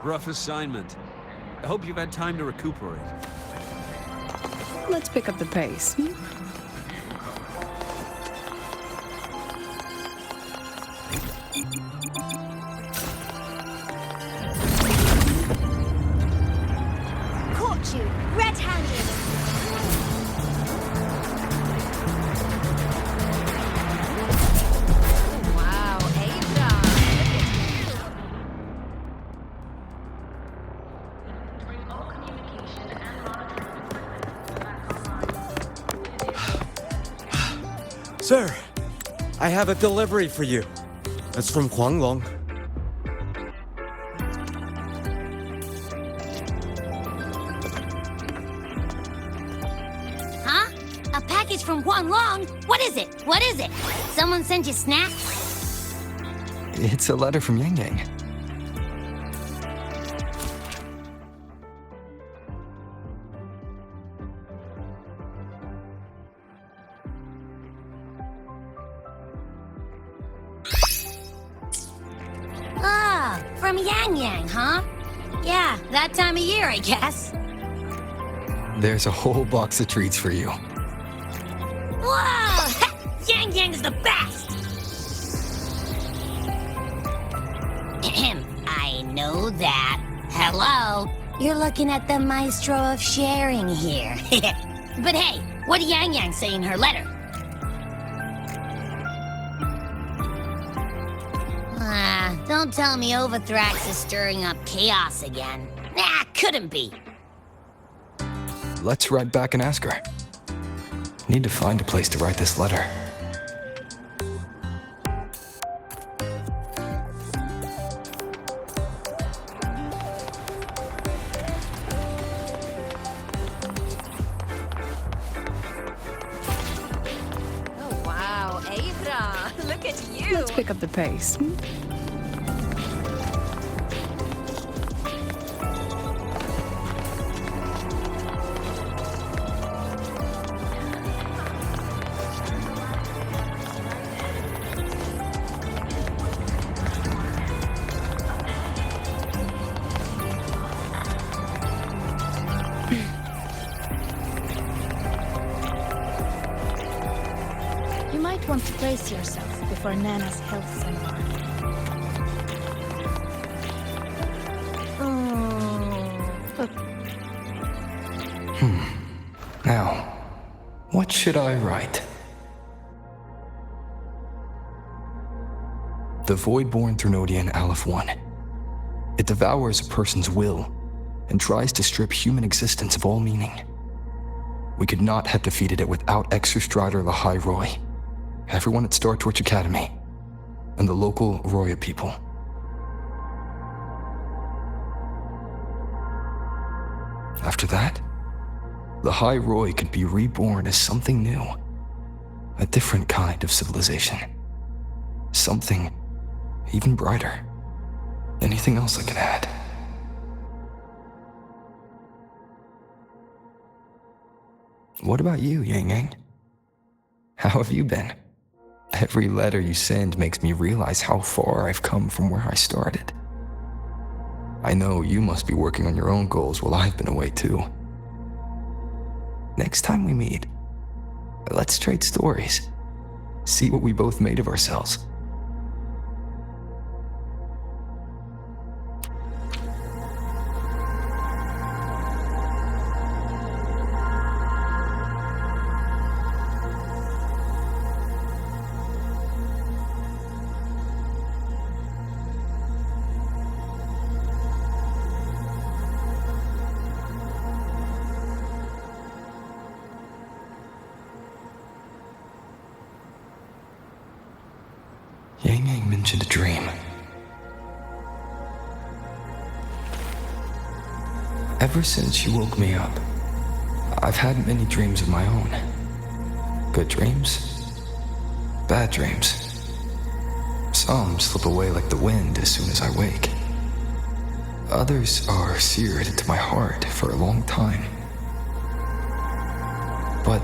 Rough assignment. I hope you've had time to recuperate. Let's pick up the pace. Caught you, red-handed. Wow, Ava. Bring all communication and monitoring equipment back online. Sir, I have a delivery for you. It's from Huanglong. Huh? A package from Guanglong? What is it? What is it? Someone sent you snacks? It's a letter from Yang Yang. Ah, from Yang Yang, huh? Yeah, that time of year, I guess. There's a whole box of treats for you. Whoa! Yang Yang is the best! Ahem, I know that. Hello? You're looking at the maestro of sharing here. But hey, what did Yang Yang say in her letter? Don't tell me Overthrax is stirring up chaos again. Nah, couldn't be. Let's write back and ask her. Need to find a place to write this letter. Oh, wow, Ava, look at you. Let's pick up the pace. You might want to brace yourself before Nana's health seminar. Now, what should I write? The Void-born Threnodian Aleph 1. It devours a person's will and tries to strip human existence of all meaning. We could not have defeated it without Exostrider Lahai Roy, everyone at Star Torch Academy, and the local Roya people. After that, Lahai Roy could be reborn as something new, a different kind of civilization, something even brighter. Anything else I can add? What about you, Yang Yang? How have you been? Every letter you send makes me realize how far I've come from where I started. I know you must be working on your own goals while I've been away too. Next time we meet, let's trade stories. See what we both made of ourselves. Yang Yang mentioned a dream. Ever since she woke me up, I've had many dreams of my own. Good dreams, bad dreams. Some slip away like the wind as soon as I wake. Others are seared into my heart for a long time. But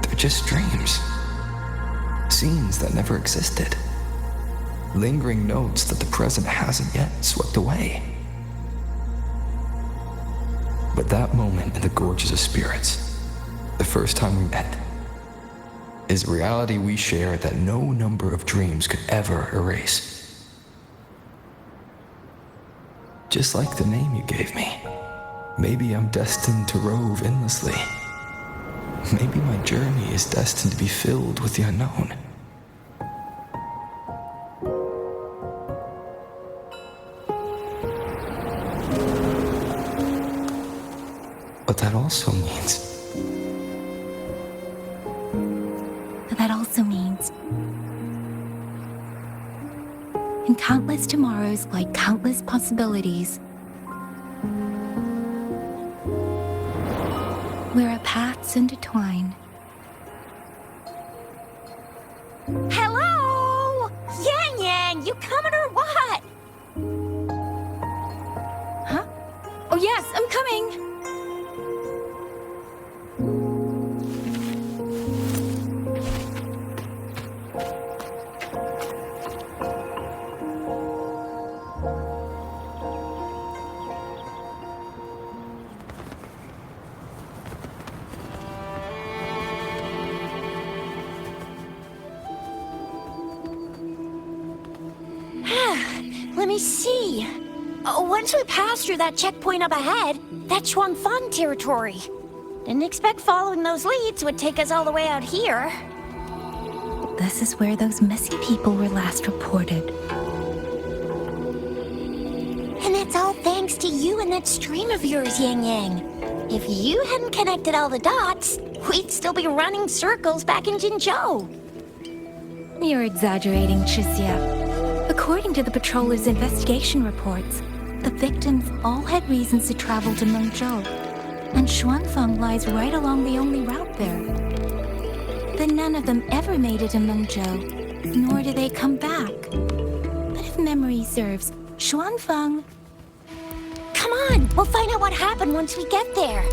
they're just dreams. Scenes that never existed. Lingering notes that the present hasn't yet swept away. But that moment in the Gorges of Spirits, the first time we met, is a reality we share that no number of dreams could ever erase. Just like the name you gave me, maybe I'm destined to rove endlessly. Maybe my journey is destined to be filled with the unknown. But that also means in countless tomorrows lie countless possibilities. Where our paths intertwine. Hello? Yang Yang, you coming or what? Huh? Oh yes, I'm coming! Let me see. Once we pass through that checkpoint up ahead, that's Shuangfang territory. Didn't expect following those leads would take us all the way out here. This is where those missing people were last reported. And it's all thanks to you and that stream of yours, Yang Yang. If you hadn't connected all the dots, we'd still be running circles back in Jinzhou. You're exaggerating, Chixia. According to the patroller's investigation reports, the victims all had reasons to travel to Mengzhou, and Shuangfang lies right along the only route there. But none of them ever made it to Mengzhou, nor did they come back. But if memory serves, Shuangfang... Come on, we'll find out what happened once we get there.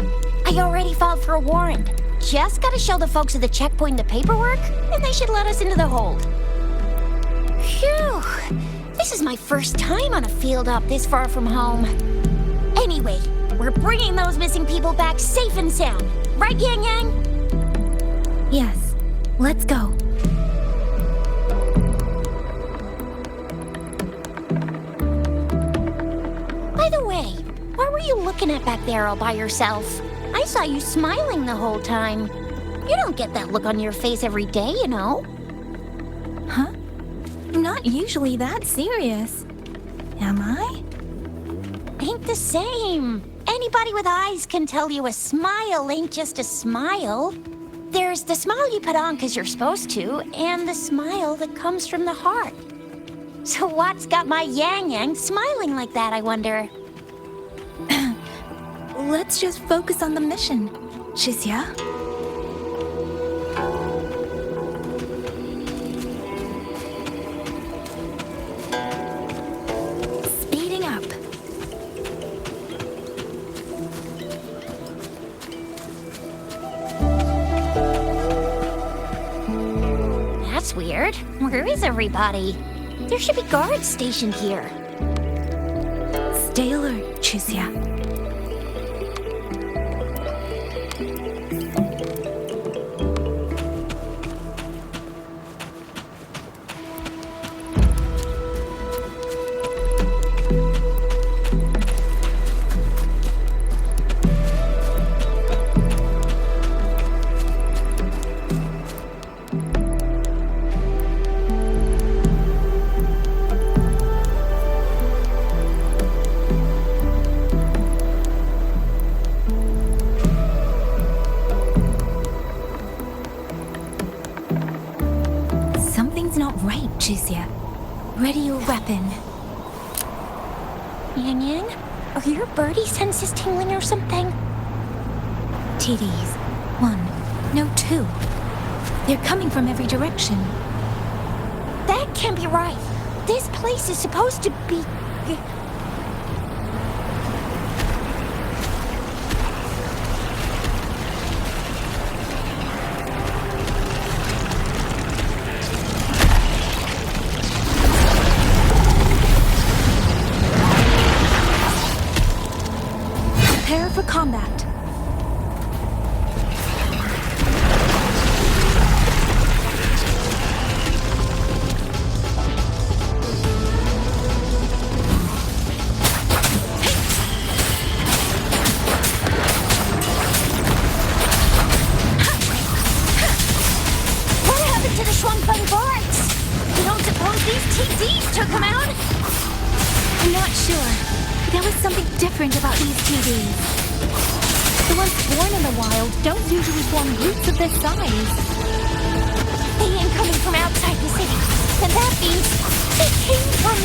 I already filed for a warrant. Just gotta show the folks at the checkpoint the paperwork, and they should let us into the hold. Phew! This is my first time on a field op this far from home. Anyway, we're bringing those missing people back safe and sound. Right, Yang Yang? Yes, let's go. By the way, what were you looking at back there all by yourself? I saw you smiling the whole time. You don't get that look on your face every day, you know. Huh? I'm not usually that serious. Am I? Ain't the same. Anybody with eyes can tell you a smile ain't just a smile. There's the smile you put on 'cause you're supposed to, and the smile that comes from the heart. So what's got my Yang Yang smiling like that, I wonder? Let's just focus on the mission, Chixia. Speeding up. That's weird. Where is everybody? There should be guards stationed here. Stay alert, Chixia. Chixia, ready your weapon. Yang Yang, are your birdie senses tingling or something? TDs. 1, no 2. They're coming from every direction. That can't be right. This place is supposed to be... Prepare Prepare for combat. What happened to the Shuangfeng forts? You don't suppose these TDs took them out? I'm not sure. There was something different about these TVs. The ones born in the wild don't usually form groups of this size. They ain't coming from outside the city. And that means they came from...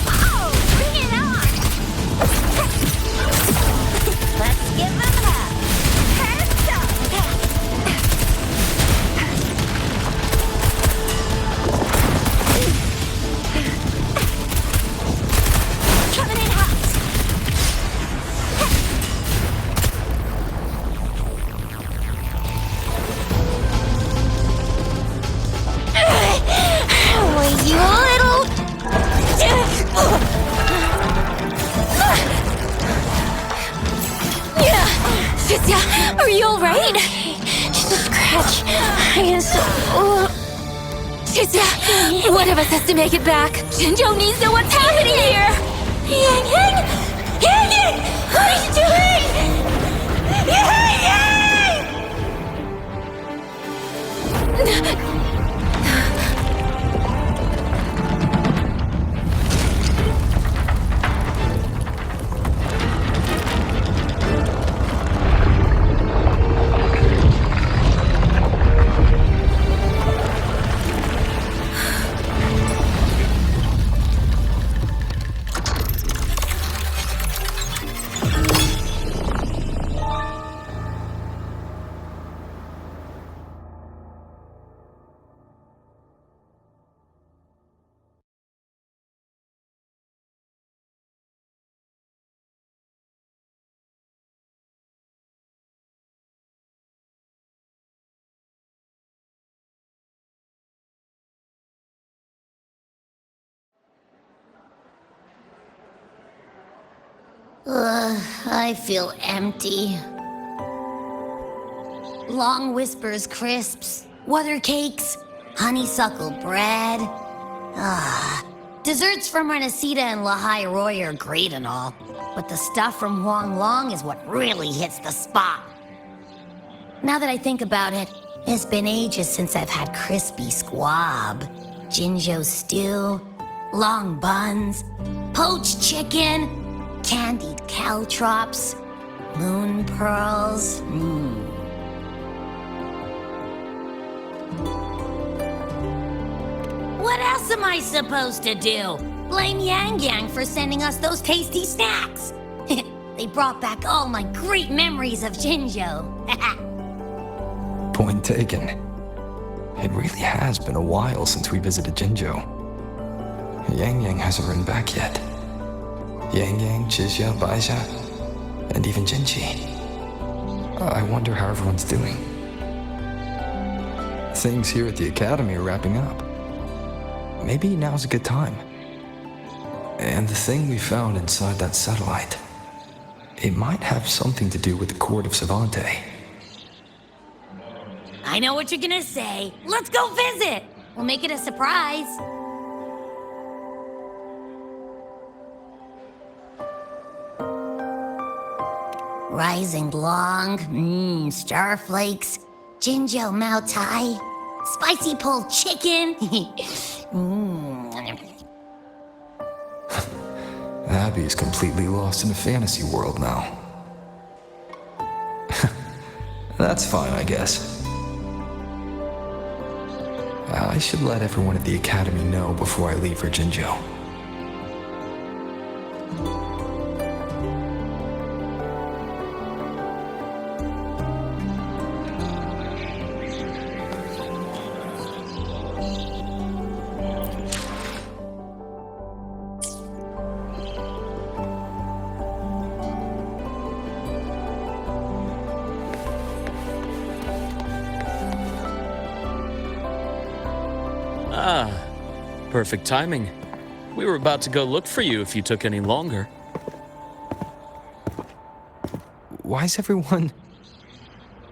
Oh, bring it on! Let's give them up. Hands up! Coming in hot. Will you little... Shizia, are you alright? Just a scratch. I am so... Shizia, one of us has to make it back. Jinzhou needs to know what's happening here. Yang Yang! Yang Yang! What are you doing? Yang Yang! I feel empty. Long whispers crisps, weather cakes, honeysuckle bread. Desserts from Renacita and Lahai Roy are great and all, but the stuff from Huanglong is what really hits the spot. Now that I think about it, it's been ages since I've had crispy squab, Jinzhou stew, long buns, poached chicken, candied caltrops, moon pearls. What else am I supposed to do? Blame Yang Yang for sending us those tasty snacks. They brought back all my great memories of Jinzhou. Point taken. It really has been a while since we visited Jinzhou. Yang Yang hasn't written back yet. Yang Yang, Zhizya, Baixia, and even Jinchi. I wonder how everyone's doing. Things here at the Academy are wrapping up. Maybe now's a good time. And the thing we found inside that satellite, it might have something to do with the court of Savante. I know what you're gonna say. Let's go visit! We'll make it a surprise. Rising Long, starflakes, Jinzhou Mao Tai, spicy pulled chicken. Abby's completely lost in a fantasy world now. That's fine, I guess. I should let everyone at the Academy know before I leave for Jinzhou. Ah, perfect timing. We were about to go look for you if you took any longer. Why is everyone...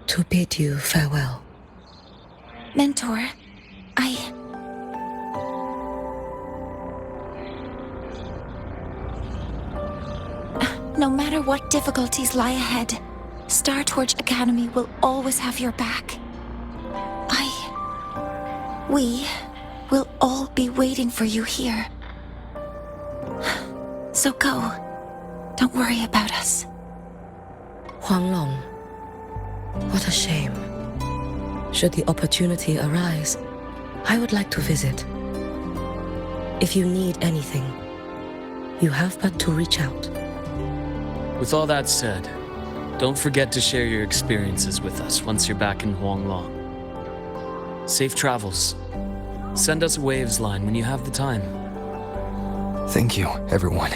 To bid you farewell. Mentor, No matter what difficulties lie ahead, Startorch Academy will always have your back. We will all be waiting for you here. So go. Don't worry about us. Huanglong, what a shame. Should the opportunity arise, I would like to visit. If you need anything, you have but to reach out. With all that said, don't forget to share your experiences with us once you're back in Huanglong. Safe travels. Send us a waves line when you have the time. Thank you, everyone.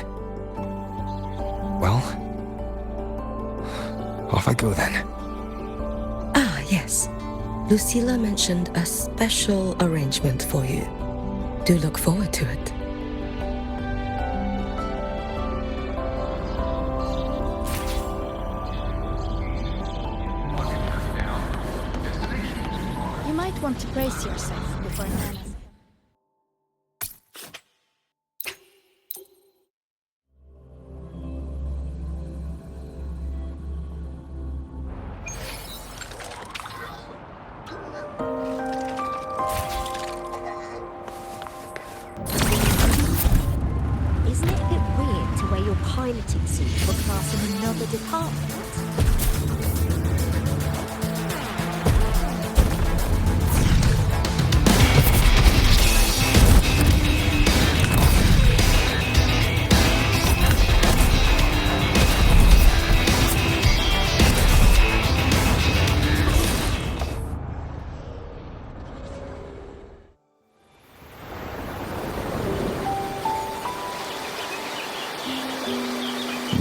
Well, off I go then. Ah, yes. Lucilla mentioned a special arrangement for you. Do look forward to it. You might want to brace yourself before Nana's... Isn't it a bit weird to wear your piloting suit for class in another department?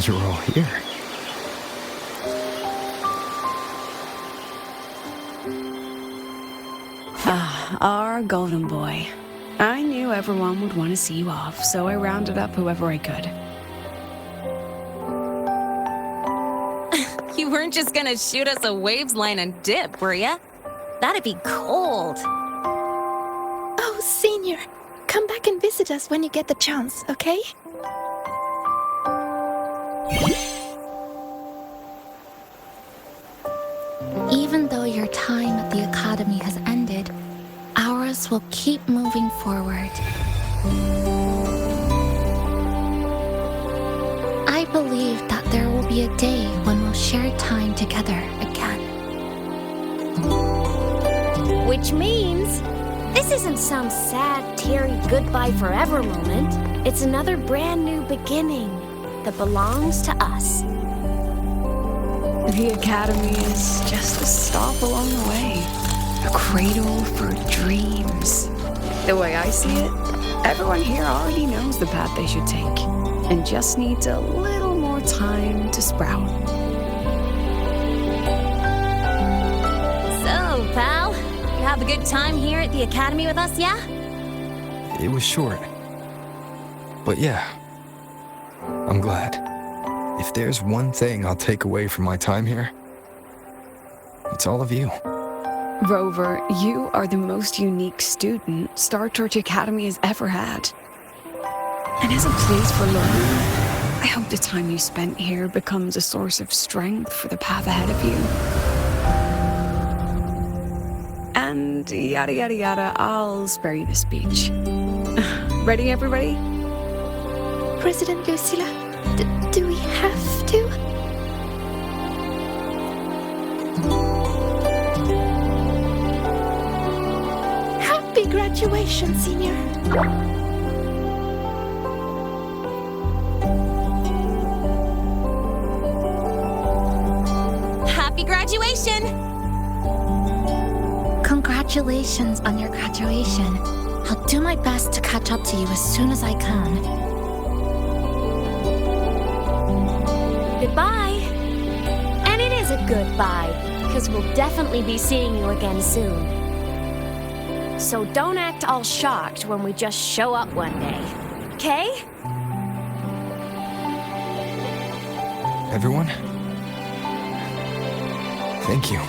You're all here. Our golden boy. I knew everyone would want to see you off, so I rounded up whoever I could. You weren't just gonna shoot us a waves line and dip, were ya? That'd be cold. Oh, Senior, come back and visit us when you get the chance, okay? Even though your time at the Academy has ended, ours will keep moving forward. I believe that there will be a day when we'll share time together again. Which means this isn't some sad, teary goodbye forever moment. It's another brand new beginning that belongs to us. The Academy is just a stop along the way. A cradle for dreams. The way I see it, everyone here already knows the path they should take, and just needs a little more time to sprout. So, pal, you have a good time here at the Academy with us, yeah? It was short. But yeah, I'm glad. If there's one thing I'll take away from my time here, it's all of you. Rover, you are the most unique student Startorch Academy has ever had. And as a place for learning, I hope the time you spent here becomes a source of strength for the path ahead of you. And yada yada yada, I'll spare you the speech. Ready, everybody? President Lucilla, do we have to? Happy graduation, Senior. Happy graduation! Congratulations on your graduation. I'll do my best to catch up to you as soon as I can. Goodbye. And it is a goodbye, because we'll definitely be seeing you again soon. So don't act all shocked when we just show up one day. okay? Everyone? Thank you.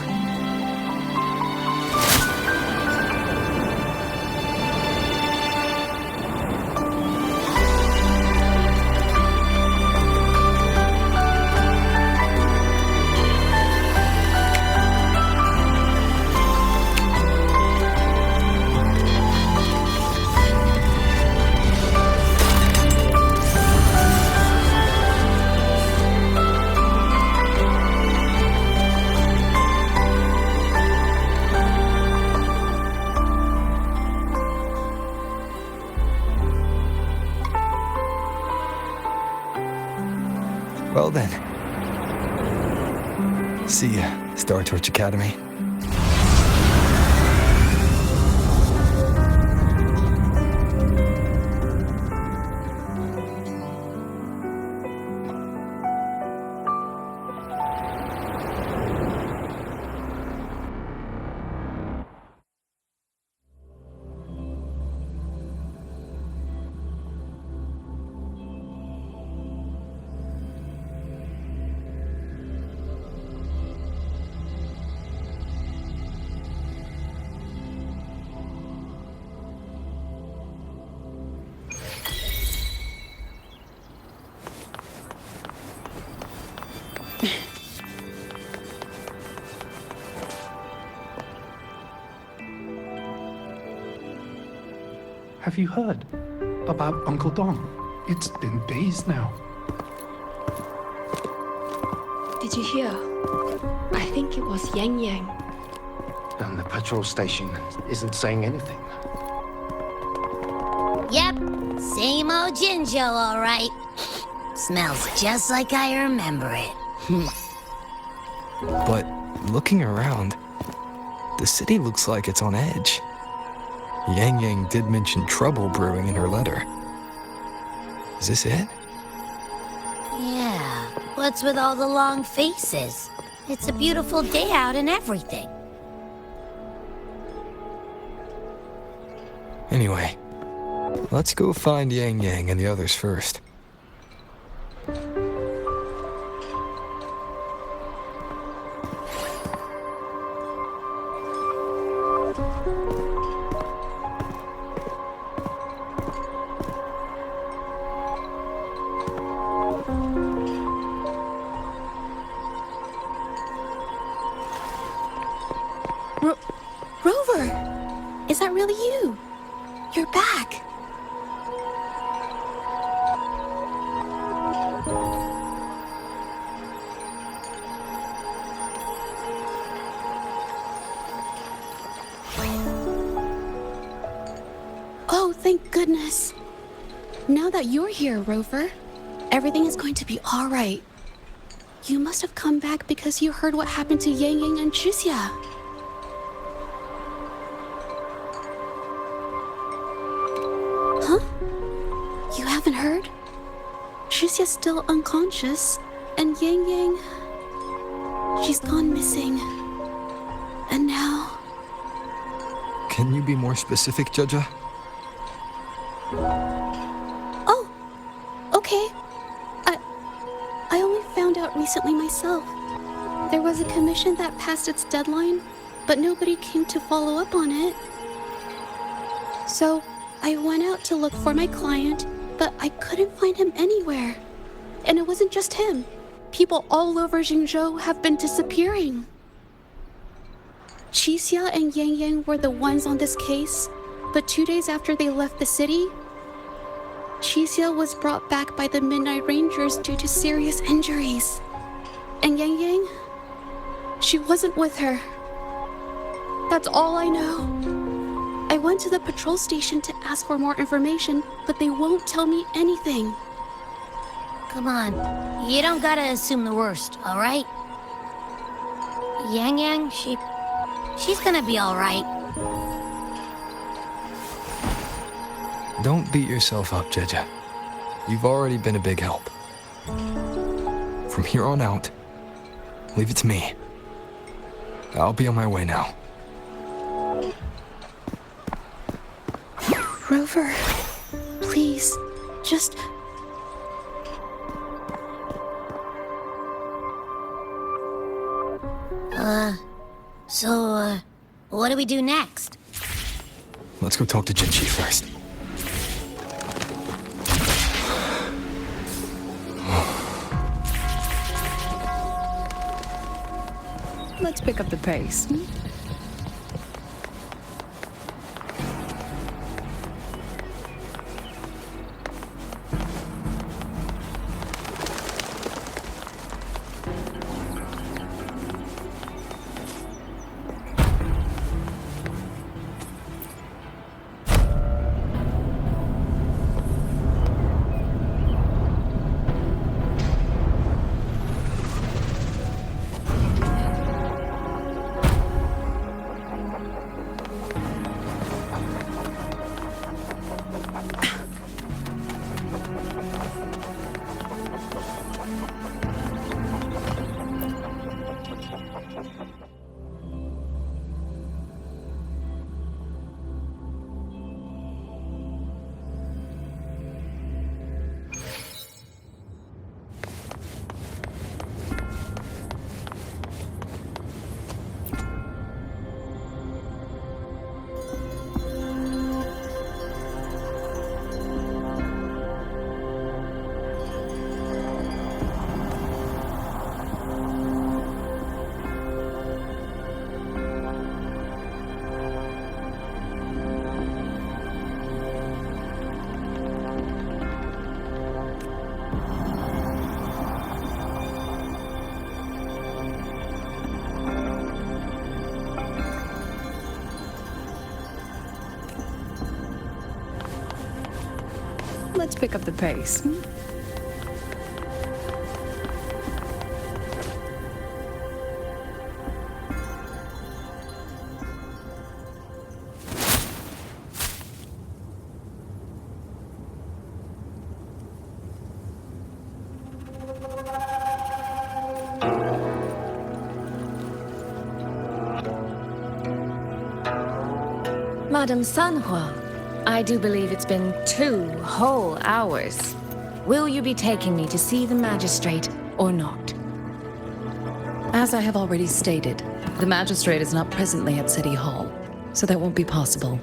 Well then. See ya, Star Torch Academy. Have you heard about Uncle Don? It's been days now. Did you hear? I think it was Yang Yang. And the patrol station isn't saying anything. Yep, same old Jinzhou, all right. Smells just like I remember it. But looking around, the city looks like it's on edge. Yang Yang did mention trouble brewing in her letter. Is this it? Yeah, what's with all the long faces? It's a beautiful day out and everything. Anyway, let's go find Yang Yang and the others first. Rover! Is that really you? You're back! Oh, thank goodness. Now that you're here, Rover, everything is going to be all right. You must have come back because you heard what happened to Yang Yang and Chixia. Huh? You haven't heard? Chixia's still unconscious, and Yang Yang, she's gone missing. And now... Can you be more specific, Jaja? Oh, okay. I only found out recently myself. There was a commission that passed its deadline, but nobody came to follow up on it. So I went out to look for my client, but I couldn't find him anywhere. And it wasn't just him. People all over Mengzhou have been disappearing. Chixia and Yang Yang were the ones on this case, but 2 days after they left the city, Chixia was brought back by the Midnight Rangers due to serious injuries. And Yang Yang, she wasn't with her. That's all I know. I went to the patrol station to ask for more information, but they won't tell me anything. Come on, you don't gotta assume the worst, all right? Yang Yang, she's gonna be all right. Don't beat yourself up, Jaja. You've already been a big help. From here on out, leave it to me. I'll be on my way now. Rover, please, Just... So, what do we do next? Let's go talk to Jinchi first. Let's pick up the pace. Hmm? Let's pick up the pace. Hmm? Madame Sanhua, I do believe it's been 2 whole hours. Will you be taking me to see the magistrate or not? As I have already stated, the magistrate is not presently at City Hall, so that won't be possible.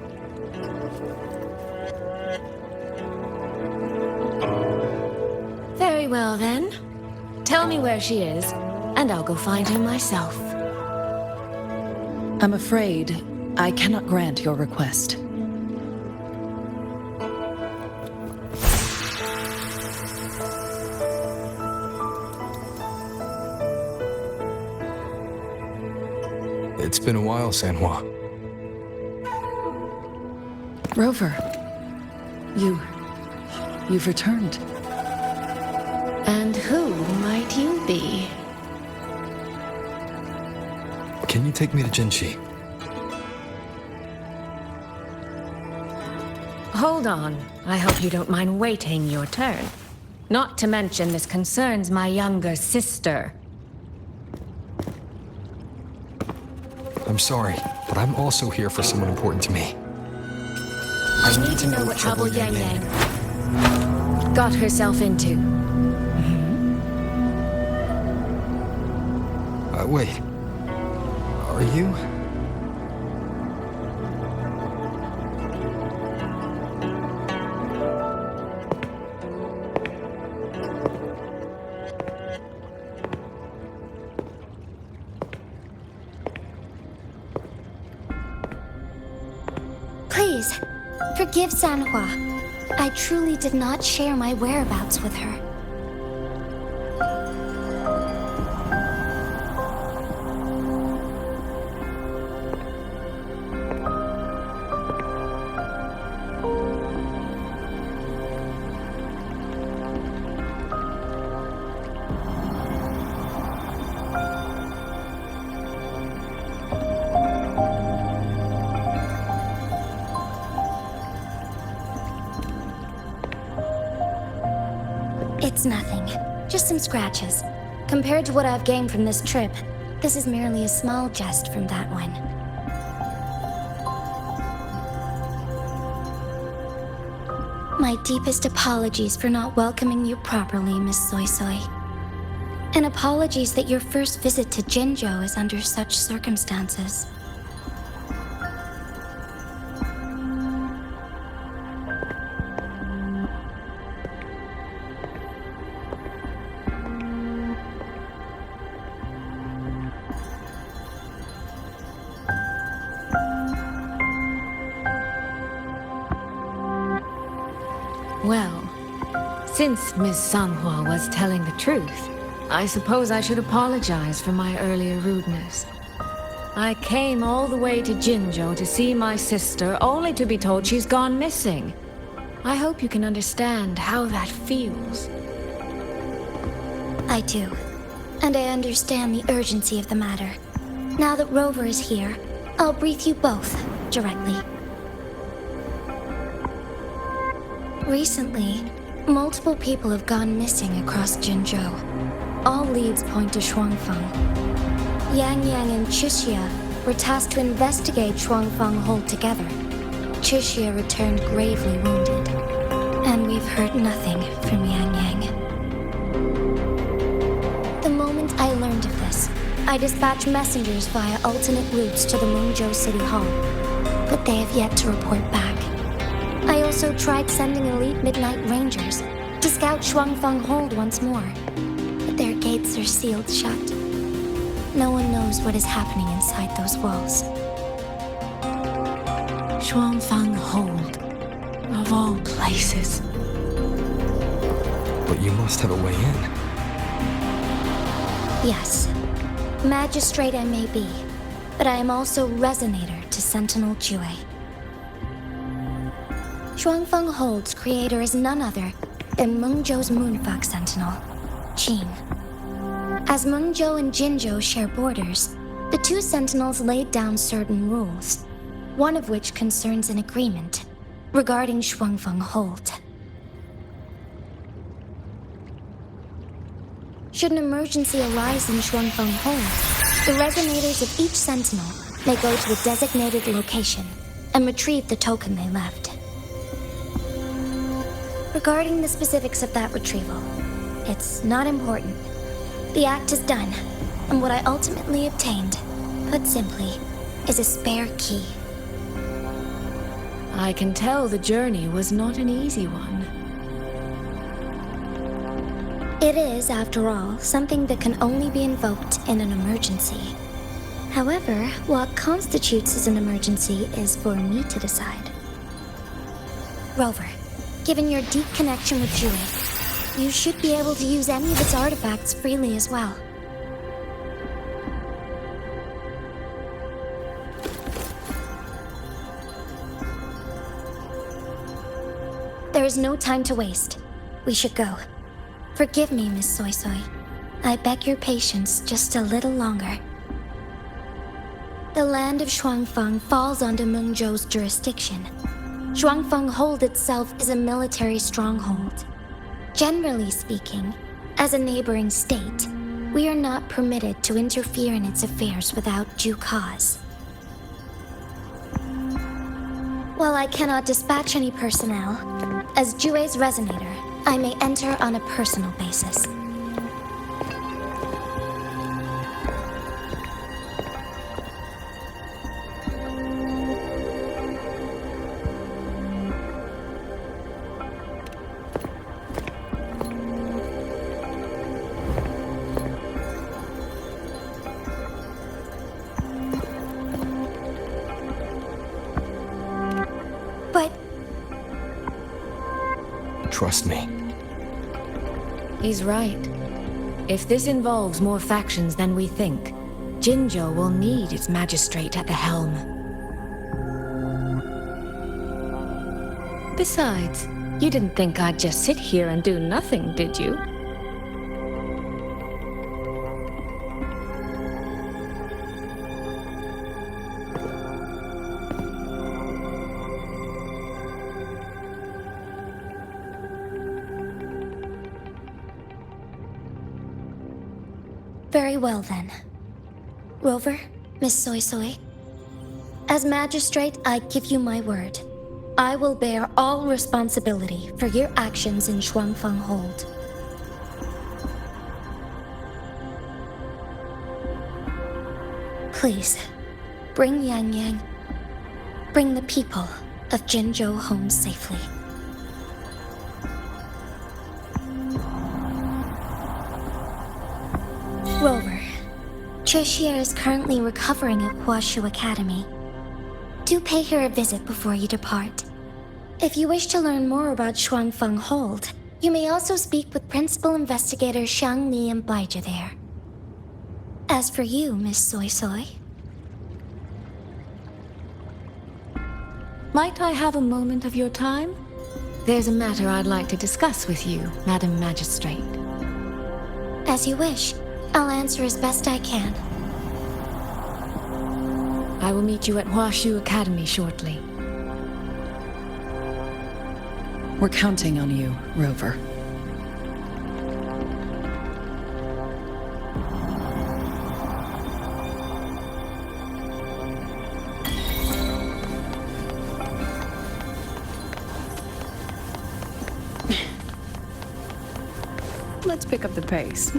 Very well then. Tell me where she is, and I'll go find her myself. I'm afraid I cannot grant your request. It's been a while, Sanhua. Rover, you've returned. And who might you be? Can you take me to Jinchi? Hold on. I hope you don't mind waiting your turn. Not to mention this concerns my younger sister. I'm sorry, but I'm also here for someone important to me. I need to know what trouble Yang Yang got herself into. Wait. Are you? Please, forgive Sanhua. I truly did not share my whereabouts with her. It's nothing. Just some scratches. Compared to what I've gained from this trip, this is merely a small jest from that one. My deepest apologies for not welcoming you properly, Miss Soy Soy. And apologies that your first visit to Jinzhou is under such circumstances. Well, since Miss Sanhua was telling the truth, I suppose I should apologize for my earlier rudeness. I came all the way to Jinzhou to see my sister, only to be told she's gone missing. I hope you can understand how that feels. I do. And I understand the urgency of the matter. Now that Rover is here, I'll brief you both directly. Recently, multiple people have gone missing across Jinzhou. All leads point to Shuangfeng. Yang Yang and Chixia were tasked to investigate Shuangfeng Hold together. Chixia returned gravely wounded, and we've heard nothing from Yang Yang. The moment I learned of this, I dispatched messengers via alternate routes to the Mengzhou City Hall, but they have yet to report back. I also tried sending elite Midnight Rangers to scout Shuangfeng Hold once more, but their gates are sealed shut. No one knows what is happening inside those walls. Shuangfeng Hold, of all places. But you must have a way in. Yes, magistrate I may be, but I am also resonator to Sentinel Jue. Shuangfeng Hold's creator is none other than Mengzhou's Moonfuck Sentinel, Qin. As Mengzhou and Jinzhou share borders, the two Sentinels laid down certain rules, one of which concerns an agreement regarding Shuangfeng Hold. Should an emergency arise in Shuangfeng Hold, the resonators of each Sentinel may go to a designated location and retrieve the token they left. Regarding the specifics of that retrieval, it's not important. The act is done, and what I ultimately obtained, put simply, is a spare key. I can tell the journey was not an easy one. It is, after all, something that can only be invoked in an emergency. However, what constitutes as an emergency is for me to decide. Rover, given your deep connection with Jue, you should be able to use any of its artifacts freely as well. There is no time to waste. We should go. Forgive me, Miss Soy Soy. I beg your patience just a little longer. The land of Shuangfeng falls under Mengzhou's jurisdiction. Shuangfeng Hold itself is a military stronghold. Generally speaking, as a neighboring state, we are not permitted to interfere in its affairs without due cause. While I cannot dispatch any personnel, as Jue's resonator, I may enter on a personal basis. But Trust me. He's right. If this involves more factions than we think, Jinzhou will need its magistrate at the helm. Besides, you didn't think I'd just sit here and do nothing, did you? very well then. Rover, Miss Soy Soy. As magistrate, I give you my word. I will bear all responsibility for your actions in Shuangfeng Hold. Please, bring Yang Yang. Bring the people of Jinzhou home safely. Rover, Tricia is currently recovering at Huashu Academy. Do pay her a visit before you depart. If you wish to learn more about Shuangfeng Hold, you may also speak with Principal Investigator Xiang Li and Baija there. As for you, Miss Soy Soy... Might I have a moment of your time? There's a matter I'd like to discuss with you, Madam Magistrate. As you wish. I'll answer as best I can. I will meet you at Huashu Academy shortly. We're counting on you, Rover. Let's pick up the pace.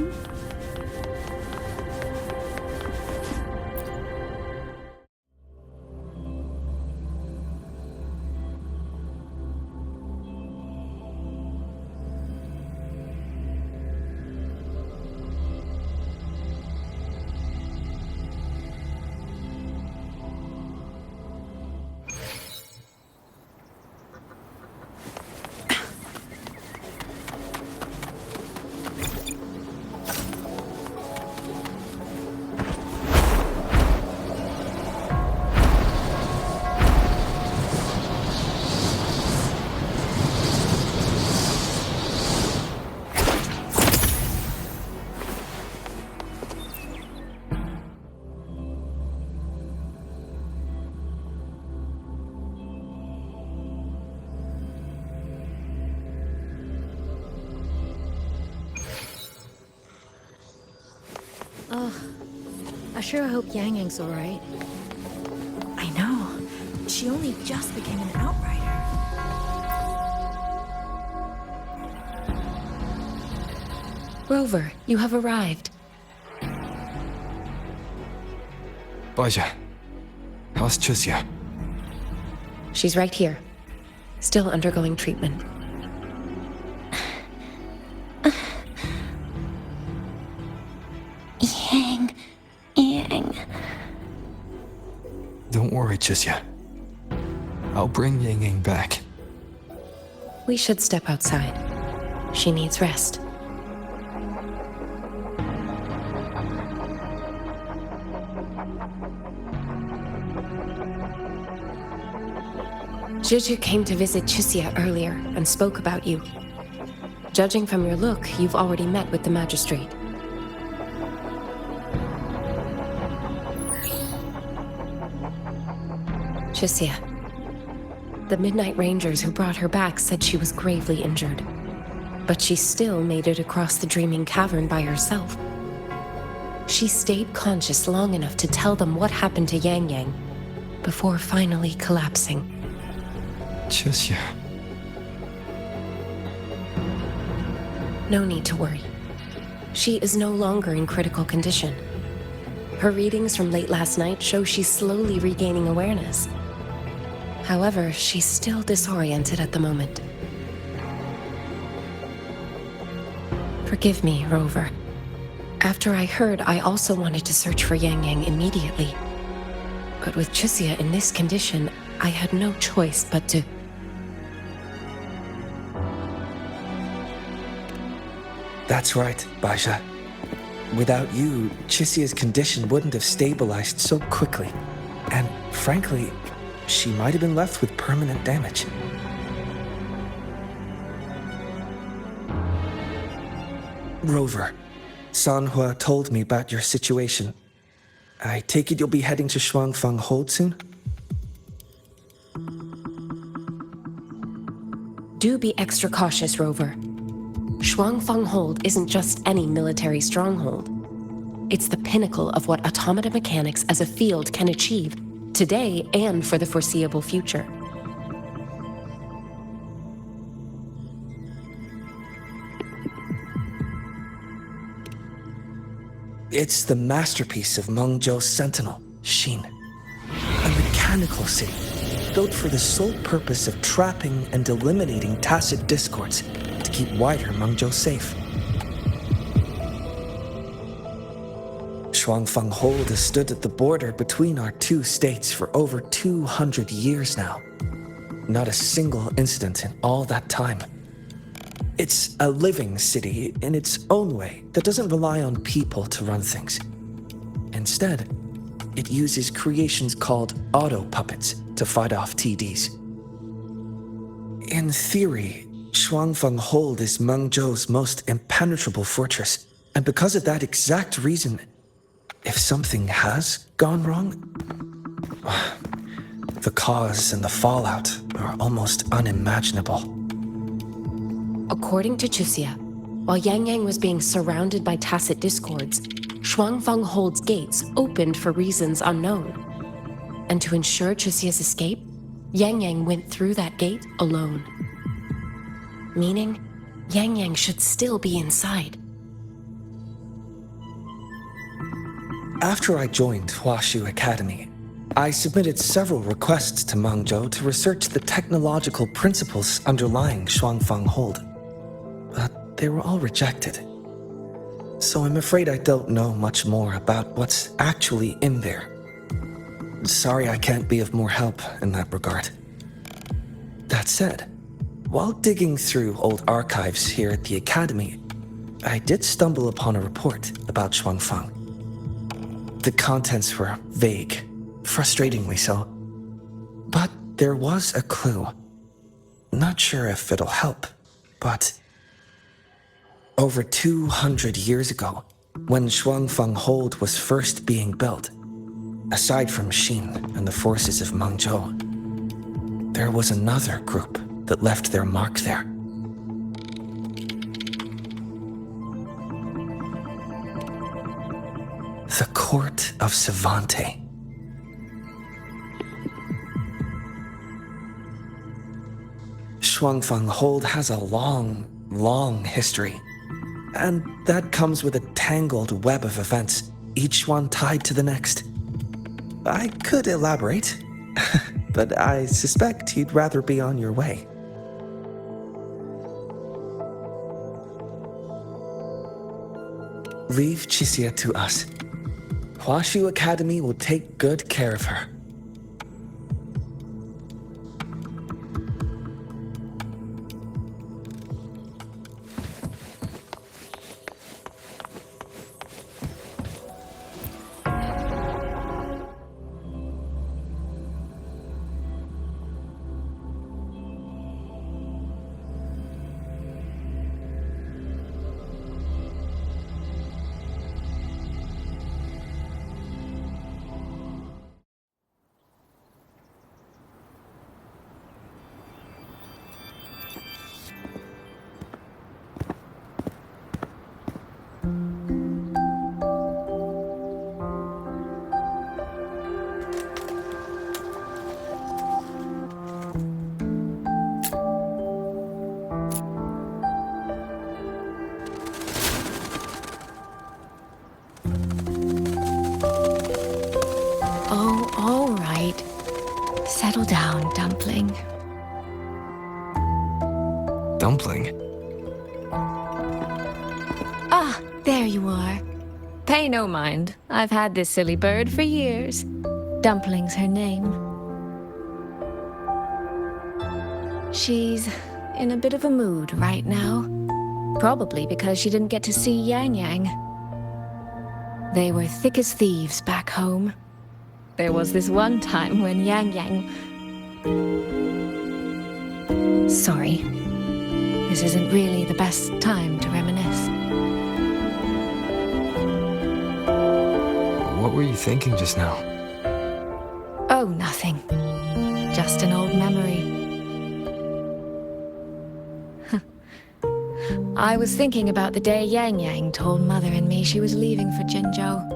I sure hope Yang Yang's alright. I know. She only just became an outrider. Rover, you have arrived. Baija, how's Chisia? She's right here, still undergoing treatment. Yang. Don't worry, Chisia. I'll bring Yang Yang back. We should step outside. She needs rest. Juju came to visit Chisia earlier and spoke about you. Judging from your look, you've already met with the magistrate. Chisia. The Midnight Rangers who brought her back said she was gravely injured. But she still made it across the Dreaming Cavern by herself. She stayed conscious long enough to tell them what happened to Yang Yang, before finally collapsing. Chisia. No need to worry. She is no longer in critical condition. Her readings from late last night show she's slowly regaining awareness. However, she's still disoriented at the moment. Forgive me, Rover. After I heard, I also wanted to search for Yang Yang immediately. But with Chisia in this condition, I had no choice but to... That's right, Baija. Without you, Chisia's condition wouldn't have stabilized so quickly. And frankly, she might have been left with permanent damage. Rover, Sanhua told me about your situation. I take it you'll be heading to Shuangfeng Hold soon? Do be extra cautious, Rover. Shuangfeng Hold isn't just any military stronghold. It's the pinnacle of what automata mechanics as a field can achieve, today and for the foreseeable future. It's the masterpiece of Mengzhou's sentinel, Xin. A mechanical city, built for the sole purpose of trapping and eliminating tacit discords to keep wider Mengzhou safe. Shuangfeng Hold has stood at the border between our two states for over 200 years now. Not a single incident in all that time. It's a living city in its own way that doesn't rely on people to run things. Instead, it uses creations called auto-puppets to fight off TDs. In theory, Shuangfeng Hold is Mengzhou's most impenetrable fortress, and because of that exact reason, if something has gone wrong, the cause and the fallout are almost unimaginable. According to Chuxia, while Yang Yang was being surrounded by tacit discords, Shuangfeng Hold's gates opened for reasons unknown. And to ensure Chuxia's escape, Yang Yang went through that gate alone. Meaning, Yang Yang should still be inside. After I joined Huashu Academy, I submitted several requests to Mengzhou to research the technological principles underlying Shuangfeng Hold, but they were all rejected. So I'm afraid I don't know much more about what's actually in there. Sorry I can't be of more help in that regard. That said, while digging through old archives here at the Academy, I did stumble upon a report about Shuangfeng. The contents were vague, frustratingly so. But there was a clue. Not sure if it'll help, but over 200 years ago, when Shuangfeng Hold was first being built, aside from Xin and the forces of Mengzhou, there was another group that left their mark there. The Court of Savante. Shuangfeng Hold has a long history. And that comes with a tangled web of events, each one tied to the next. I could elaborate, but I suspect you'd rather be on your way. Leave Chuxia to us. Huashu Academy will take good care of her. Settle down, Dumpling. Dumpling? Ah, there you are. Pay no mind. I've had this silly bird for years. Dumpling's her name. She's in a bit of a mood right now. Probably because she didn't get to see Yang Yang. They were thick as thieves back home. There was this one time when Yang Yang... Sorry. This isn't really the best time to reminisce. What were you thinking just now? Oh, nothing. Just an old memory. I was thinking about the day Yang Yang told Mother and me she was leaving for Jinzhou.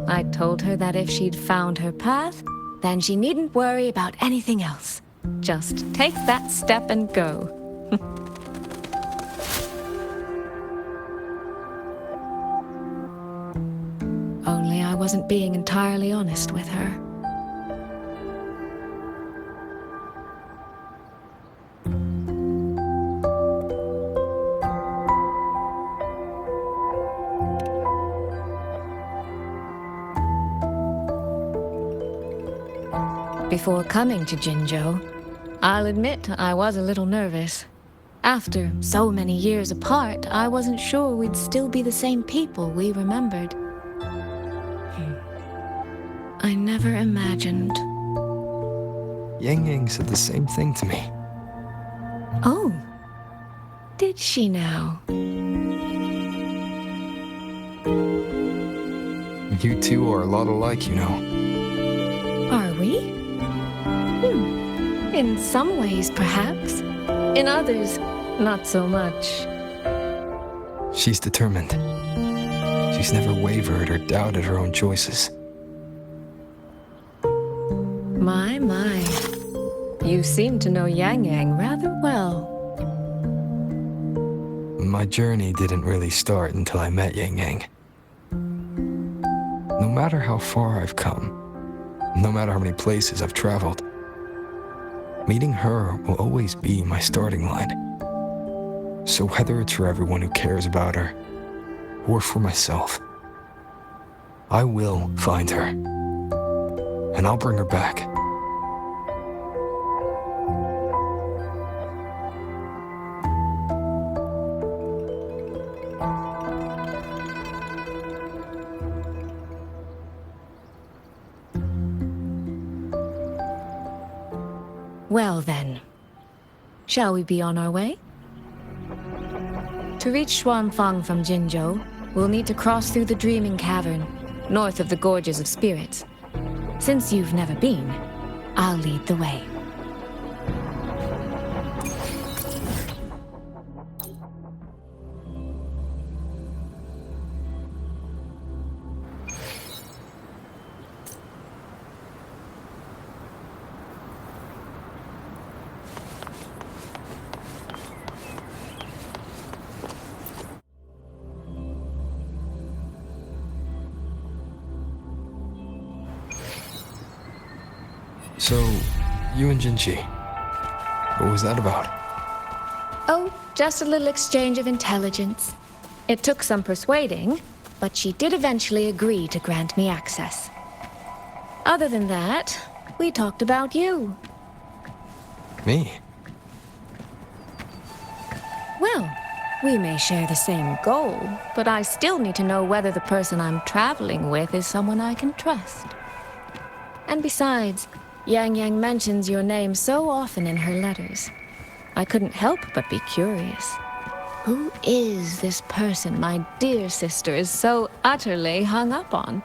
I told her that if she'd found her path, then she needn't worry about anything else. Just take that step and go. wasn't being entirely honest with her. Before coming to Jinzhou, I'll admit I was a little nervous. After so many years apart, I wasn't sure we'd still be the same people we remembered. I never imagined. Yang Yang said the same thing to me. Oh, did she now? You two are a lot alike, you know. Are we? In some ways, perhaps. In others, not so much. She's determined. She's never wavered or doubted her own choices. My. You seem to know Yang Yang rather well. My journey didn't really start until I met Yang Yang. No matter how far I've come, no matter how many places I've traveled, meeting her will always be my starting line. So whether it's for everyone who cares about her, or for myself, I will find her. And I'll bring her back. Well then, shall we be on our way? To reach Xuanfang from Jinzhou, we'll need to cross through the Dreaming Cavern, north of the Gorges of Spirits. Since you've never been, I'll lead the way. So, you and Jinchi, what was that about? Oh, just a little exchange of intelligence. It took some persuading, but she did eventually agree to grant me access. Other than that, we talked about you. Me? Well, we may share the same goal, but I still need to know whether the person I'm traveling with is someone I can trust. And besides, Yang Yang mentions your name so often in her letters. I couldn't help but be curious. Who is this person my dear sister is so utterly hung up on?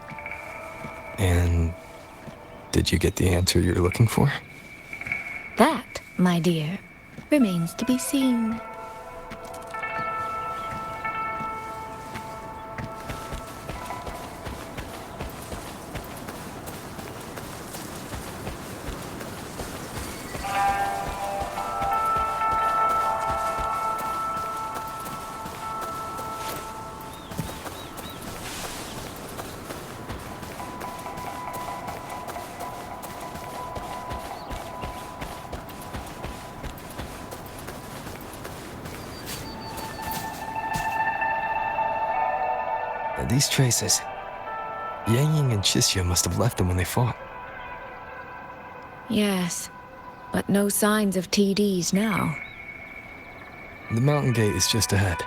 And did you get the answer you're looking for? That, my dear, remains to be seen. These traces. Yang Yang and Chixia must have left them when they fought. Yes, but no signs of TDs now. The mountain gate is just ahead.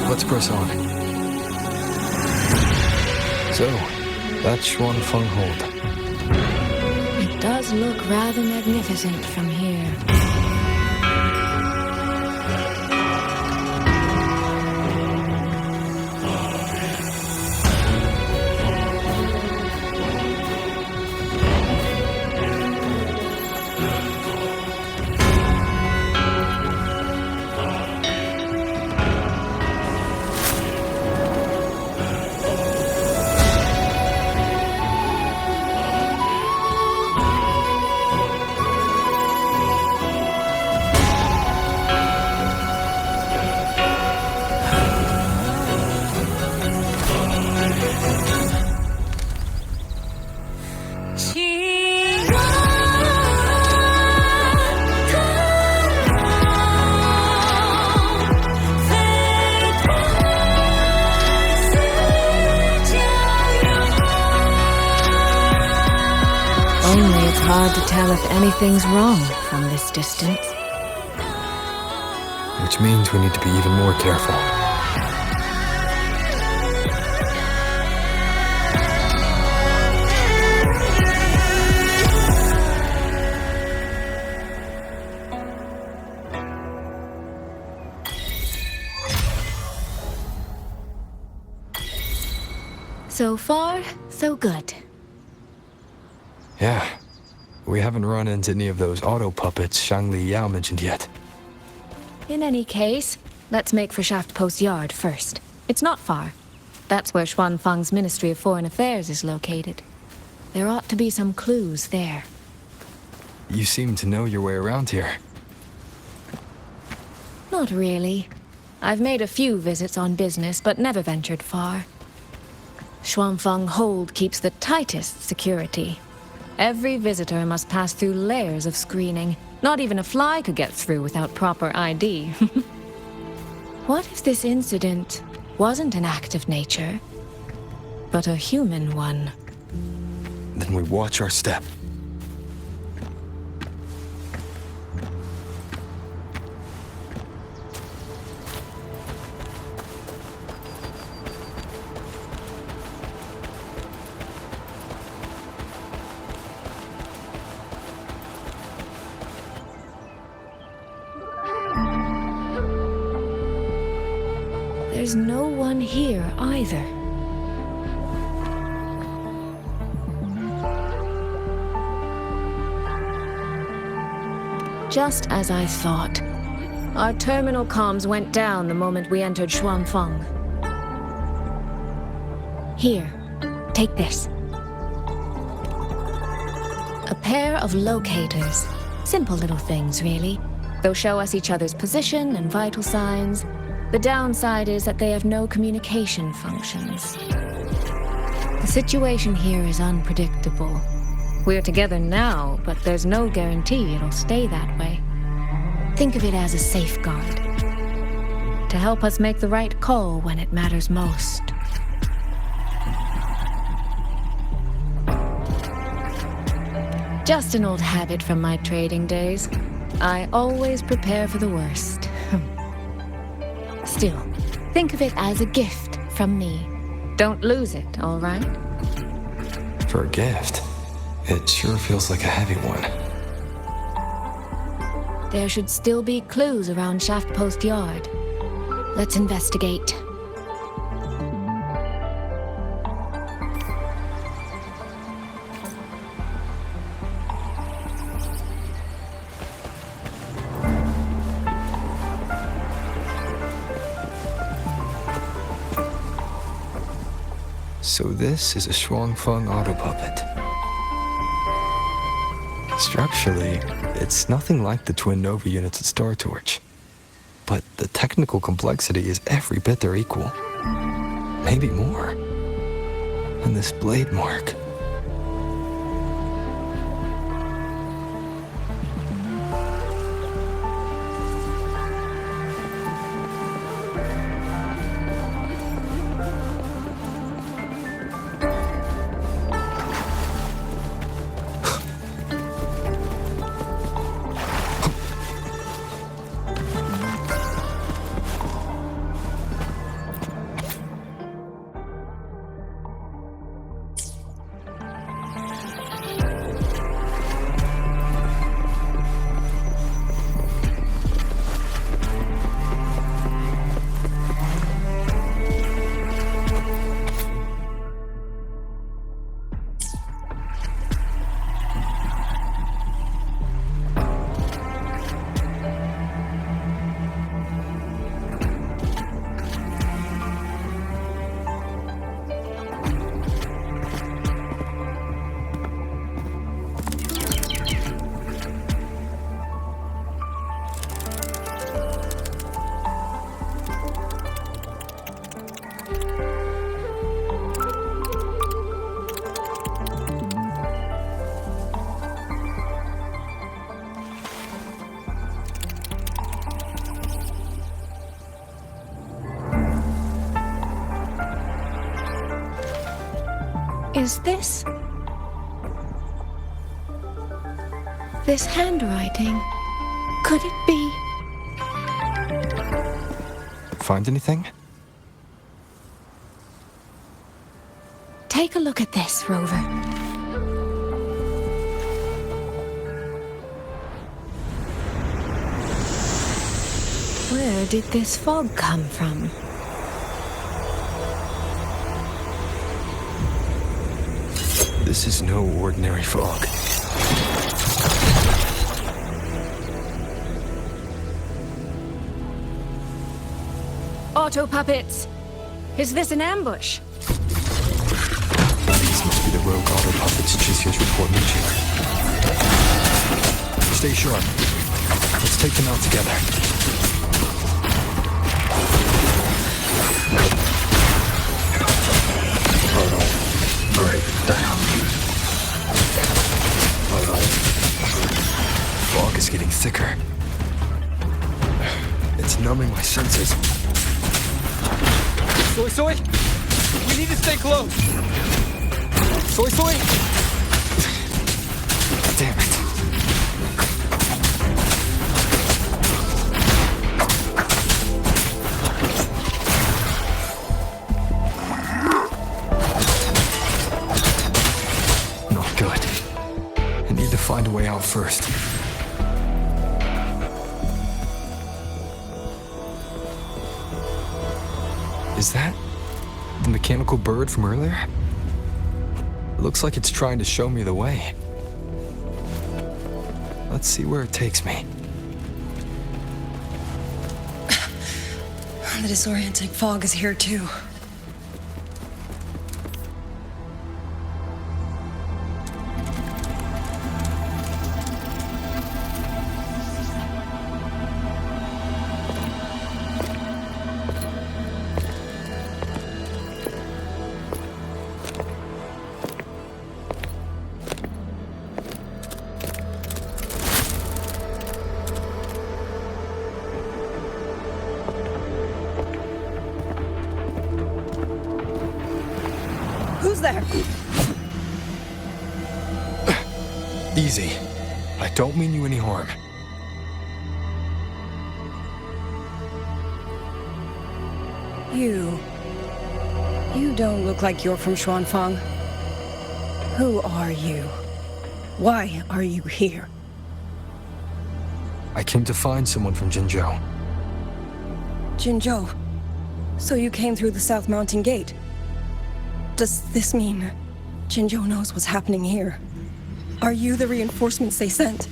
Let's press on. So, that's Xuanfeng Hold. It does look rather magnificent from here. Only it's hard to tell if anything's wrong from this distance. Which means we need to be even more careful. So far, so good. Yeah. We haven't run into any of those auto puppets Shangli Yao mentioned yet. In any case, let's make for Shaft Post Yard first. It's not far. That's where Xuanfeng's Ministry of Foreign Affairs is located. There ought to be some clues there. You seem to know your way around here. Not really. I've made a few visits on business, but never ventured far. Xuanfeng Hold keeps the tightest security. Every visitor must pass through layers of screening. Not even a fly could get through without proper ID. What if this incident wasn't an act of nature, but a human one? Then we watch our step. There's no one here either. Just as I thought. Our terminal comms went down the moment we entered Xuanfeng. Here, take this. A pair of locators. Simple little things, really. They'll show us each other's position and vital signs. The downside is that they have no communication functions. The situation here is unpredictable. We're together now, but there's no guarantee it'll stay that way. Think of it as a safeguard, to help us make the right call when it matters most. Just an old habit from my trading days. I always prepare for the worst. Still, think of it as a gift from me. Don't lose it, all right? For a gift, it sure feels like a heavy one. There should still be clues around Shaft Post Yard. Let's investigate. So this is a Xuanfeng auto puppet. Structurally, it's nothing like the twin Nova units at Star Torch. But the technical complexity is every bit their equal. Maybe more. And this blade mark. Is this handwriting? Could it be? Find anything? Take a look at this, Rover. Where did this fog come from? This is no ordinary fog. Auto puppets! Is this an ambush? These must be the rogue auto puppets Chisia's report mentioned. Stay sharp. Let's take them out together. Break down. Fog is getting thicker. It's numbing my senses. Soy Soy! We need to stay close! Soy Soy! Damn it. Not good. I need to find a way out first. Is that the mechanical bird from earlier? It looks like it's trying to show me the way. Let's see where it takes me. The disorienting fog is here too. Who's there? Easy. I don't mean you any harm. You don't look like you're from Xuanfang. Who are you? Why are you here? I came to find someone from Jinzhou. Jinzhou. So you came through the South Mountain Gate. Does this mean Jinzhou knows what's happening here? Are you the reinforcements they sent?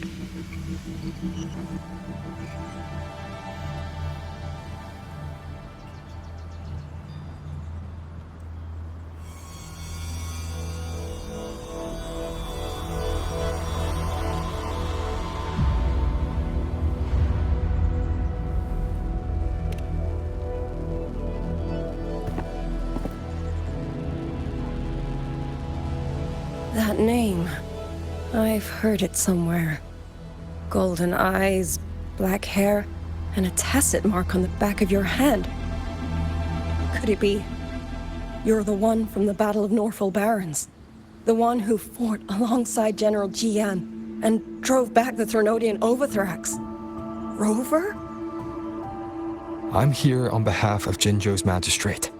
That name. I've heard it somewhere. Golden eyes, black hair, and a tacit mark on the back of your hand. Could it be you're the one from the Battle of Norfolk Barrens? The one who fought alongside General Jian and drove back the Thrunodian Overthrax? Rover? I'm here on behalf of Jinzhou's magistrate.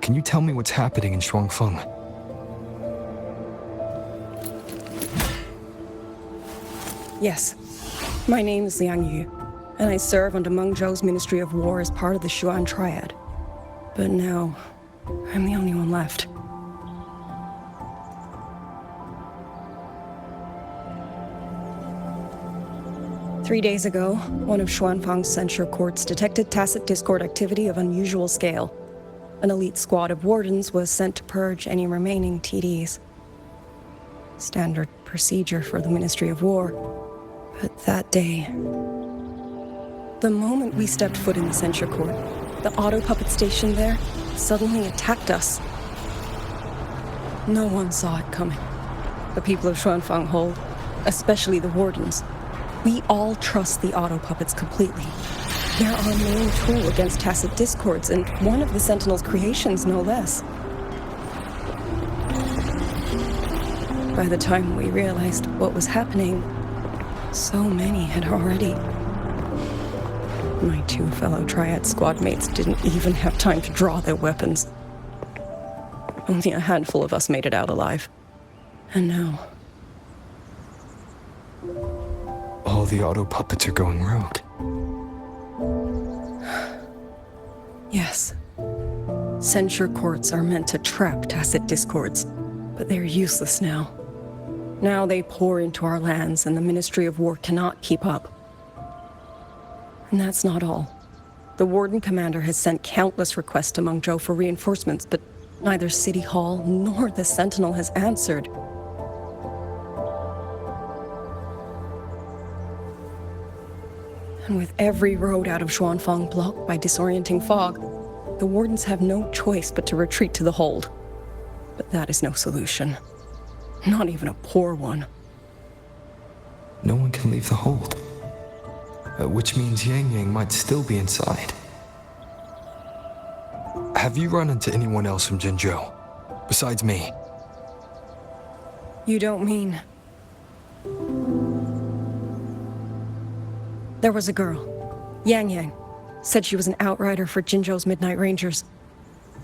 Can you tell me what's happening in Xuanfeng? Yes. My name is Liang Yu, and I serve under Mengzhou's Ministry of War as part of the Xuan Triad. But now, I'm the only one left. Three days ago, one of Xuanfang's censure courts detected tacit discord activity of unusual scale. An elite squad of wardens was sent to purge any remaining TDs. Standard procedure for the Ministry of War. But that day, the moment we stepped foot in the censure court, the auto puppet station there suddenly attacked us. No one saw it coming. The people of Xuanfang hold, especially the wardens. We all trust the auto puppets completely. They're our main tool against tacit discords, and one of the Sentinel's creations, no less. By the time we realized what was happening, so many had already. My 2 fellow Triad squad mates didn't even have time to draw their weapons. Only a handful of us made it out alive. And now... all the auto puppets are going rogue. Yes. Censure courts are meant to trap tacit discords, but they're useless now. Now they pour into our lands, and the Ministry of War cannot keep up. And that's not all. The Warden Commander has sent countless requests to Mengzhou for reinforcements, but neither City Hall nor the Sentinel has answered. And with every road out of Xuanfang blocked by disorienting fog, the Wardens have no choice but to retreat to the hold. But that is no solution. Not even a poor one. No one can leave the hold. Which means Yang Yang might still be inside. Have you run into anyone else from Jinzhou, besides me? You don't mean... There was a girl, Yang Yang. Said she was an outrider for Jinzhou's Midnight Rangers.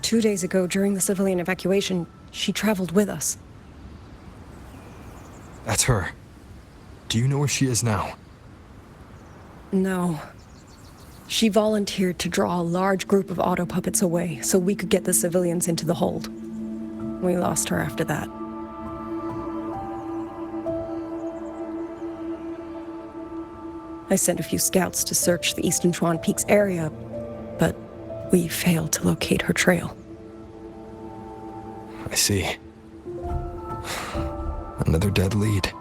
2 days ago, during the civilian evacuation, she traveled with us. That's her. Do you know where she is now? No. She volunteered to draw a large group of auto puppets away so we could get the civilians into the hold. We lost her after that. I sent a few scouts to search the Eastern Chuan Peaks area, but we failed to locate her trail. I see. Another dead lead.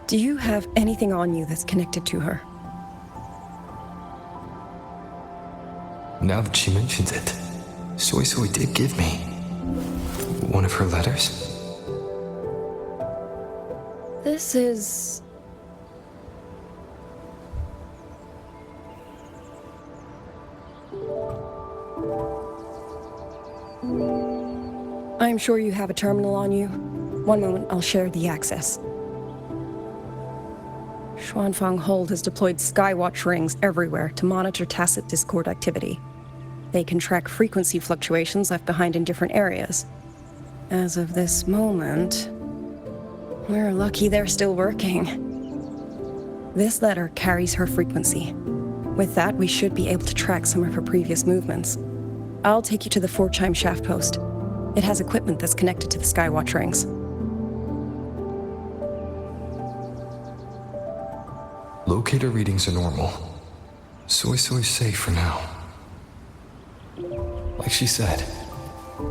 Do you have anything on you that's connected to her? Now that she mentions it, Soy Soy did give me one of her letters. This is... I'm sure you have a terminal on you. One moment, I'll share the access. Xuanfang Hold has deployed Skywatch rings everywhere to monitor tacit Discord activity. They can track frequency fluctuations left behind in different areas. As of this moment, we're lucky they're still working. This letter carries her frequency. With that, we should be able to track some of her previous movements. I'll take you to the 4-chime shaft post. It has equipment that's connected to the Skywatch rings. Locator readings are normal. Soy Soy's safe for now. Like she said,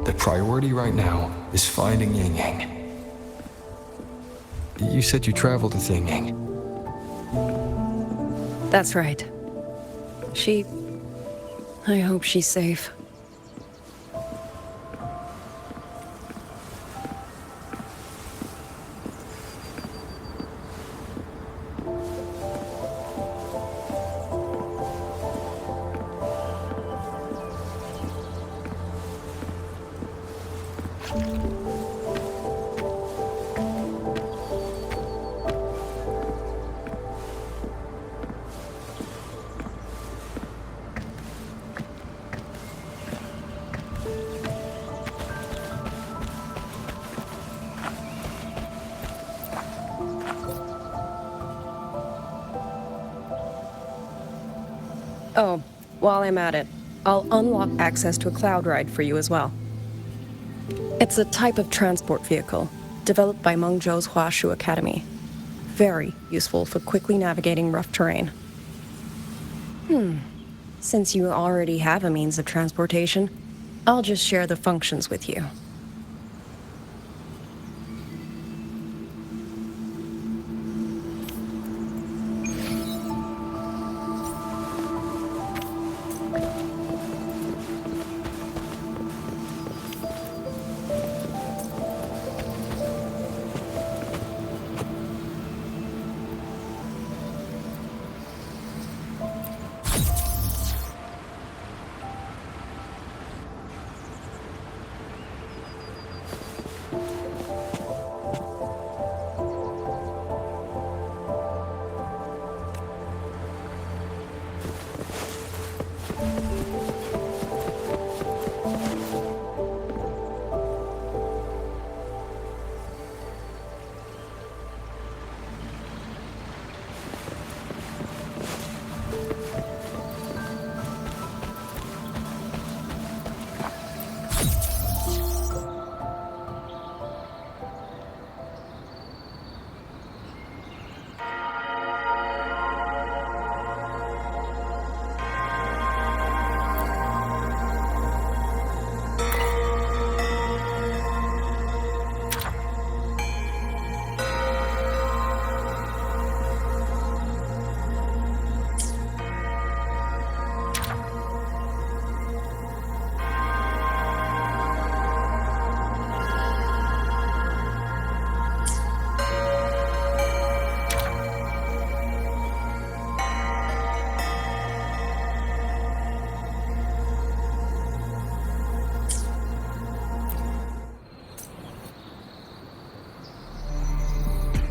the priority right now is finding Yang Yang. You said you traveled with Yang Yang. That's right. I hope she's safe. Oh, while I'm at it, I'll unlock access to a cloud ride for you as well. It's a type of transport vehicle, developed by Mengzhou's Huashu Academy. Very useful for quickly navigating rough terrain. Since you already have a means of transportation, I'll just share the functions with you.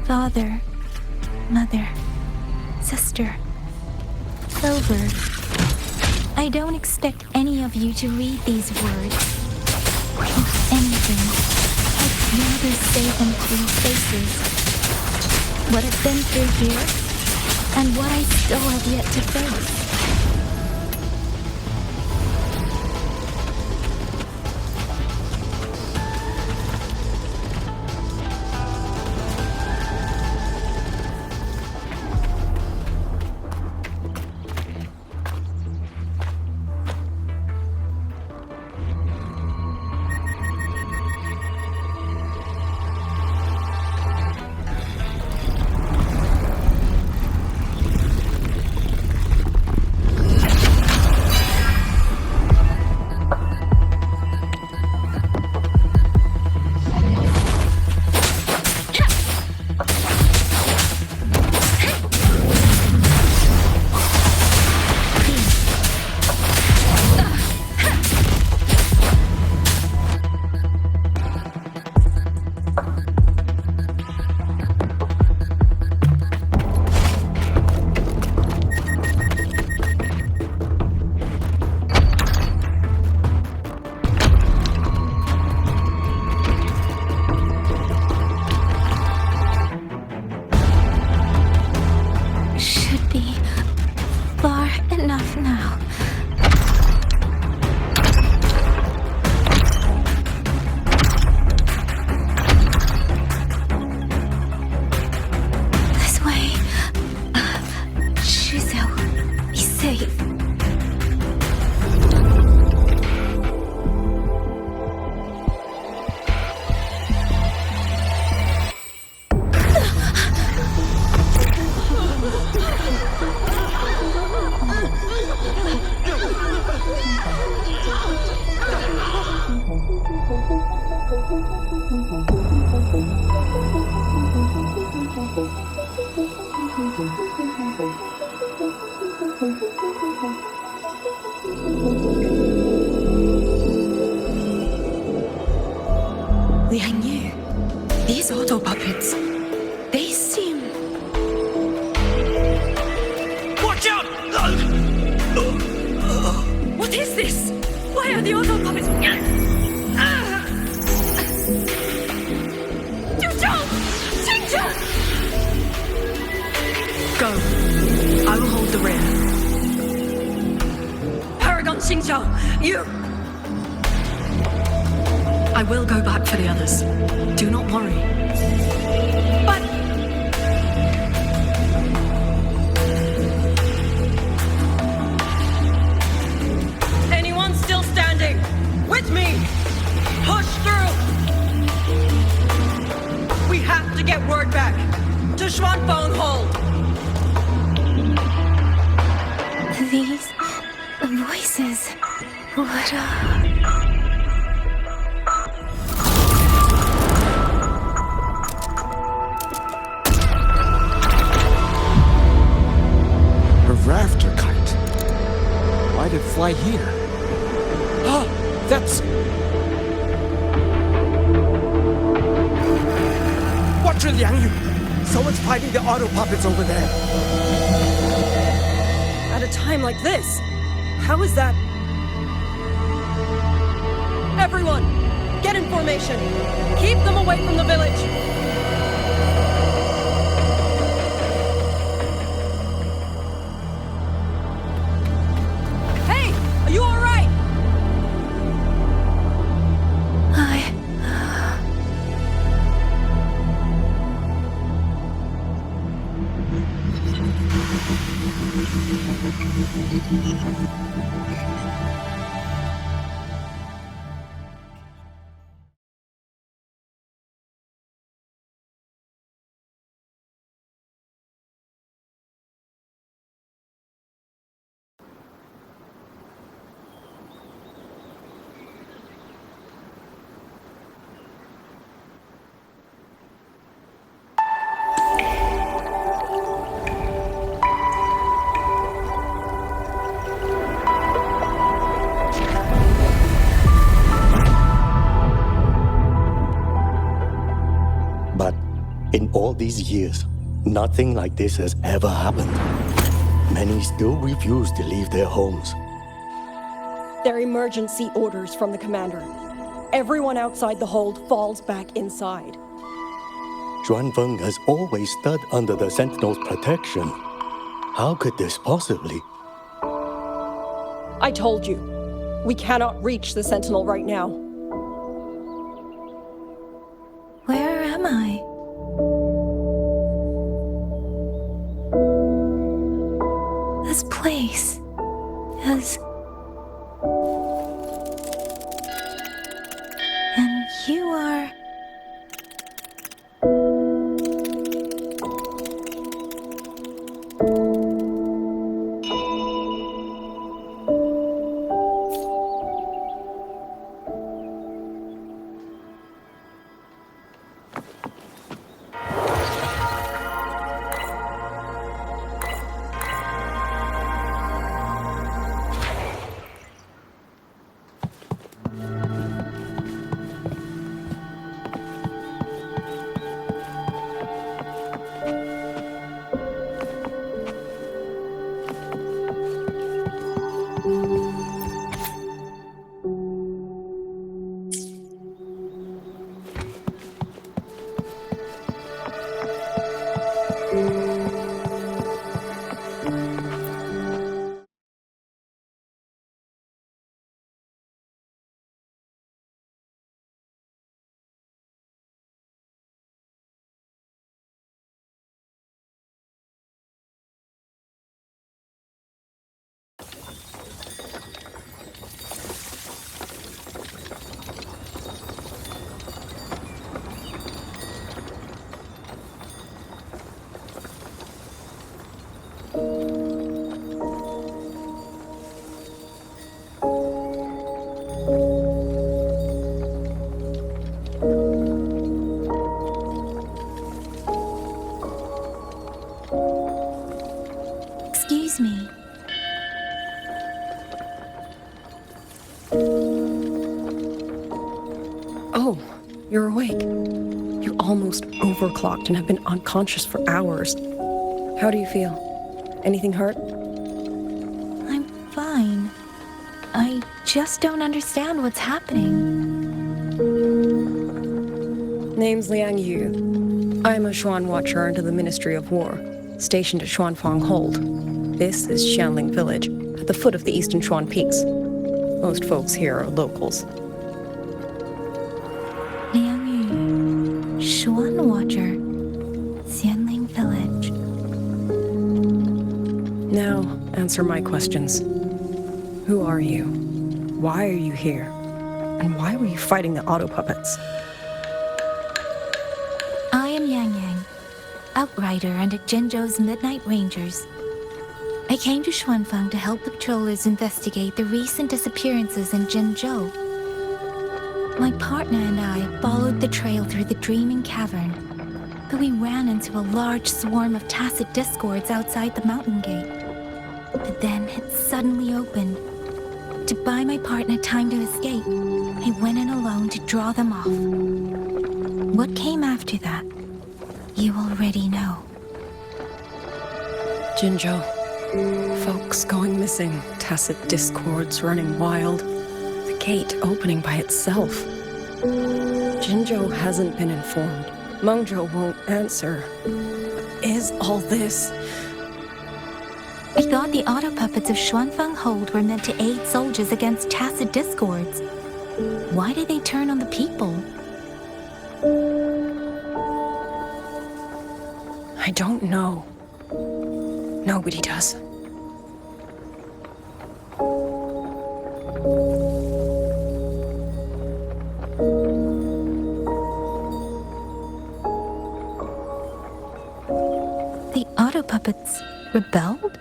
Father, mother, sister, Rover. I don't expect any of you to read these words. If anything, I'd rather say them to your faces. What I've been through here, and what I still have yet to face. Enough now. This way. Shizu, be safe. Liang Yu, these auto puppets, they seem... Watch out! What is this? Why are the auto puppets... Go. I will hold the rear. Paragon Xingqiao, you... I will go back for the others. Do not worry. But... Anyone still standing? With me! Push through! We have to get word back to Xuanfeng Hold! These voices, what A rafter kite. Why'd it fly here? Ah, that's... Watch it, Liang Yu! Someone's fighting the auto puppets over there. At a time like this, how is that? Everyone, get in formation. Keep them away from the village. Hey, are you all right? In all these years, nothing like this has ever happened. Many still refuse to leave their homes. They're emergency orders from the commander. Everyone outside the hold falls back inside. Xuanfeng has always stood under the Sentinel's protection. How could this possibly? I told you, we cannot reach the Sentinel right now. Where am I? This place is... And you are... Excuse me. Oh, you're awake. You almost overclocked and have been unconscious for hours. How do you feel? Anything hurt? I'm fine. I just don't understand what's happening. Name's Liang Yu. I'm a Xuan Watcher under the Ministry of War, stationed at Xuanfang Hold. This is Xianling Village, at the foot of the Eastern Xuan Peaks. Most folks here are locals. Liang Yu, Xuan Watcher, Xianling Village. Now, answer my questions. Who are you? Why are you here? And why were you fighting the auto puppets? I am Yang Yang, Outrider under Jinzhou's Midnight Rangers. I came to Xuanfang to help the patrollers investigate the recent disappearances in Jinzhou. My partner and I followed the trail through the Dreaming Cavern, but we ran into a large swarm of tacit discords outside the mountain gate. But then it suddenly opened. To buy my partner time to escape, I went in alone to draw them off. What came after that, you already know. Jinzhou. Folks going missing, tacit discords running wild, the gate opening by itself. Jinzhou hasn't been informed. Mengzhou won't answer. Is all this... I thought the auto puppets of Xuanfang Hold were meant to aid soldiers against tacit discords. Why did they turn on the people? I don't know. Nobody does. The auto puppets rebelled?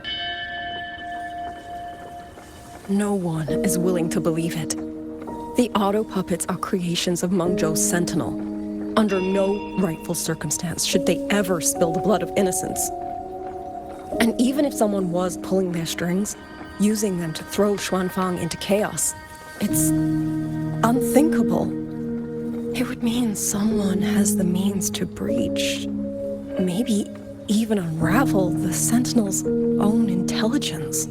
No one is willing to believe it. The auto puppets are creations of Mengzhou's Sentinel. Under no rightful circumstance should they ever spill the blood of innocents. And even if someone was pulling their strings, using them to throw Xuanfang into chaos, it's unthinkable. It would mean someone has the means to breach maybe even unravel the Sentinel's own intelligence.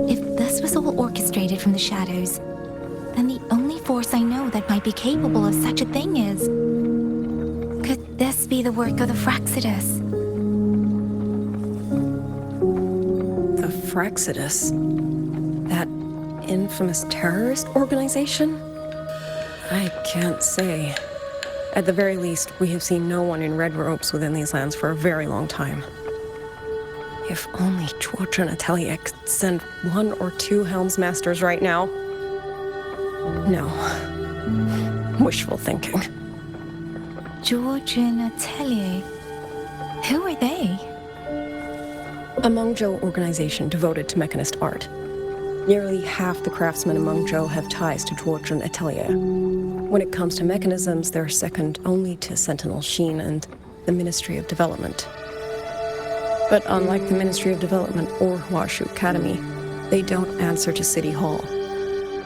If this was all orchestrated from the shadows, then the only force I know that might be capable of such a thing is... Could this be the work of the Fraxidus? The Fraxidus? That infamous terrorist organization? I can't say. At the very least, we have seen no one in red robes within these lands for a very long time. If only George and Atelier could send 1 or 2 Helmsmasters right now. No. Wishful thinking. George and Atelier? Who are they? A Mengzhou organization devoted to mechanist art. Nearly half the craftsmen in Mengzhou have ties to George and Atelier. When it comes to mechanisms, they're second only to Sentinel Sheen and the Ministry of Development. But unlike the Ministry of Development or Huashu Academy, they don't answer to City Hall.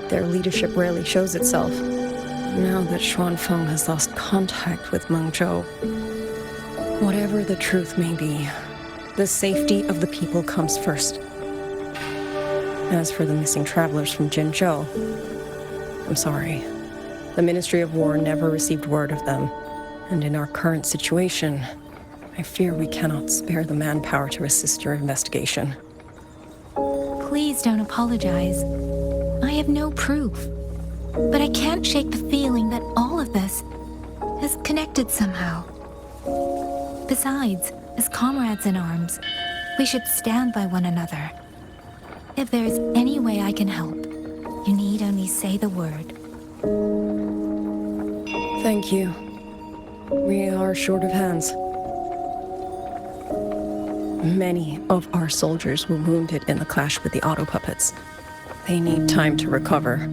Their leadership rarely shows itself. Now that Xuanfeng has lost contact with Mengzhou, whatever the truth may be, the safety of the people comes first. As for the missing travelers from Jinzhou, I'm sorry. The Ministry of War never received word of them, and in our current situation, I fear we cannot spare the manpower to assist your investigation. Please don't apologize. I have no proof. But I can't shake the feeling that all of this is connected somehow. Besides, as comrades in arms, we should stand by one another. If there is any way I can help, you need only say the word. Thank you. We are short of hands. Many of our soldiers were wounded in the clash with the auto puppets. They need time to recover.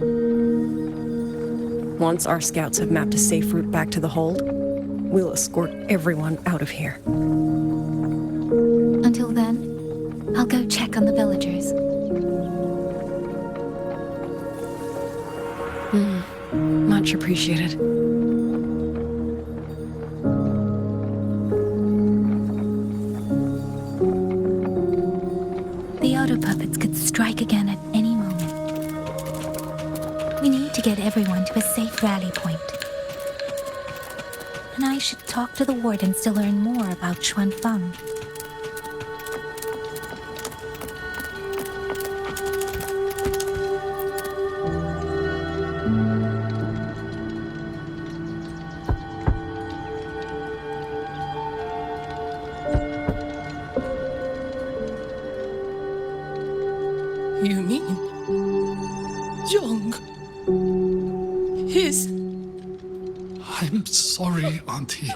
Once our scouts have mapped a safe route back to the hold, we'll escort everyone out of here. Until then, I'll go check on the villagers. Much appreciated. The auto puppets could strike again at any moment. We need to get everyone to a safe rally point. And I should talk to the wardens to learn more about Xuanfeng. You mean... Young... His... I'm sorry, Auntie.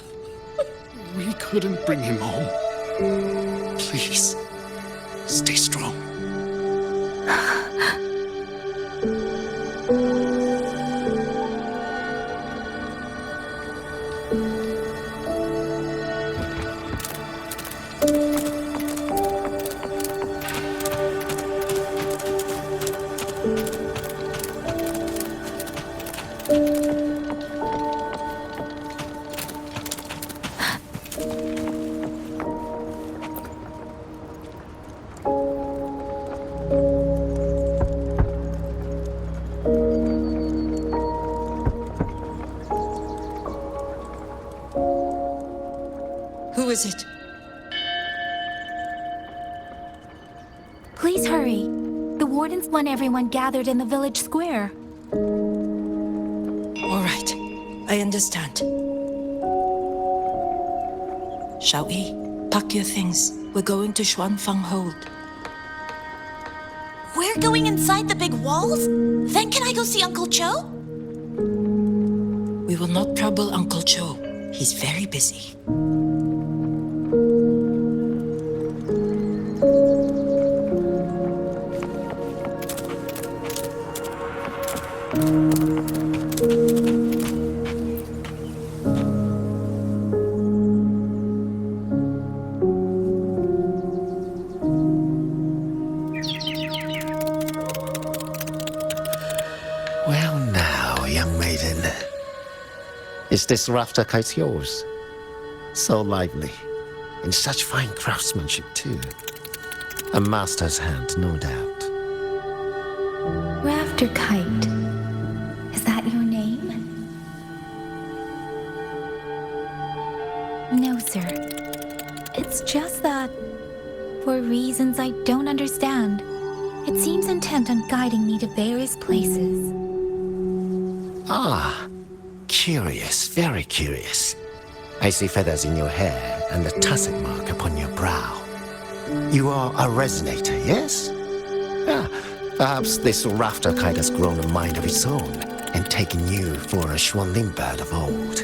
We couldn't bring him home. Please, stay strong. Who is it? Please hurry. The wardens want everyone gathered in the village square. All right, I understand. Shall we? Pack your things. We're going to Xuanfeng Hold. We're going inside the big walls? Then can I go see Uncle Joe? We will not trouble Uncle Joe. He's very busy. Well now, young maiden. Is this rafter kite yours? So lively. And such fine craftsmanship, too. A master's hand, no doubt. Rafter Kite. Is that your name? No, sir. It's just that, for reasons I don't understand, it seems intent on guiding me to various places. Ah, curious, very curious. I see feathers in your hair and a tussock mark upon your brow. You are a resonator, yes? Ah, perhaps this rafter kite has grown a mind of its own and taken you for a Xuanling bird of old.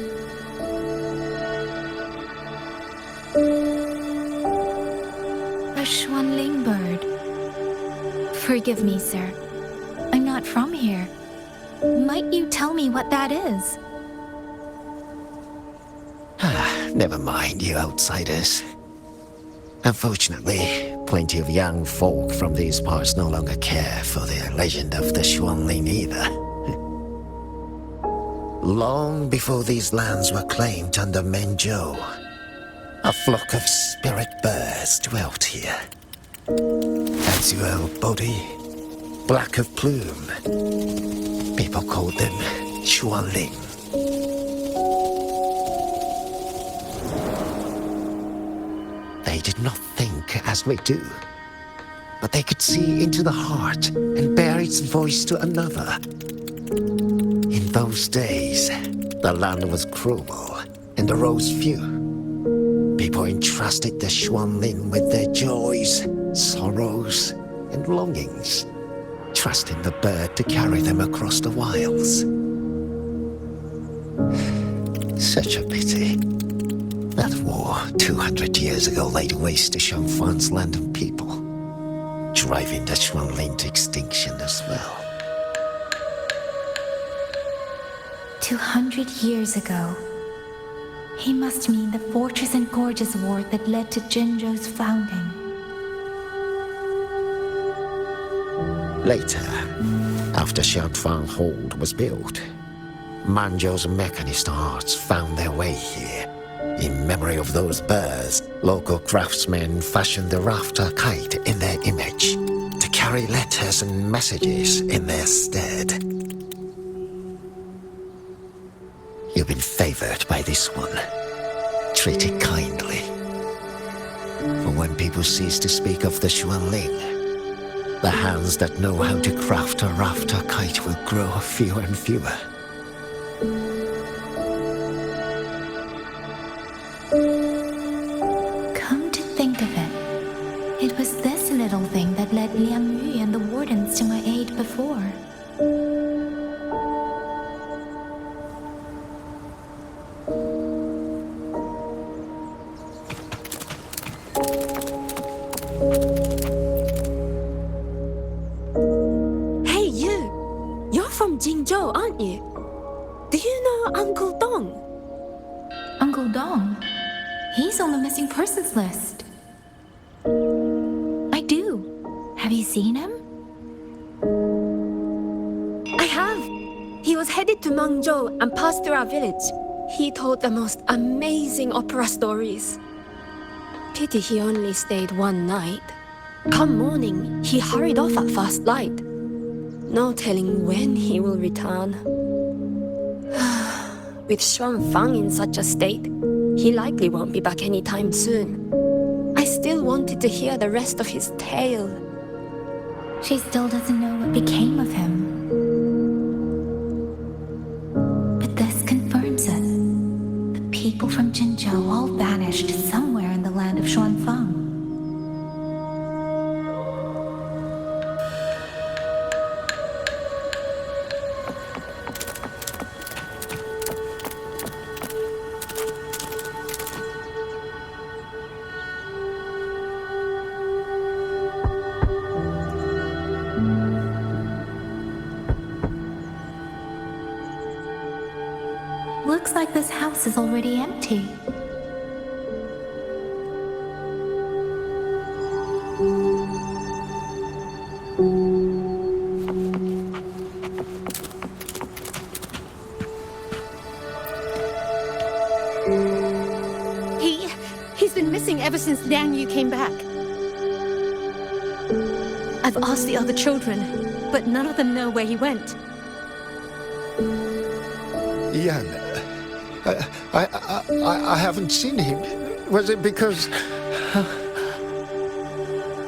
A Xuanling bird. Forgive me, sir. I'm not from here. Might you tell me what that is? Never mind, you outsiders. Unfortunately, plenty of young folk from these parts no longer care for the legend of the Xuanling either. Long before these lands were claimed under Mengzhou, a flock of spirit birds dwelt here. Azure body, black of plume. People called them Xuanling. They did not think as we do, but they could see into the heart and bear its voice to another. In those days, the land was cruel and the roads few. People entrusted the Xuanling with their joys, sorrows, and longings, trusting the bird to carry them across the wilds. Such a pity. That war 200 years ago laid waste to Shanfan's land and people, driving the Xuanling to extinction as well. 200 years ago. He must mean the Fortress and Gorges War that led to Jinzhou's founding. Later, after Shanfang Hold was built, Mengzhou's mechanist arts found their way here. In memory of those birds, local craftsmen fashioned the rafter kite in their image to carry letters and messages in their stead. You've been favored by this one, treated kindly. For when people cease to speak of the Xuanling, the hands that know how to craft a rafter kite will grow fewer and fewer. Come to think of it, it was this little thing that led Liang Yu and the wardens to my aid before. Hey, you! You're from Jingzhou, aren't you? Do you know Uncle Dong? Uncle Dong? He's on the missing persons list. I do. Have you seen him? I have. He was headed to Mengzhou and passed through our village. He told the most amazing opera stories. Pity he only stayed one night. Come morning, he hurried off at first light. No telling when he will return. With Xuanfang in such a state, he likely won't be back anytime soon. I still wanted to hear the rest of his tale. She still doesn't know what became of him. But this confirms it. The people from Jinzhou all vanished somewhere in the land of Xuanfang. Looks like this house is already empty. Hey, missing ever since Liang Yu came back. I've asked the other children, but none of them know where he went. Yan, I haven't seen him. Was it because...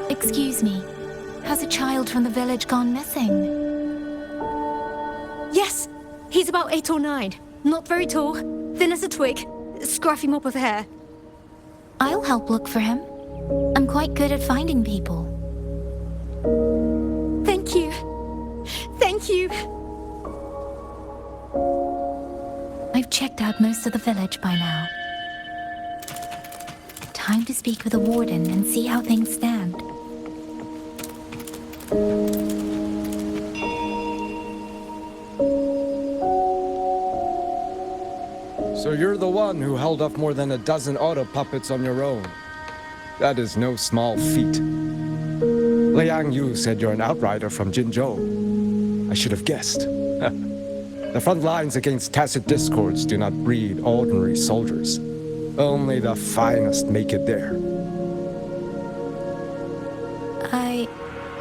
Excuse me. Has a child from the village gone missing? Yes! He's about 8 or 9. Not very tall, thin as a twig, scruffy mop of hair. I'll help look for him. I'm quite good at finding people. Thank you. Thank you. I've checked out most of the village by now. Time to speak with the warden and see how things stand. So you're the one who held off more than a dozen auto puppets on your own. That is no small feat. Liang Yu said you're an outrider from Jinzhou. I should have guessed. The front lines against tacit discords do not breed ordinary soldiers. Only the finest make it there.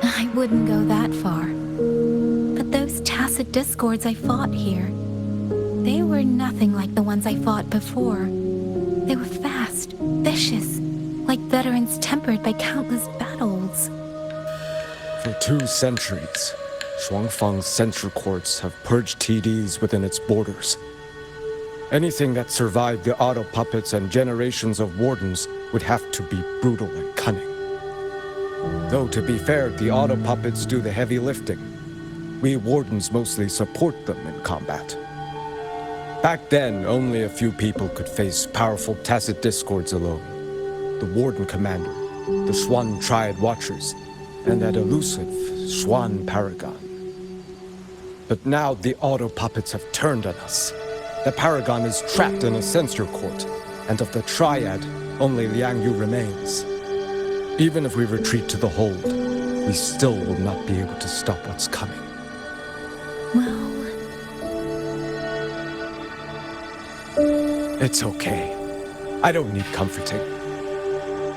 I wouldn't go that far. But those tacit discords I fought here, they were nothing like the ones I fought before. They were fast, vicious, like veterans tempered by countless battles. For 2 centuries, Shuangfang's censure courts have purged TDs within its borders. Anything that survived the auto puppets and generations of wardens would have to be brutal and cunning. Though to be fair, the auto puppets do the heavy lifting. We wardens mostly support them in combat. Back then, only a few people could face powerful tacit discords alone. The warden commander, the Swan Triad Watchers, and that elusive Swan Paragon. But now the auto puppets have turned on us. The Paragon is trapped in a censure court, and of the Triad, only Liang Yu remains. Even if we retreat to the hold, we still will not be able to stop what's coming. Well... It's okay. I don't need comforting.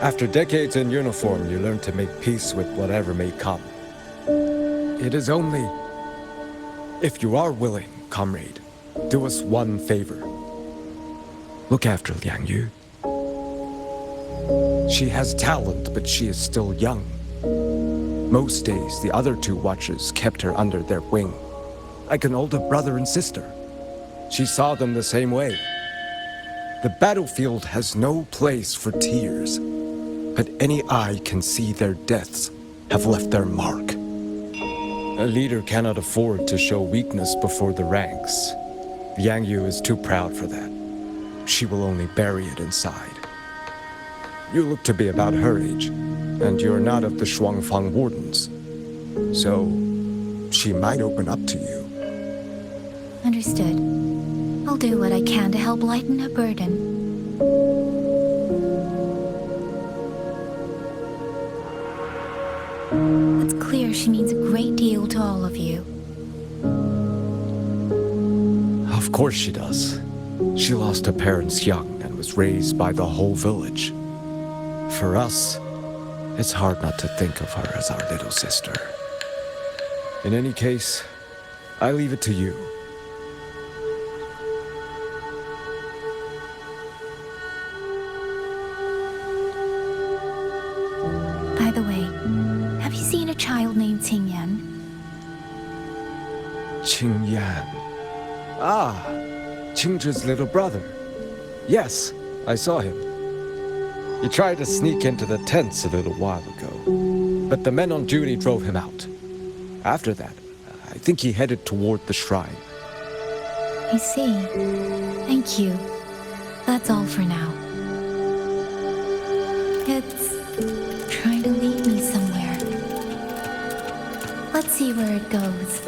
After decades in uniform, you learn to make peace with whatever may come. It is only... If you are willing, comrade, do us one favor. Look after Liang Yu. She has talent, but she is still young. Most days, the other 2 watchers kept her under their wing, like an older brother and sister. She saw them the same way. The battlefield has no place for tears, but any eye can see their deaths have left their mark. A leader cannot afford to show weakness before the ranks. Liang Yu is too proud for that. She will only bury it inside. You look to be about her age, and you're not of the Shuangfang Wardens. So, she might open up to you. Understood. I'll do what I can to help lighten her burden. It's clear she means a great deal to all of you. Of course she does. She lost her parents young and was raised by the whole village. For us, it's hard not to think of her as our little sister. In any case, I leave it to you. By the way, have you seen a child named Qingyan? Qingyan. Ah, Qingzhi's little brother. Yes, I saw him. He tried to sneak into the tents a little while ago, but the men on duty drove him out. After that, I think he headed toward the shrine. I see. Thank you. That's all for now. It's trying to lead me somewhere. Let's see where it goes.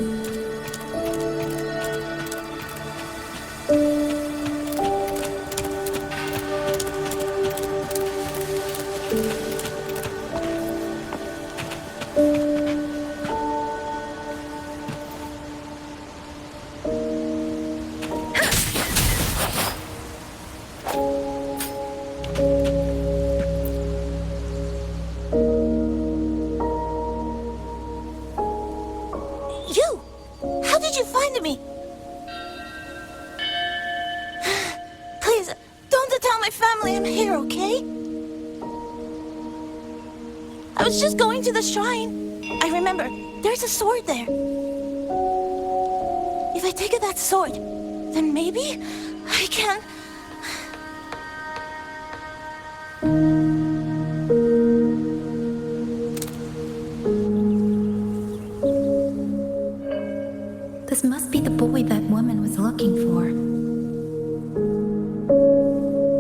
I am here, okay? I was just going to the shrine. I remember, there's a sword there. If I take that sword, then maybe I can... This must be the boy that woman was looking for.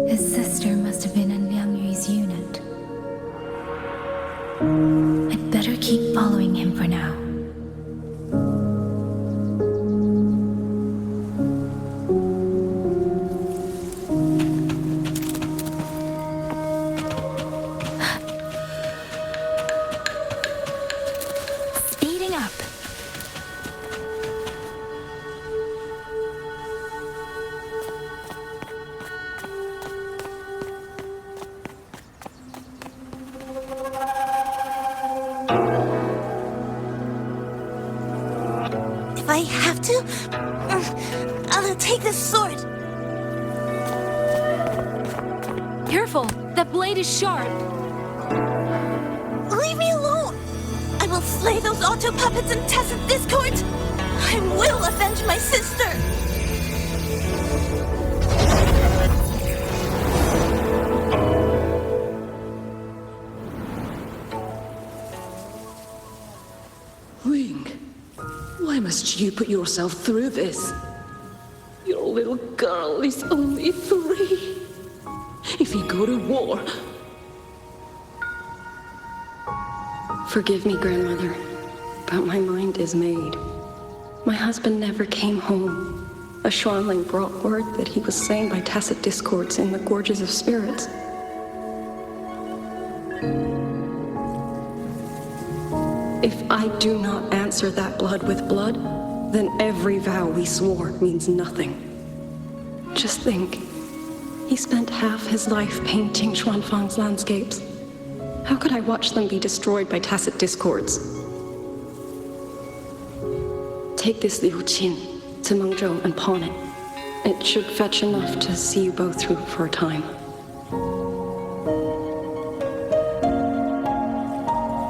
His sister must have been in Liang Yu's unit. I'd better keep following him for now. Speeding up. If I have to, I'll take this sword. Careful! That blade is sharp! Leave me alone! I will slay those auto puppets and tacit discords! I will avenge my sister! Ling, why must you put yourself through this? Your little girl is only 3. If you go to war... Forgive me, grandmother, but my mind is made. My husband never came home. A Xuanling brought word that he was slain by tacit discords in the gorges of spirits. If I do not answer that blood with blood, then every vow we swore means nothing. Just think, he spent half his life painting Xuanfang's landscapes. How could I watch them be destroyed by tacit discords? Take this Liu Qin to Mengzhou and pawn it. It should fetch enough to see you both through for a time.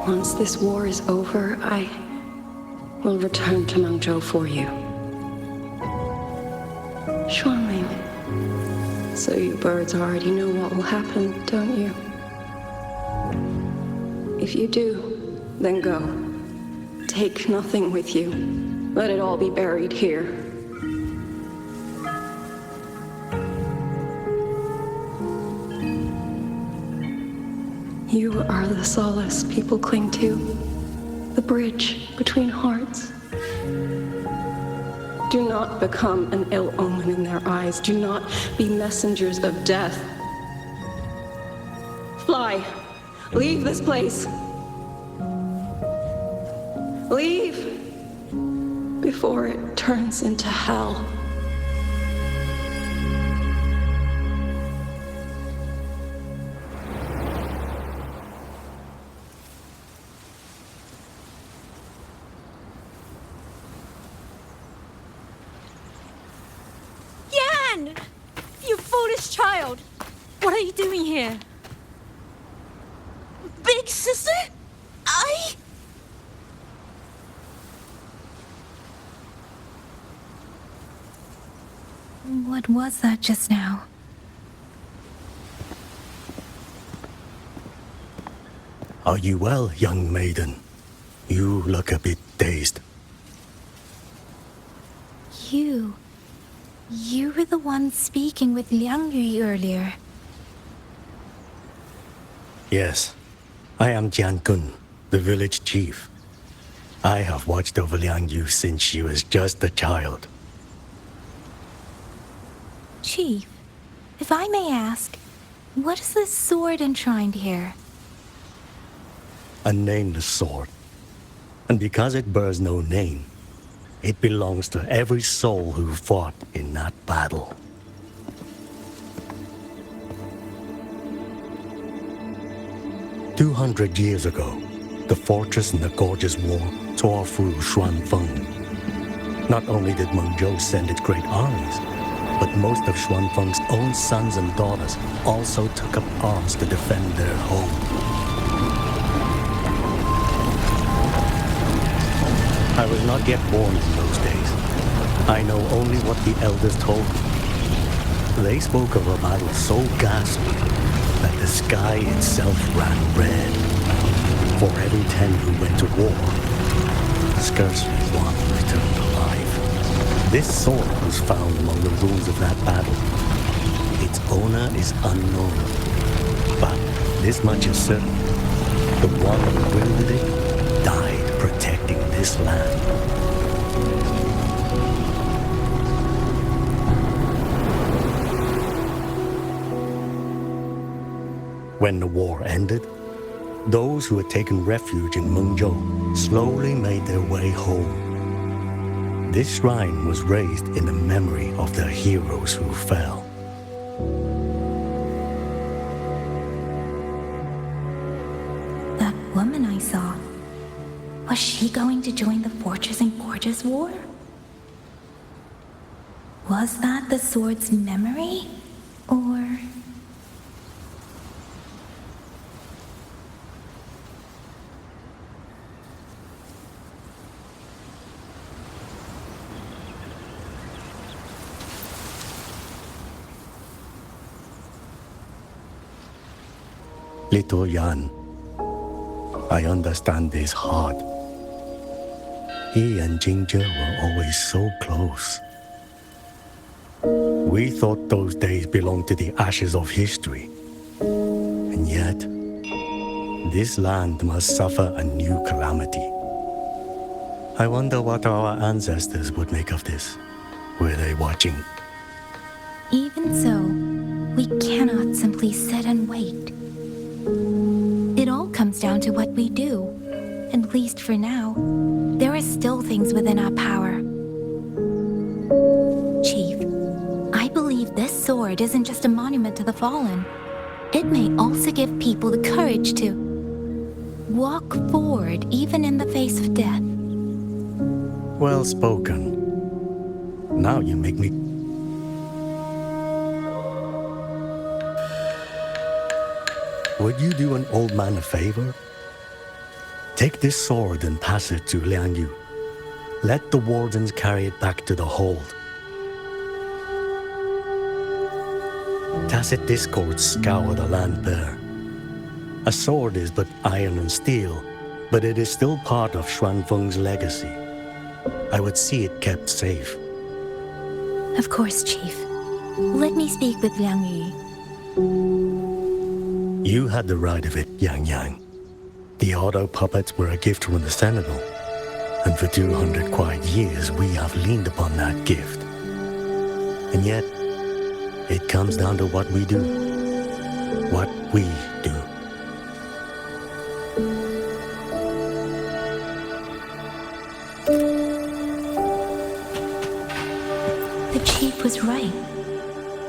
Once this war is over, I will return to Mengzhou for you. Xuanling. So you birds already know what will happen, don't you? If you do, then go. Take nothing with you. Let it all be buried here. You are the solace people cling to, the bridge between hearts. Do not become an ill omen in their eyes. Do not be messengers of death. Fly. Leave this place. Leave before it turns into hell. Yan! You foolish child! What are you doing here? Big sister? What was that just now? Are you well, young maiden? You look a bit dazed. You were the one speaking with Liang Yu earlier. Yes, I am Jian Kun, the village chief. I have watched over Liang Yu since she was just a child. Chief, if I may ask, what is this sword enshrined here? A nameless sword. And because it bears no name, it belongs to every soul who fought in that battle. "200 years ago, the fortress in the gorgeous war tore through Xuanfeng. Not only did Mengzhou send its great armies, but most of Xuanfeng's own sons and daughters also took up arms to defend their home. I was not yet born in those days. I know only what the elders told me. They spoke of a battle so ghastly that the sky itself ran red. For every 10 who went to war, scarcely one returned alive. This sword was found among the ruins of that battle. Its owner is unknown, but this much is certain. The one who wielded it died protecting this land. When the war ended, those who had taken refuge in Mengzhou slowly made their way home. This shrine was raised in the memory of the heroes who fell. That woman I saw, was she going to join the Fortress and Gorges War? Was that the sword's memory? Or... Little Yan, I understand his heart. He and Jingzhe were always so close. We thought those days belonged to the ashes of history. And yet, this land must suffer a new calamity. I wonder what our ancestors would make of this. Were they watching? Even so, we cannot simply sit and wait. It all comes down to what we do. At least for now, there are still things within our power. Chief, I believe this sword isn't just a monument to the fallen. It may also give people the courage to walk forward even in the face of death. Well spoken. Now you make me... Would you do an old man a favor? Take this sword and pass it to Liang Yu. Let the wardens carry it back to the hold. Tacit discords scour the land bare. A sword is but iron and steel, but it is still part of Xuanfeng's legacy. I would see it kept safe. Of course, Chief. Let me speak with Liang Yu. You had the right of it, Yang Yang. The auto puppets were a gift from the Sentinel, and for 200 quiet years we have leaned upon that gift. And yet, it comes down to what we do. What we do. The Chief was right.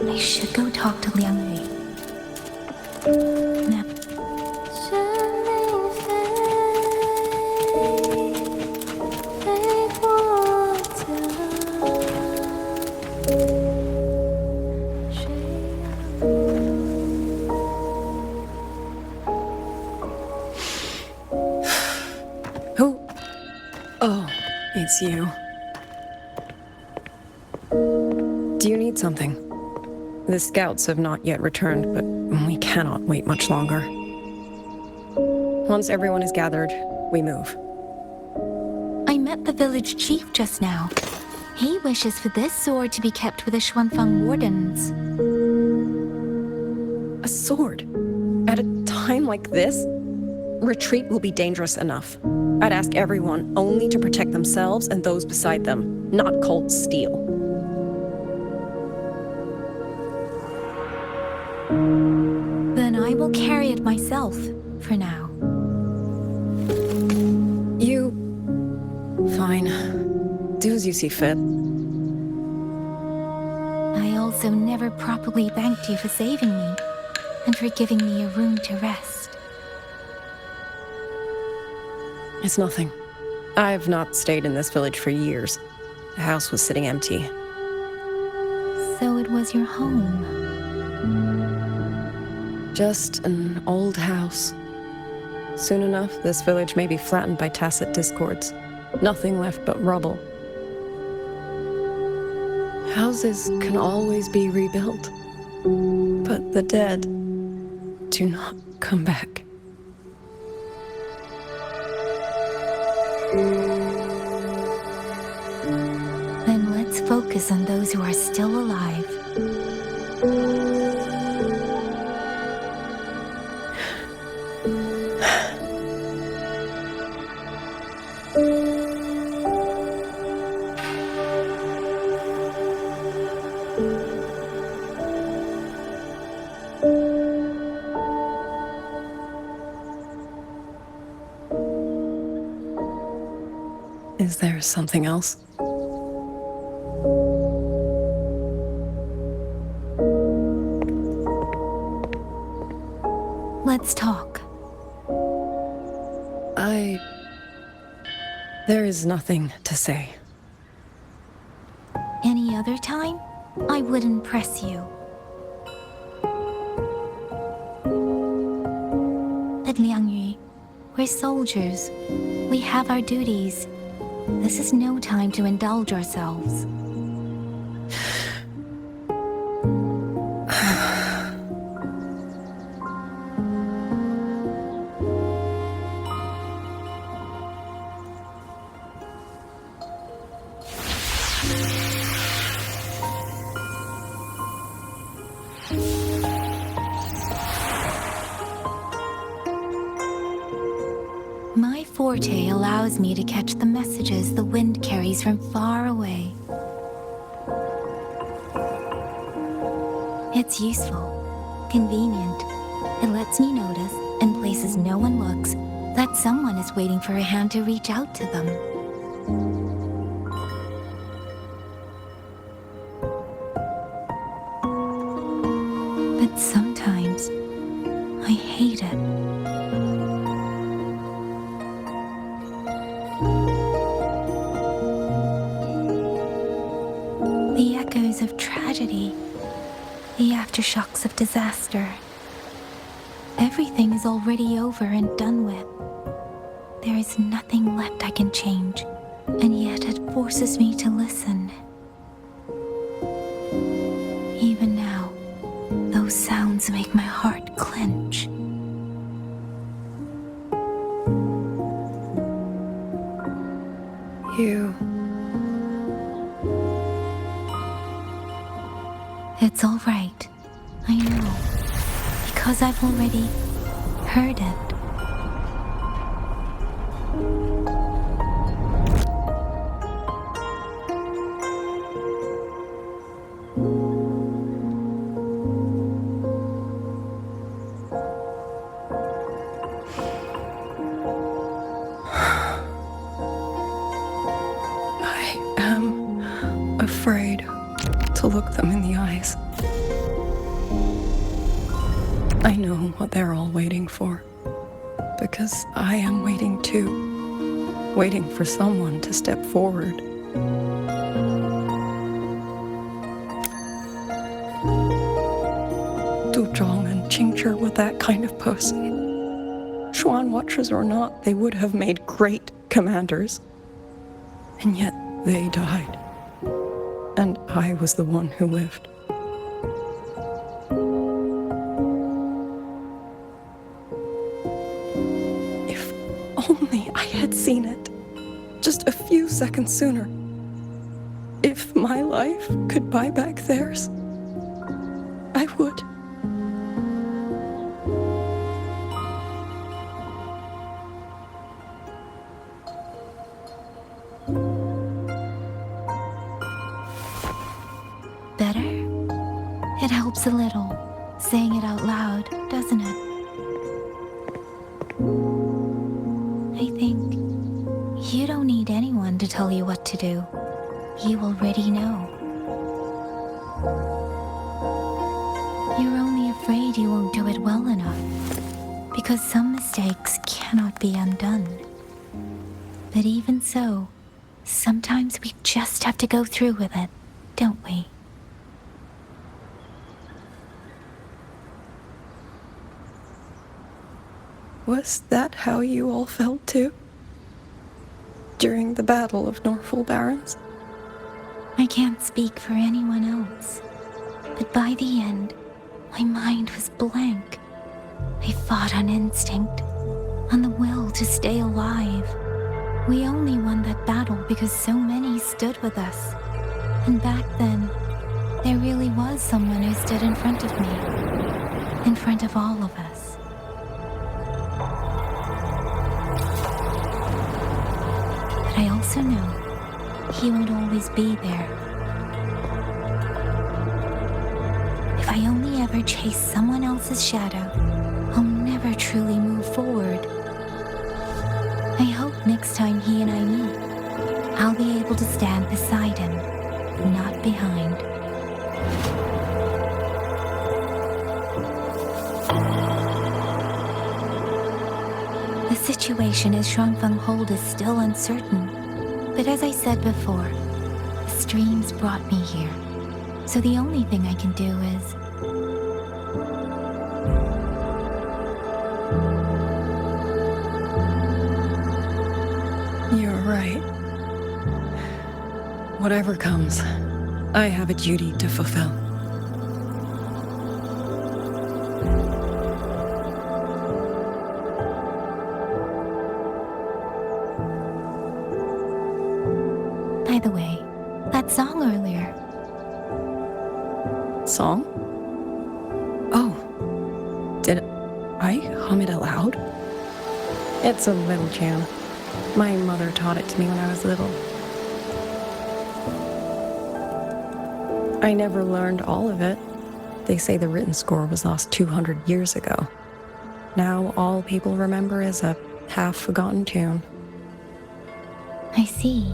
I should go talk to Liang Yu. Now. Who? Oh, it's you. Do you need something? The scouts have not yet returned, but we cannot wait much longer. Once everyone is gathered, we move. I met the village chief just now. He wishes for this sword to be kept with the Xuanfeng wardens. A sword? At a time like this? Retreat will be dangerous enough. I'd ask everyone only to protect themselves and those beside them, not cold steel. Then I will carry it myself, for now. You... Fine. Do as you see fit. I also never properly thanked you for saving me, and for giving me a room to rest. It's nothing. I've not stayed in this village for years. The house was sitting empty. though it was your home. Just an old house. Soon enough, this village may be flattened by tacit discords. Nothing left but rubble. Houses can always be rebuilt, but the dead do not come back. Then let's focus on those who are still alive. Is there something else? Let's talk. There is nothing to say. Any other time, I wouldn't press you. At Liangyu, we're soldiers. We have our duties. This is no time to indulge ourselves. My forte allows me to catch the messages the wind carries from far away. It's useful, convenient. It lets me notice, in places no one looks, that someone is waiting for a hand to reach out to them. But sometimes, I hate it. The echoes of tragedy, the aftershocks of disaster. Everything is already over and done with. There is nothing left I can change, and yet it forces me to listen. Even now, those sounds make my heart clench. It's all right. I know. Because I've already heard it. I am afraid to look them in the eyes. I know what they're all waiting for, because I am waiting too, waiting for someone to step forward. Du Zhong and Qingzhi were that kind of person. Xuan Watchers or not, they would have made great commanders. And yet they died. And I was the one who lived. If only I had seen it, just a few seconds sooner. If my life could buy back theirs, I would. Better? It helps a little, saying it out loud, doesn't it? I think you don't need anyone to tell you what to do. You already know. You're only afraid you won't do it well enough, because some mistakes cannot be undone. But even so, sometimes we just have to go through with it, don't we? Was that how you all felt too? During the Battle of Norfolk Barrens? I can't speak for anyone else, but by the end, my mind was blank. I fought on instinct, on the will to stay alive. We only won that battle because so many stood with us. And back then, there really was someone who stood in front of me, in front of all of us. But I also know he won't always be there. If I only ever chase someone else's shadow, I'll never truly move forward. I hope next time he and I meet, I'll be able to stand beside him, not behind. The situation as Shuangfeng Hold is still uncertain, but as I said before, the streams brought me here, so the only thing I can do is... You're right. Whatever comes, I have a duty to fulfill. By the way, that song earlier. Song? Oh. Did I hum it aloud? It's a little tune. My mother taught it to me when I was little. I never learned all of it. They say the written score was lost 200 years ago. Now all people remember is a half-forgotten tune. I see.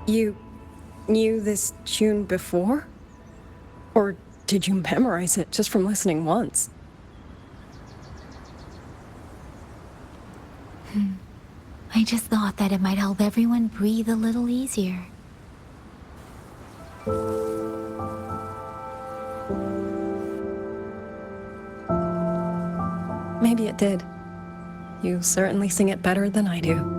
You knew this tune before? Or did you memorize it just from listening once? I just thought that it might help everyone breathe a little easier. Maybe it did. You certainly sing it better than I do.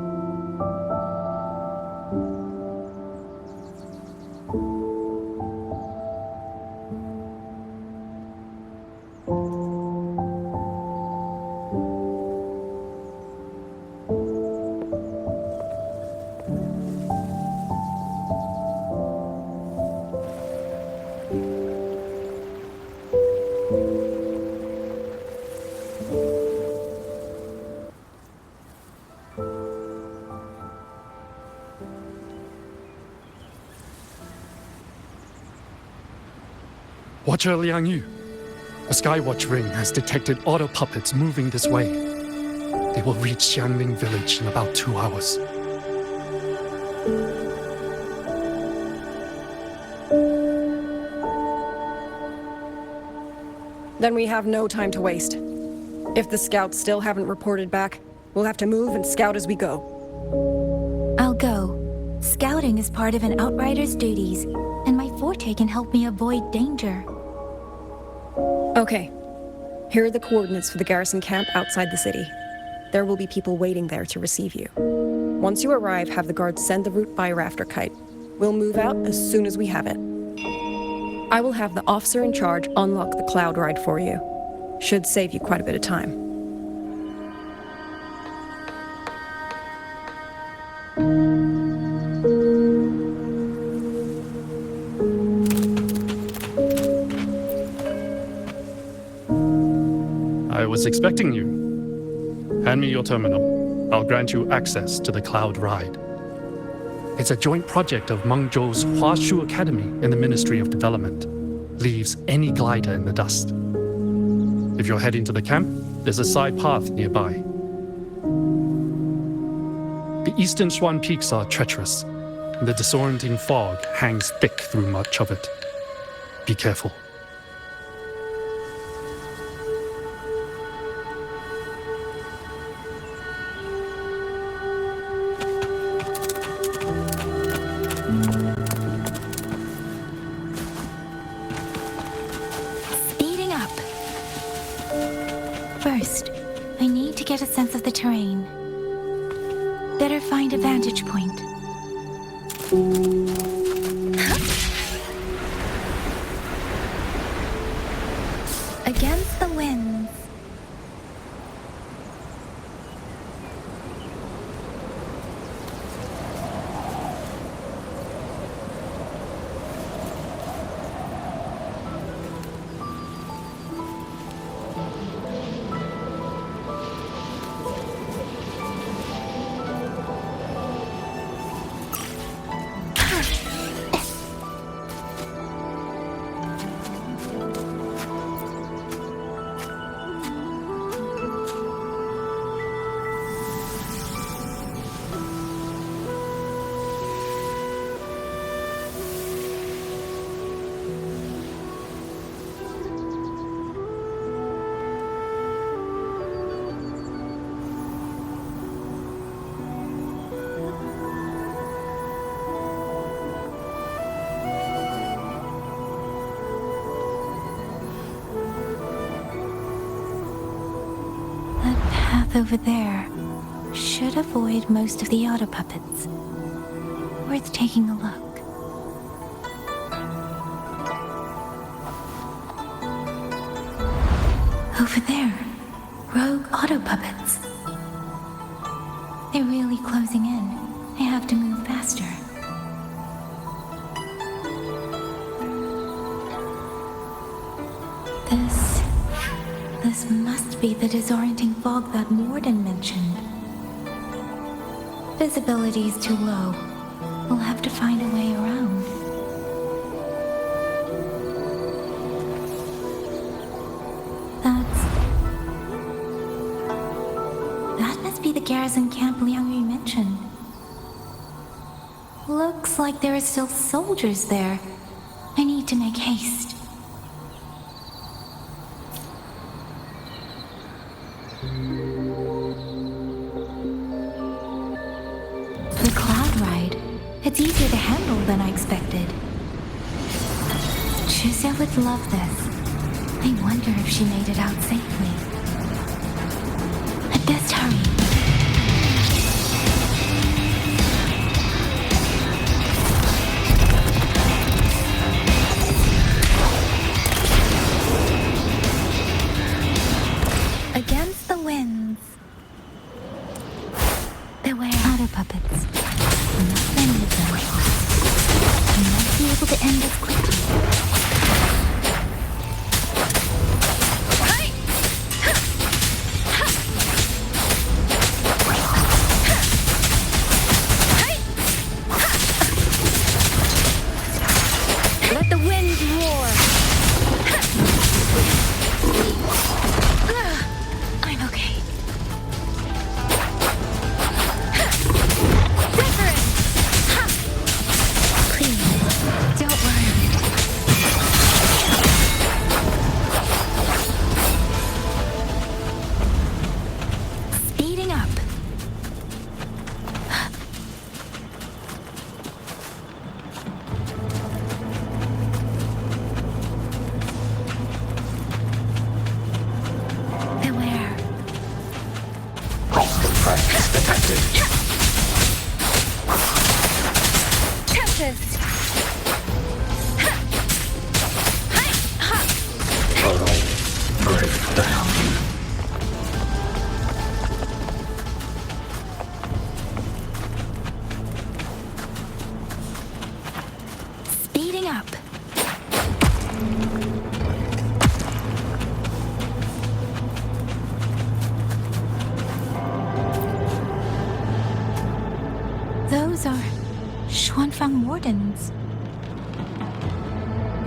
Watcher Liang Yu, a Skywatch ring has detected auto puppets moving this way. They will reach Xiangling village in about 2 hours. Then we have no time to waste. If the scouts still haven't reported back, we'll have to move and scout as we go. I'll go. Scouting is part of an outrider's duties, and my forte can help me avoid danger. Okay. Here are the coordinates for the garrison camp outside the city. There will be people waiting there to receive you. Once you arrive, have the guards send the route by rafter kite. We'll move out as soon as we have it. I will have the officer in charge unlock the cloud ride for you. Should save you quite a bit of time. I was expecting you. Hand me your terminal. I'll grant you access to the cloud ride. It's a joint project of Mengzhou's Huashu Academy and the Ministry of Development. Leaves any glider in the dust. If you're heading to the camp, there's a side path nearby. The eastern Swan Peaks are treacherous, and the disorienting fog hangs thick through much of it. Be careful. Speeding up. First, I need to get a sense of the terrain. Better find a vantage point. Against the winds. Over there should avoid most of the auto puppets. Worth taking a look. Over there, rogue auto puppets. They're really closing in. I have to move faster. This must be the disorienting fog that Morden mentioned. Visibility's too low. We'll have to find a way around. That must be the garrison camp Liang Yu mentioned. Looks like there are still soldiers there. I need to make haste. The cloud ride. It's easier to handle than I expected. Chuzia would love this. I wonder if she made it out safely. I'd best hurry. Against the winds. Beware auto puppets. Not many of them. I might be able to end this quickly.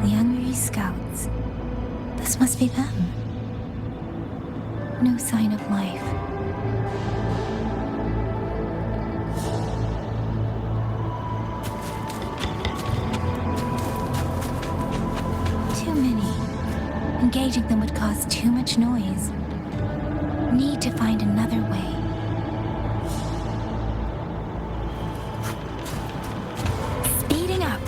Liang Yu's scouts. This must be them. No sign of life. Too many. Engaging them would cause too much noise. Need to find another way. Speeding up.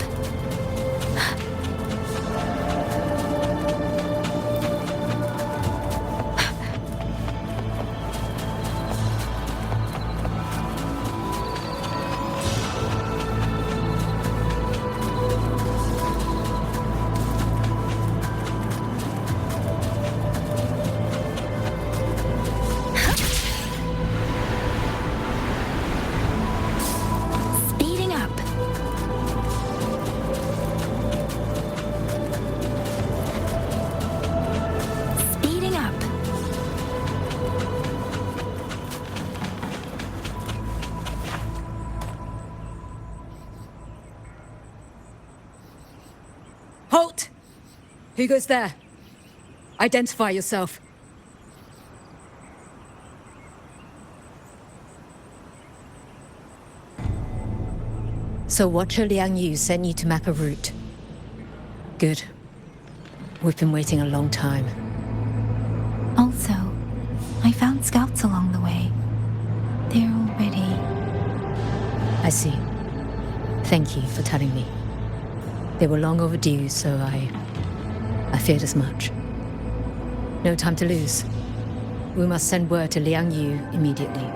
Speeding up. Speeding up. Halt! Who goes there? Identify yourself. So Watcher Liang Yu sent you to map a route. Good. We've been waiting a long time. Also, I found scouts along the way. They're already... I see. Thank you for telling me. They were long overdue, so I feared as much. No time to lose. We must send word to Liang Yu immediately.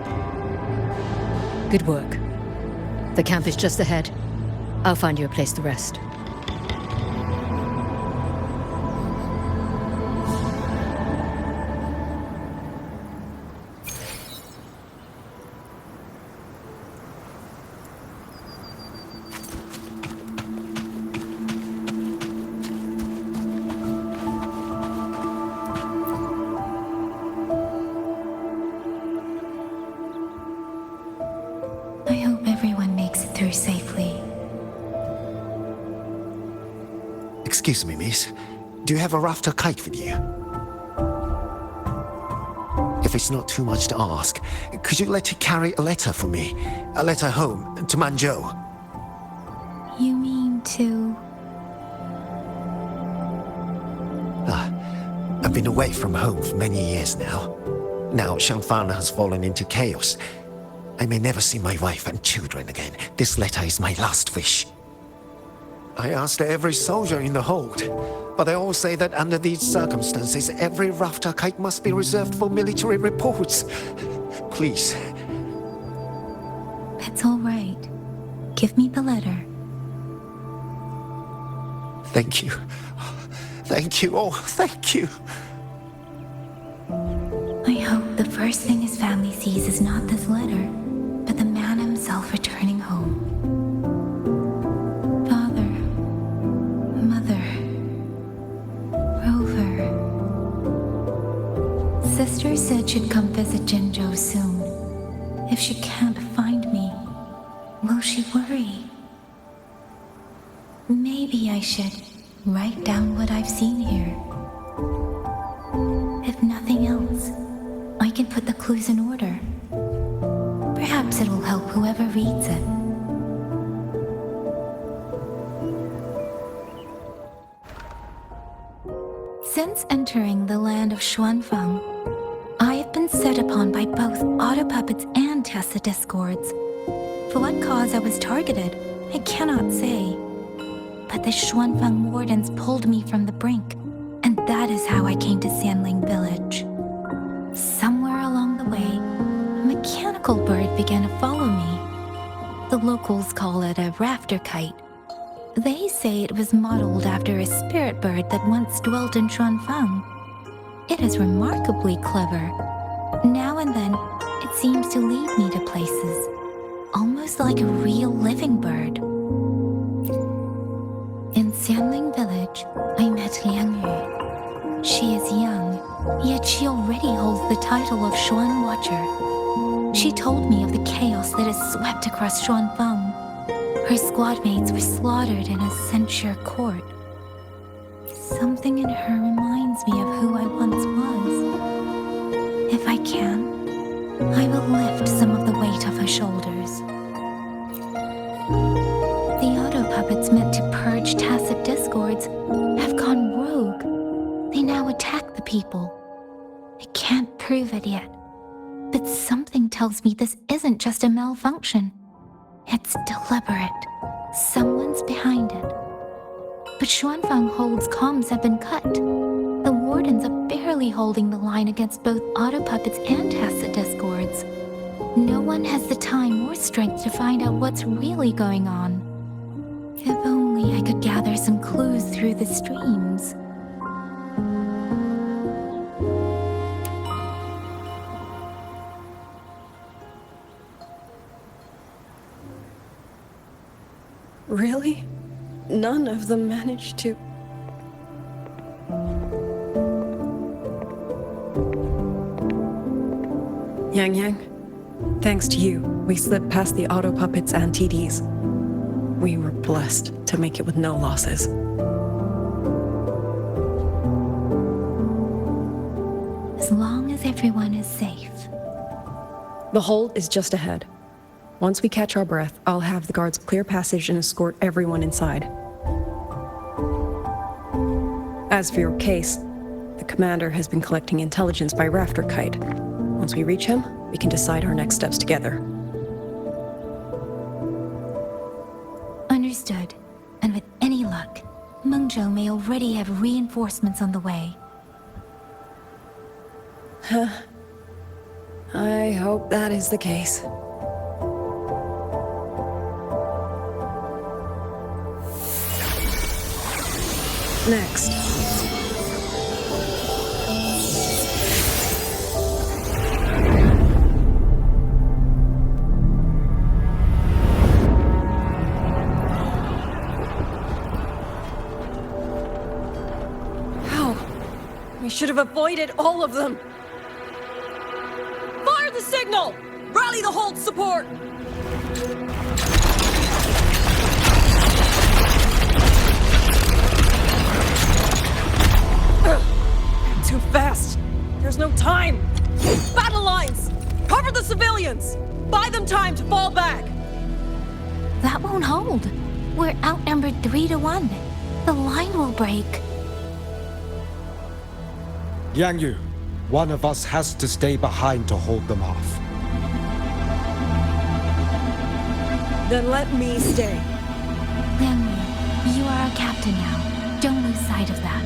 Good work. The camp is just ahead. I'll find you a place to rest. I hope everyone makes it through safely. Excuse me, miss. Do you have a rafter kite with you? If it's not too much to ask, could you let it carry a letter for me? A letter home, to Mengzhou. You mean to... I've been away from home for many years now. Now Shangfang has fallen into chaos. I may never see my wife and children again. This letter is my last wish. I asked every soldier in the hold, but they all say that under these circumstances, every rafter kite must be reserved for military reports. Please. It's all right. Give me the letter. Thank you. Thank you. Oh, thank you. I hope the first thing his family sees is not this letter, but the man himself returning home. Father, Mother, Rover. Sister said she'd come visit Mengzhou soon. If she can't find me, will she worry? Maybe I should write down what I've seen here. If nothing else, I can put the clues in order. Perhaps it'll help whoever reads it. Since entering the land of Xuanfang, I have been set upon by both auto puppets and Tessa discords. For what cause I was targeted, I cannot say. But the Xuanfang wardens pulled me from the brink, and that is how I came to Sanling Village. Somewhere along the way, a mechanical bird began to follow me. The locals call it a rafter kite. They say it was modeled after a spirit bird that once dwelt in Xuanfang. It is remarkably clever. Now and then, it seems to lead me to places, almost like a real living bird. In Sanling Village, I met Liang Yu. She is young, yet she already holds the title of Xuan Watcher. She told me of the chaos that has swept across Xuanfang. Her squad mates were slaughtered in a censure court. Something in her reminds me of who I once was. If I can, I will lift some of the weight off her shoulders. The auto puppets meant to purge tacit discords have gone rogue. They now attack the people. I can't prove it yet, but something tells me this isn't just a malfunction. It's deliberate. Someone's behind it. But Xuanfang Hold's comms have been cut. The wardens are barely holding the line against both auto puppets and tacit discords. No one has the time or strength to find out what's really going on. If only I could gather some clues through the streams. Really? None of them managed to... Yang, thanks to you, we slipped past the auto puppets and TDs. We were blessed to make it with no losses. As long as everyone is safe. The hold is just ahead. Once we catch our breath, I'll have the guards clear passage and escort everyone inside. As for your case, the commander has been collecting intelligence by Rafter Kite. Once we reach him, we can decide our next steps together. Understood. And with any luck, Mengzhou may already have reinforcements on the way. I hope that is the case. Next. How? We should have avoided all of them. Fire the signal! Rally the hold support! Too fast! There's no time! Battle lines! Cover the civilians! Buy them time to fall back! That won't hold. We're outnumbered 3-1. The line will break. Yang Yu, one of us has to stay behind to hold them off. Then let me stay. Liang Yu, you are our captain now. Don't lose sight of that.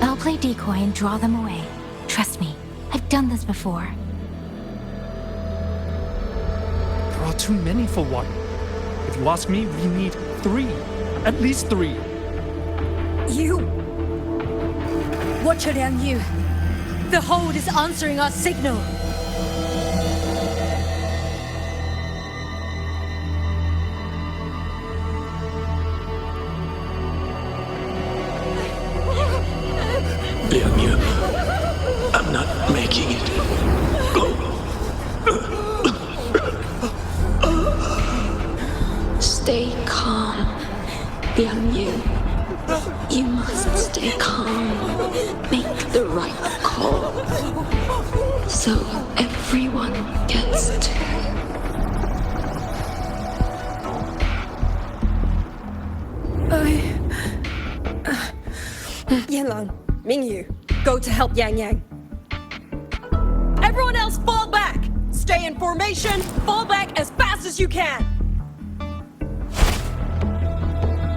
I'll play decoy and draw them away. Trust me, I've done this before. There are too many for one. If you ask me, we need 3. At least 3. You! Watch it, Liang Yu. The hold is answering our signal. Liang Yu, I'm not making it. Go. Stay calm, Liang Yu. You must stay calm. Make the right call. So everyone gets to. Yanlang, Mingyu, go to help Yang Yang. Everyone else fall back! Stay in formation, fall back as fast as you can!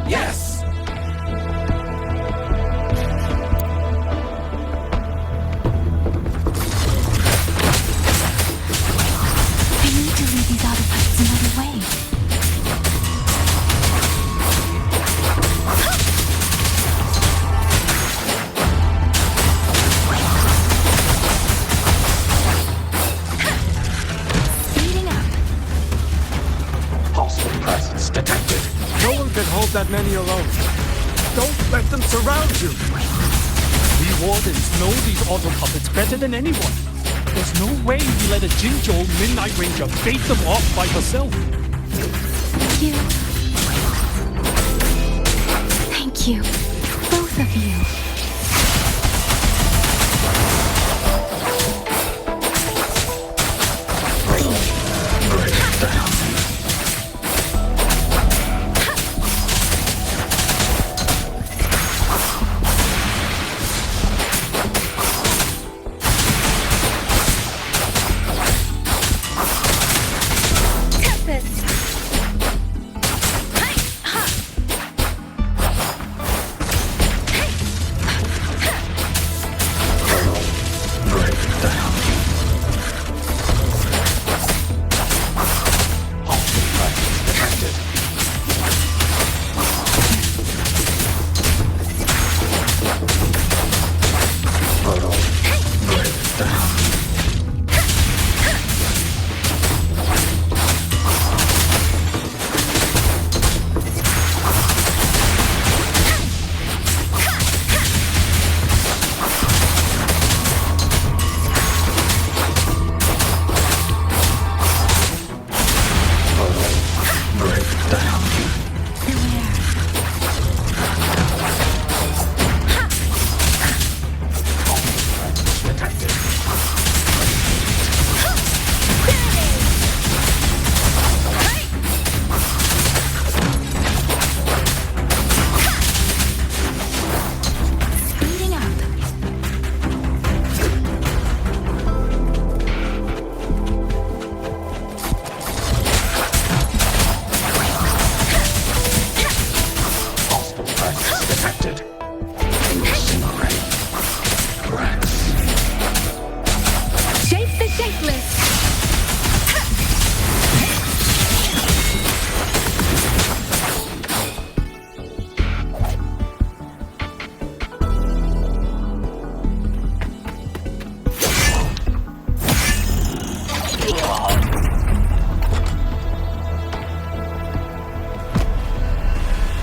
Yes! I need to lead these auto puppets another way. Speeding up. Hostile presence detected. No one can hold that many alone. Don't let them surround you. We wardens know these auto puppets better than anyone. There's no way we let a Jinzhou Midnight Ranger bait them off by herself. Thank you. Thank Thank you, both of you.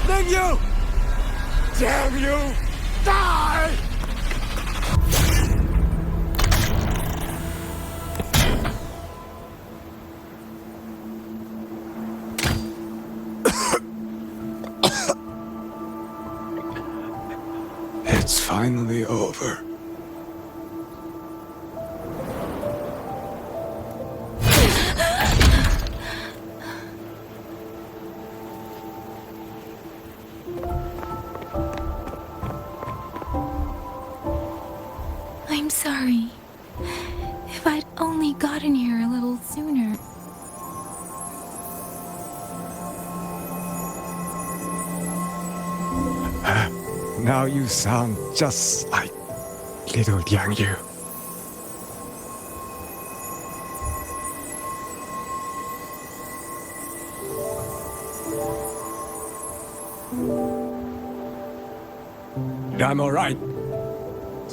Mengzhou! Damn you! Die! It's finally over. I'm sorry. If I'd only gotten here a little sooner. Now you sound just like little Yang Yu. I'm alright.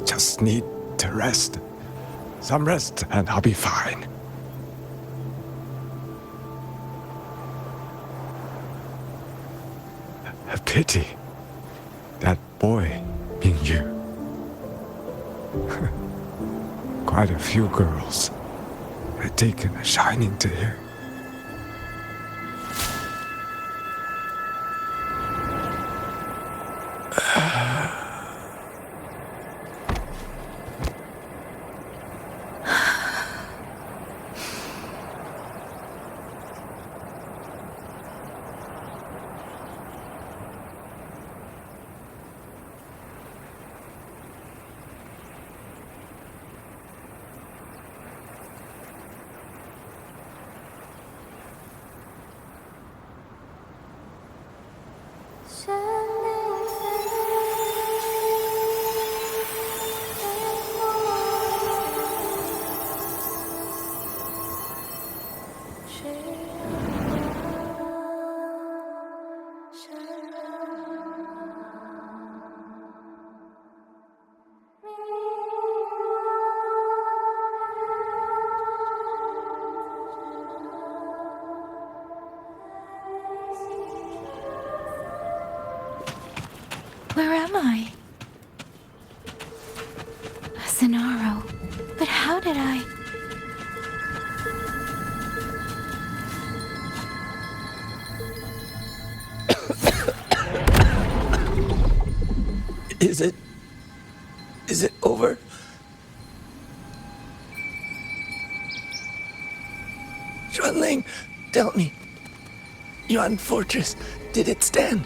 Just need to rest. Some rest and I'll be fine. A pity. That boy, Mingyu. Quite a few girls had taken a shining to him. Where am I? Sonaro. But how did I... Is it over? Xuanling, tell me. Yuan Fortress, did it stand?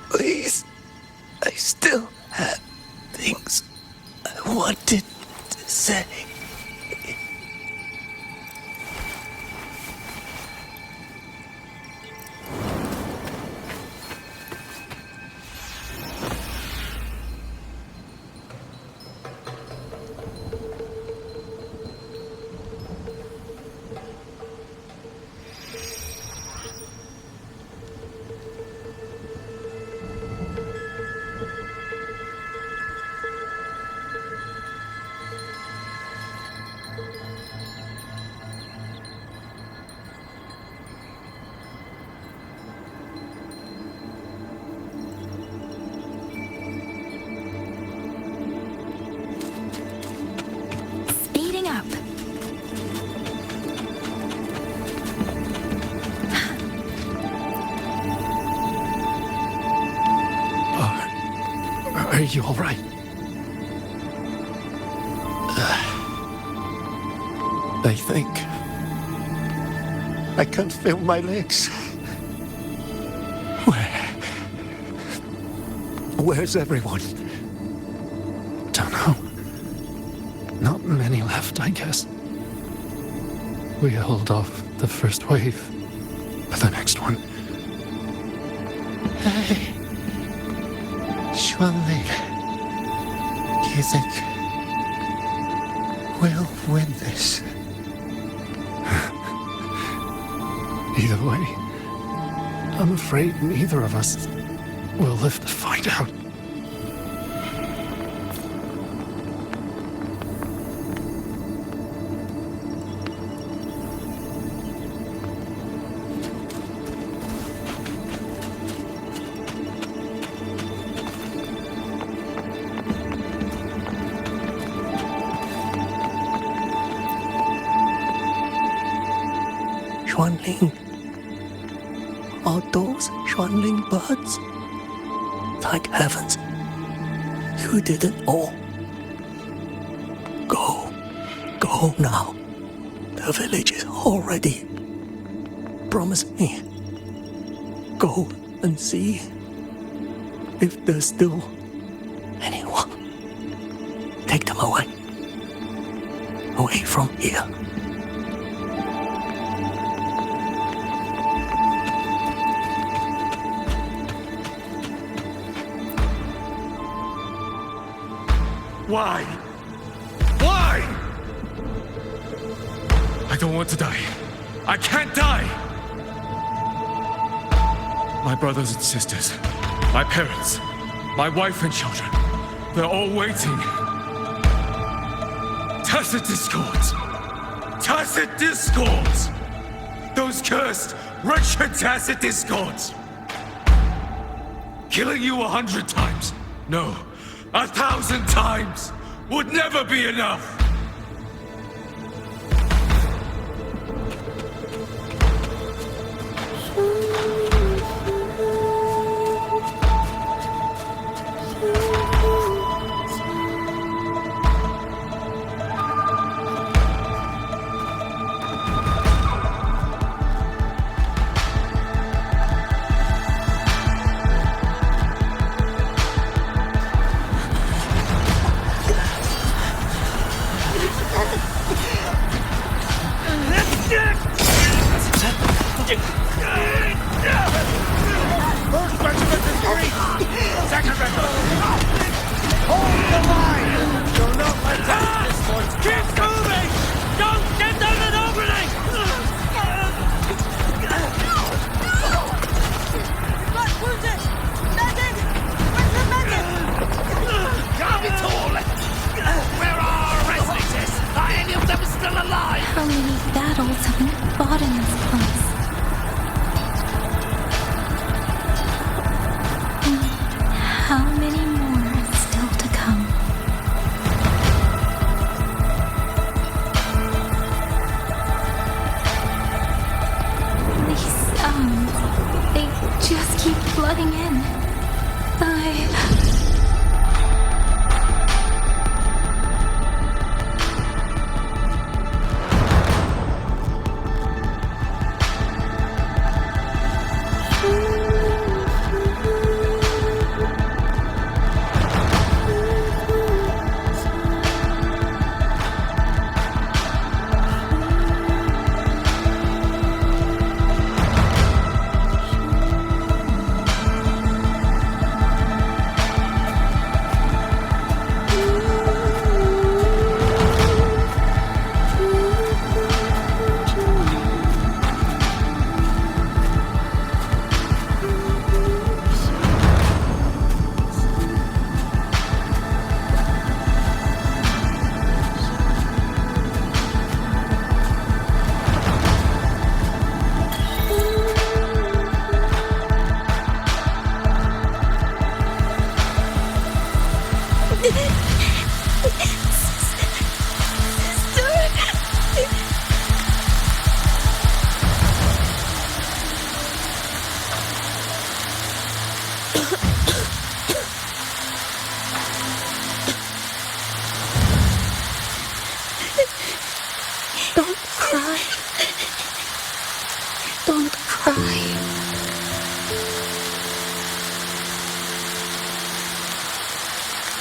Please, I still have things I wanted to say. Are you all right? I think I can feel my legs. Where's everyone? Don't know. Not many left, I guess. We held off the first wave, but the next one. Hey, Xuanling, do you think we'll win this? Either way, I'm afraid neither of us will live to find out. Xuanling. Are those Xuanling birds? Thank heavens. You didn't all. Go now. The village is all ready. Promise me. Go and see if there's still anyone. Take them away. Away from here. Why? Why? I don't want to die. I can't die! My brothers and sisters, my parents, my wife and children, they're all waiting. Tacit discords! Tacit discords! Those cursed, wretched tacit discords! Killing you 100 times, no, 1,000 times would never be enough! First regiment is free! Second regiment! Hold the line! Do not let this voice keep moving! Don't get them an opening! Got wounded! Medic! Where's the medic? Can't be tall! Where are our resonates? Are any of them still alive? How many battles have we fought in this place? How many more still to come? just keep flooding in.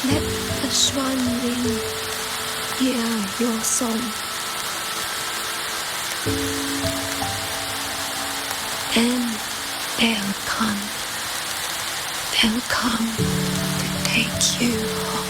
Let the swan wing hear your song. Then they'll come to take you home.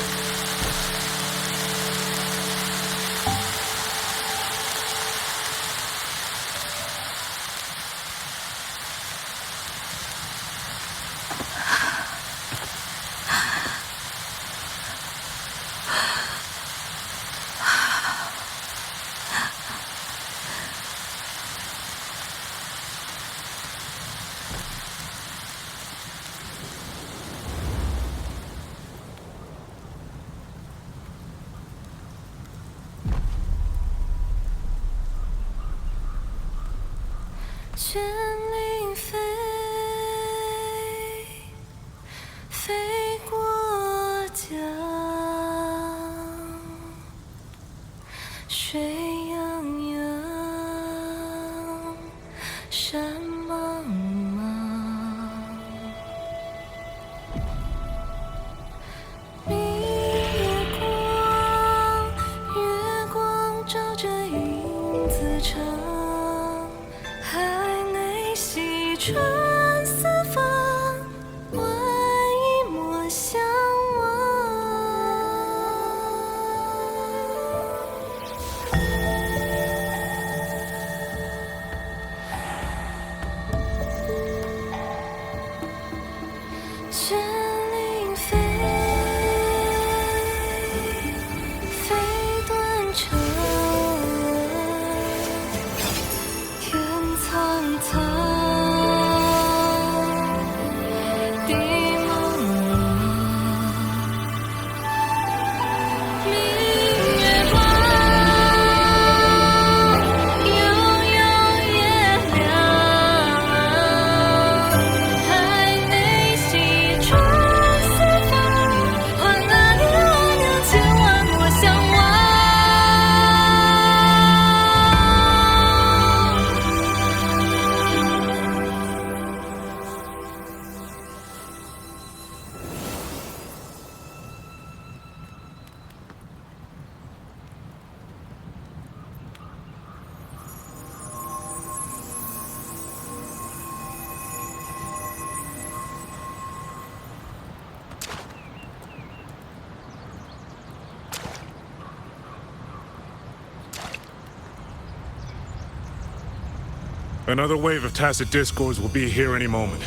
Another wave of tacit discords will be here any moment.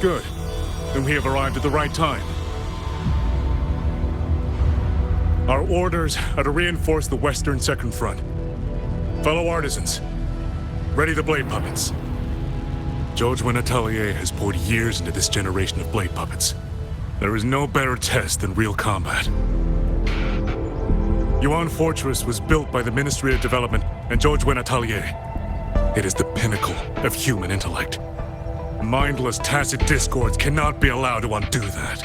Good. Then we have arrived at the right time. Our orders are to reinforce the western second front. Fellow artisans, ready the blade puppets. WUWA Atelier has poured years into this generation of blade puppets. There is no better test than real combat. Yuan Fortress was built by the Ministry of Development and WUWA Atelier. It is the pinnacle of human intellect. Mindless tacit discords cannot be allowed to undo that.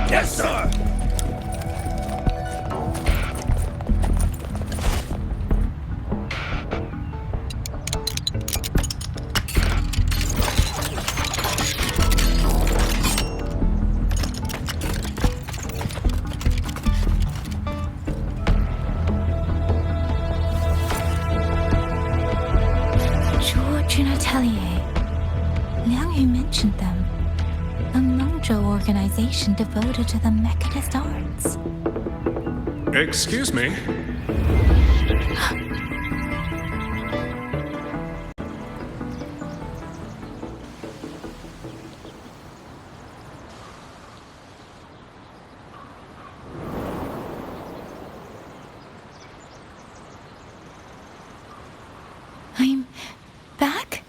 Yes, sir! Mentioned them. A Mengzhou organization devoted to the mechanist arts. Excuse me? I'm back?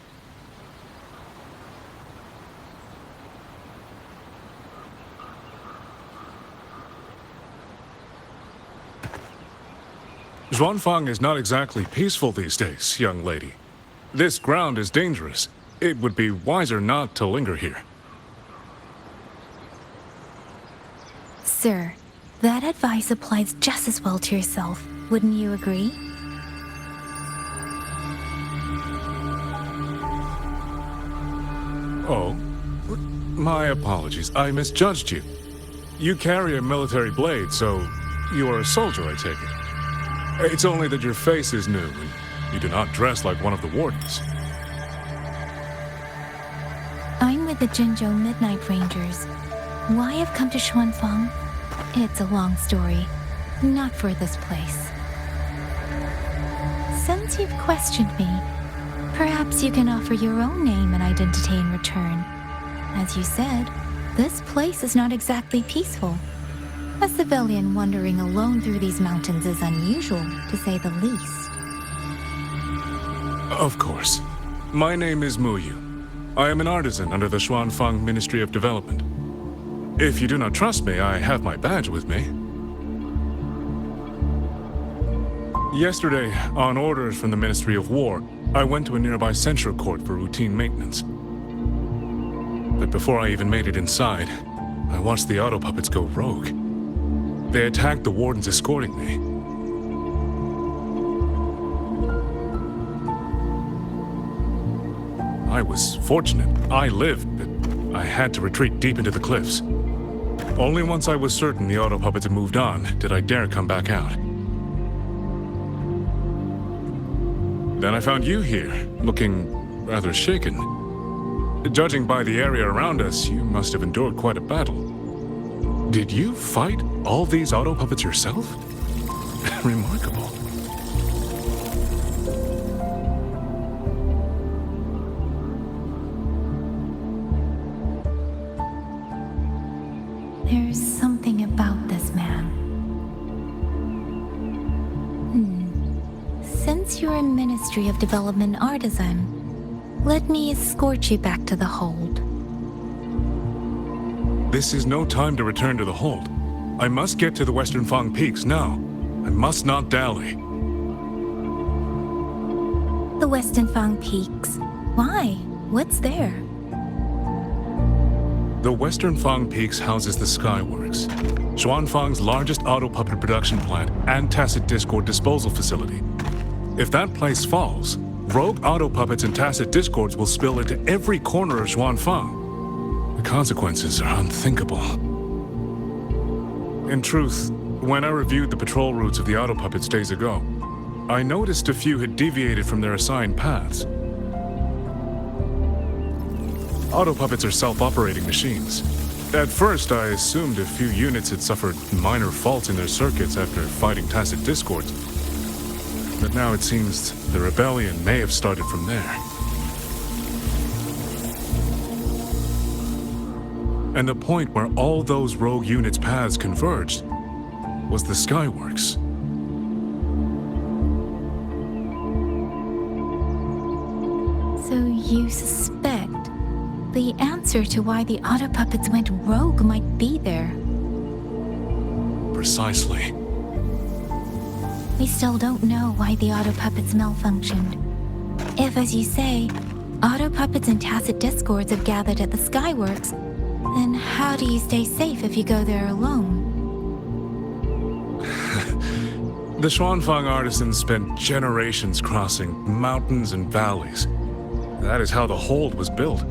Xuanfang is not exactly peaceful these days, young lady. This ground is dangerous. It would be wiser not to linger here. Sir, that advice applies just as well to yourself. Wouldn't you agree? Oh, my apologies. I misjudged you. You carry a military blade, so you are a soldier, I take it. It's only that your face is new, and you do not dress like one of the wardens. I'm with the Jinzhou Midnight Rangers. Why I've come to Xuanfang? It's a long story. Not for this place. Since you've questioned me, perhaps you can offer your own name and identity in return. As you said, this place is not exactly peaceful. A civilian wandering alone through these mountains is unusual, to say the least. Of course. My name is Muyu. I am an artisan under the Xuanfang Ministry of Development. If you do not trust me, I have my badge with me. Yesterday, on orders from the Ministry of War, I went to a nearby censure court for routine maintenance. But before I even made it inside, I watched the auto puppets go rogue. They attacked the wardens escorting me. I was fortunate. I lived, but I had to retreat deep into the cliffs. Only once I was certain the auto puppets had moved on did I dare come back out. Then I found you here, looking rather shaken. Judging by the area around us, you must have endured quite a battle. Did you fight all these auto puppets yourself? Remarkable. There's something about this man. Since you're a Ministry of Development artisan, let me escort you back to the hold. This is no time to return to the hold. I must get to the Western Fang Peaks now. I must not dally. The Western Fang Peaks? Why? What's there? The Western Fang Peaks houses the Skyworks, Xuanfang's largest auto puppet production plant and tacit discord disposal facility. If that place falls, rogue auto puppets and tacit discords will spill into every corner of Xuanfang. The consequences are unthinkable. In truth, when I reviewed the patrol routes of the auto puppets days ago, I noticed a few had deviated from their assigned paths. Auto puppets are self-operating machines. At first, I assumed a few units had suffered minor faults in their circuits after fighting tacit discords. But now it seems the rebellion may have started from there. And the point where all those rogue units' paths converged was the Skyworks. So you suspect the answer to why the auto puppets went rogue might be there? Precisely. We still don't know why the auto puppets malfunctioned. If, as you say, Auto puppets and tacit discords have gathered at the Skyworks, then how do you stay safe if you go there alone? The Xuanfang artisans spent generations crossing mountains and valleys. That is how the hold was built.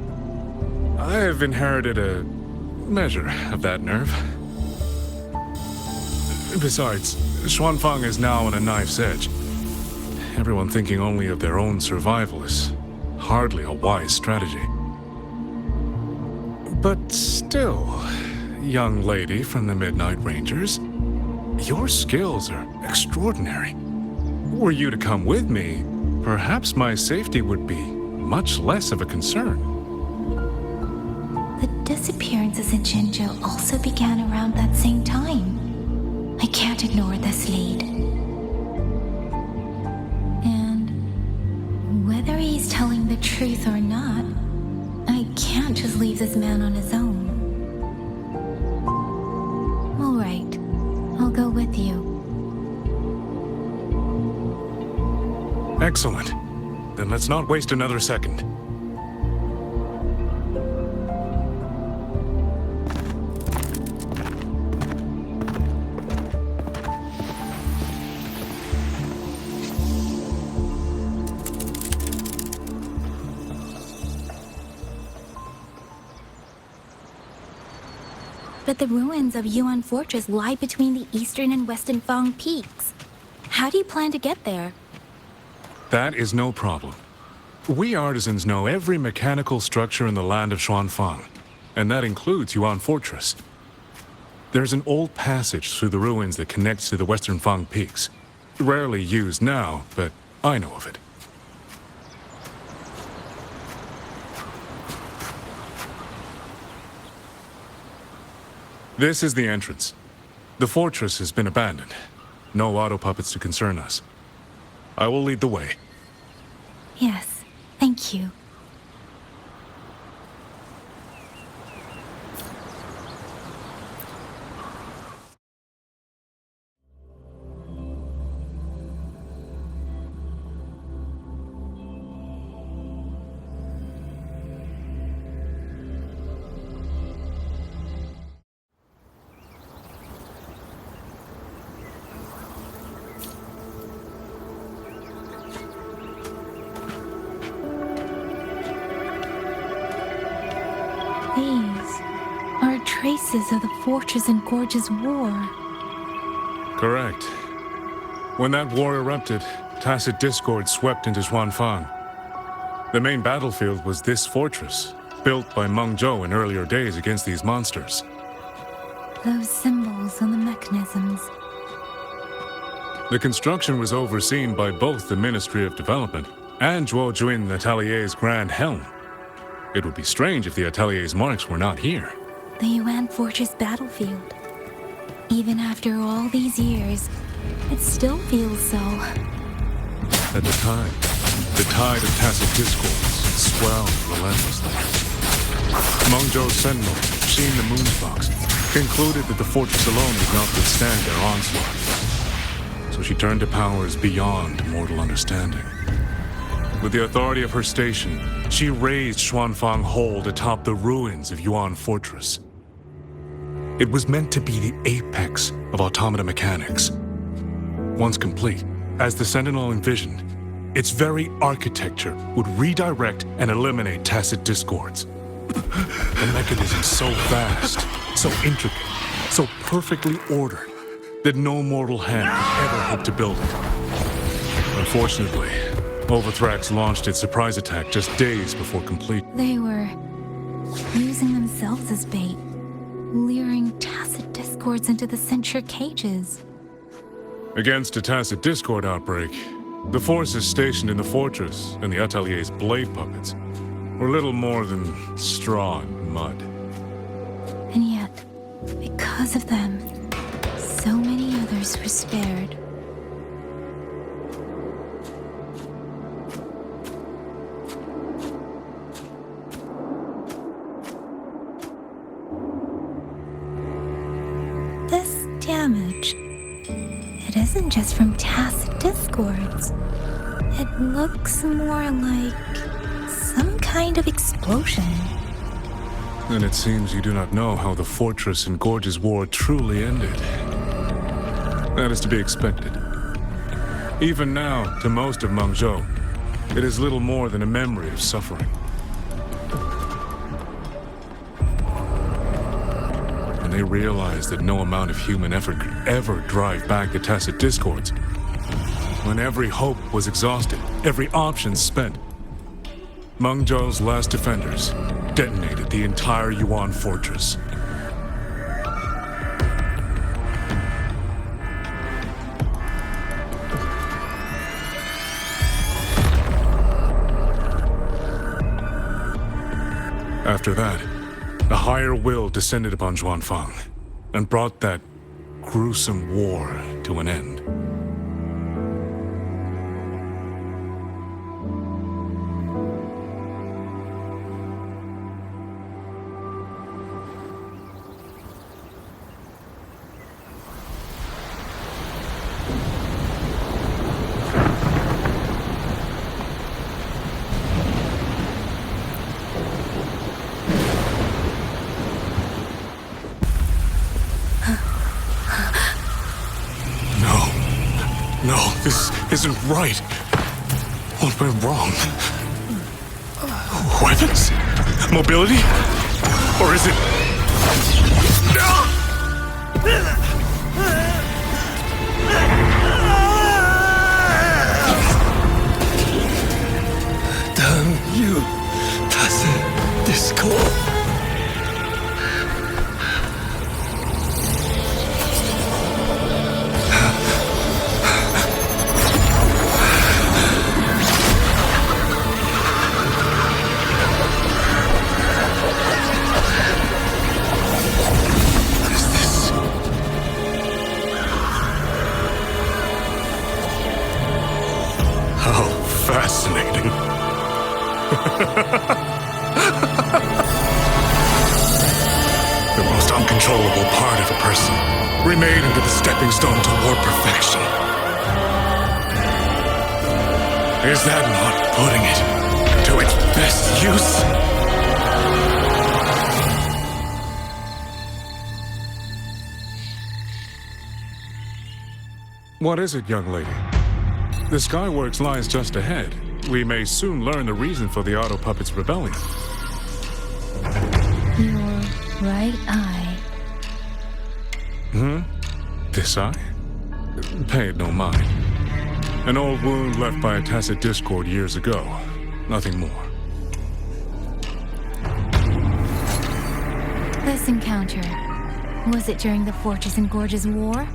I have inherited a measure of that nerve. Besides, Xuanfang is now on a knife's edge. Everyone thinking only of their own survival is hardly a wise strategy. But still, young lady from the Midnight Rangers, your skills are extraordinary. Were you to come with me, perhaps my safety would be much less of a concern. The disappearances in Jinzhou also began around that same time. I can't ignore this lead. And whether he's telling the truth or not, I can't just leave this man on his own. All right, I'll go with you. Excellent. Then let's not waste another second. But the ruins of Yuan Fortress lie between the eastern and western Fang peaks. How do you plan to get there? That is no problem. We artisans know every mechanical structure in the land of Xuanfang, and that includes Yuan Fortress. There's an old passage through the ruins that connects to the western Fang peaks. Rarely used now, but I know of it. This is the entrance. The fortress has been abandoned. No auto puppets to concern us. I will lead the way. Yes, thank you. These are traces of the Fortress and Gorge's war. Correct. When that war erupted, tacit discord swept into Xuanfang. The main battlefield was this fortress, built by Mengzhou in earlier days against these monsters. Those symbols on the mechanisms. The construction was overseen by both the Ministry of Development and Zhuo Atelier's Grand Helm. It would be strange if the Atelier's marks were not here. The Yuan Fortress battlefield. Even after all these years, it still feels so. At the time, the tide of tacit discords swelled relentlessly. Mengzhou's sentinel, Shin the Moonfox, concluded that the fortress alone would not withstand their onslaught. So she turned to powers beyond mortal understanding. With the authority of her station, she raised Xuanfang Hold atop the ruins of Yuan Fortress. It was meant to be the apex of automata mechanics. Once complete, as the Sentinel envisioned, its very architecture would redirect and eliminate tacit discords. The mechanism so vast, so intricate, so perfectly ordered, that no mortal hand could ever hope to build it. Unfortunately, Overthrax launched its surprise attack just days before complete. They were using themselves as bait, luring tacit discords into the censure cages. Against a tacit discord outbreak, the forces stationed in the fortress and the Atelier's blade puppets were little more than straw and mud. And yet, because of them, so many others were spared. This damage, it isn't just from tacit discords. It looks more like some kind of explosion. Then it seems you do not know how the Fortress and Gorge's War truly ended. That is to be expected. Even now, to most of Mengzhou, it is little more than a memory of suffering. When they realized that no amount of human effort could ever drive back the tacit discords, when every hope was exhausted, every option spent, Mengzhou's last defenders detonated the entire Yuan fortress. After that, a higher will descended upon Xuanfang and brought that gruesome war to an end. No, this isn't right. What went wrong? Weapons? Mobility? Or is it... Damn you, tacit discord. Fascinating. The most uncontrollable part of a person, remade into the stepping stone toward perfection. Is that not putting it to its best use? What is it, young lady? The Skyworks lies just ahead. We may soon learn the reason for the Auto Puppet's rebellion. Your right eye. This eye? Pay it no mind. An old wound left by a tacit discord years ago. Nothing more. This encounter, was it during the Fortress and Gorge's War?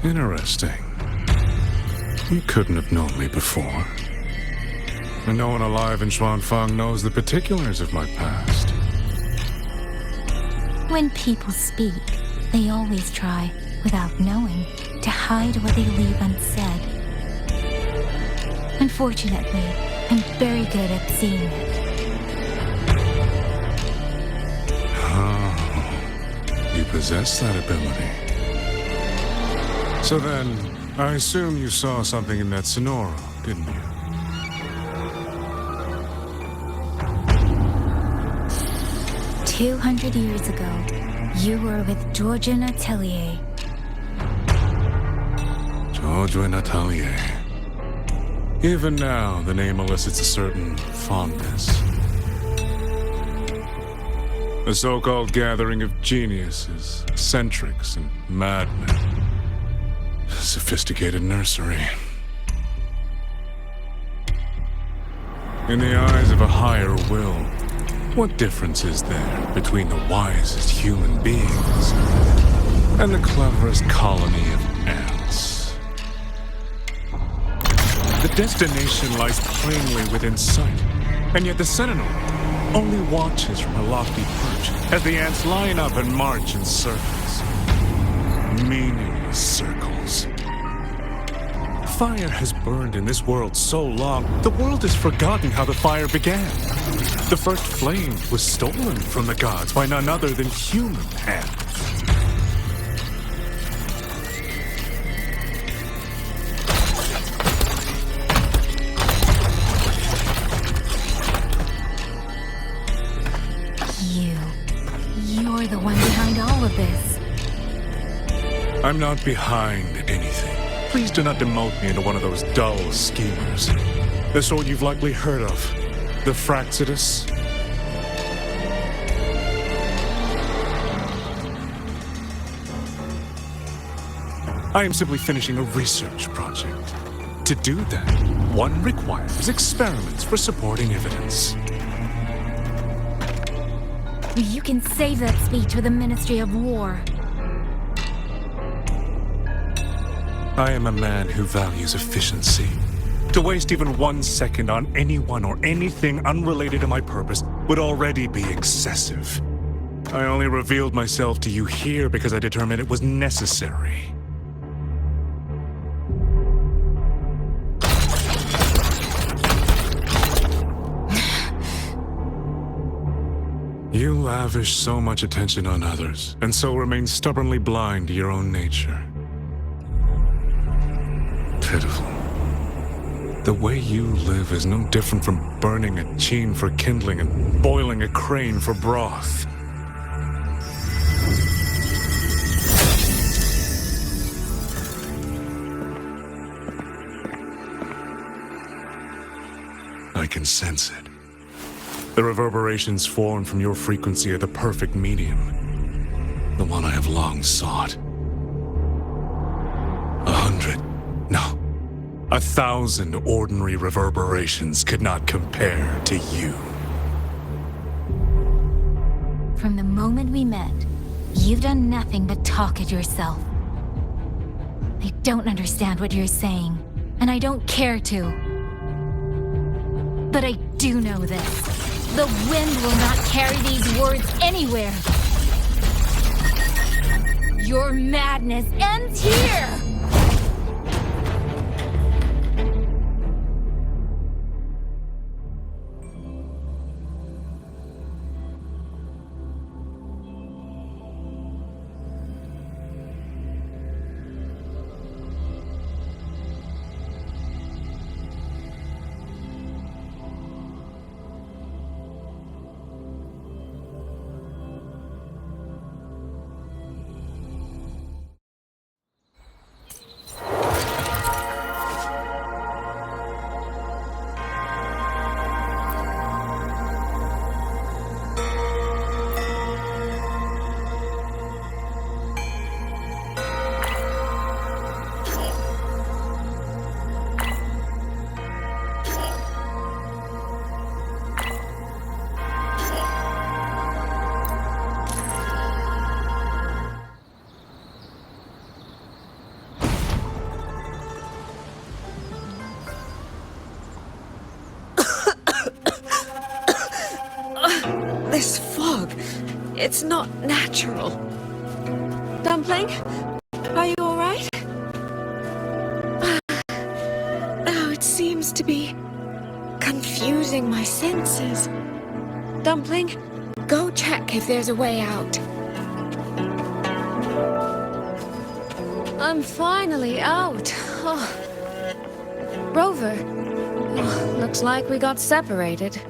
Interesting. You couldn't have known me before. And no one alive in Xuanfang knows the particulars of my past. When people speak, they always try, without knowing, to hide what they leave unsaid. Unfortunately, I'm very good at seeing it. Oh, you possess that ability. So then, I assume you saw something in that Sonoro, didn't you? "200 years ago, you were with Georgian Atelier." Georgian Atelier. Even now, the name elicits a certain fondness. A so-called gathering of geniuses, eccentrics, and madmen. Sophisticated nursery. In the eyes of a higher will, what difference is there between the wisest human beings and the cleverest colony of ants? The destination lies plainly within sight, and yet the sentinel only watches from her lofty perch as the ants line up and march in circles. Meaningless circles. Fire has burned in this world so long, the world has forgotten how the fire began. The first flame was stolen from the gods by none other than human hands. I'm not behind anything. Please do not demote me into one of those dull schemers. The sort you've likely heard of. The Fraxidus. I am simply finishing a research project. To do that, one requires experiments for supporting evidence. You can save that speech with the Ministry of War. I am a man who values efficiency. To waste even 1 second on anyone or anything unrelated to my purpose would already be excessive. I only revealed myself to you here because I determined it was necessary. You lavish so much attention on others, and so remain stubbornly blind to your own nature. Pitiful. The way you live is no different from burning a chine for kindling and boiling a crane for broth. I can sense it. The reverberations formed from your frequency are the perfect medium. The one I have long sought. 100, no, 1,000 ordinary reverberations could not compare to you. From the moment we met, you've done nothing but talk at yourself. I don't understand what you're saying, and I don't care to. But I do know this. The wind will not carry these words anywhere. Your madness ends here! This fog, it's not natural. Dumpling, are you all right? Now it seems to be confusing my senses. Dumpling, go check if there's a way out. I'm finally out. Oh. Rover, looks like we got separated.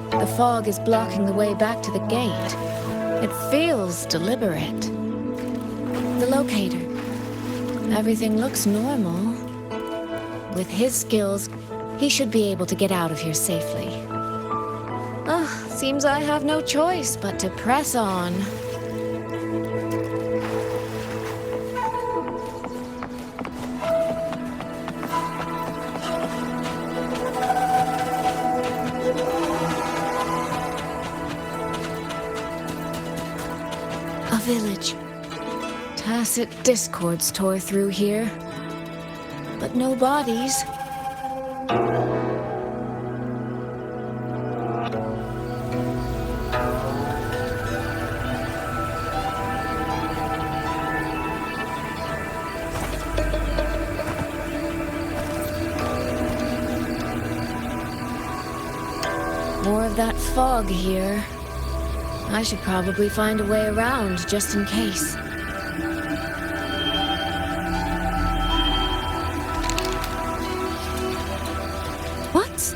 The fog is blocking the way back to the gate. It feels deliberate. The locator. Everything looks normal. With his skills, he should be able to get out of here safely. Seems I have no choice but to press on. Village. Tacit discords tore through here, but no bodies. More of that fog here. I should probably find a way around, just in case. What?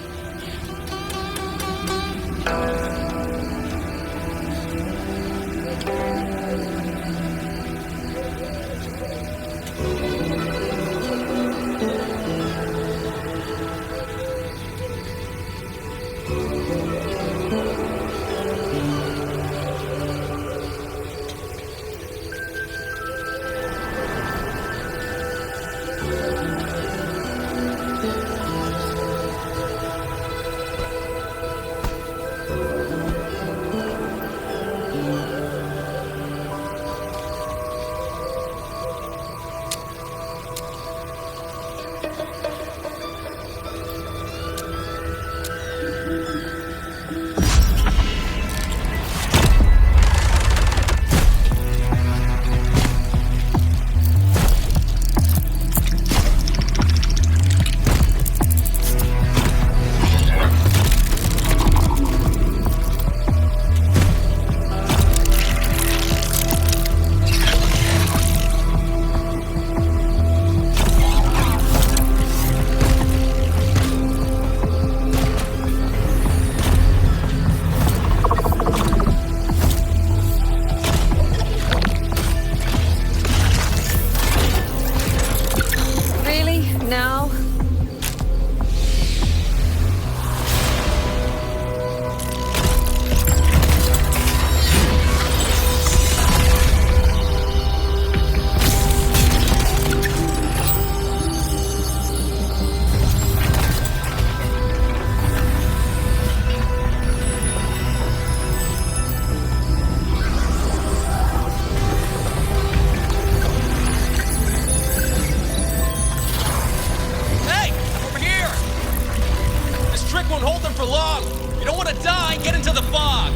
for long! You don't want to die, get into the fog!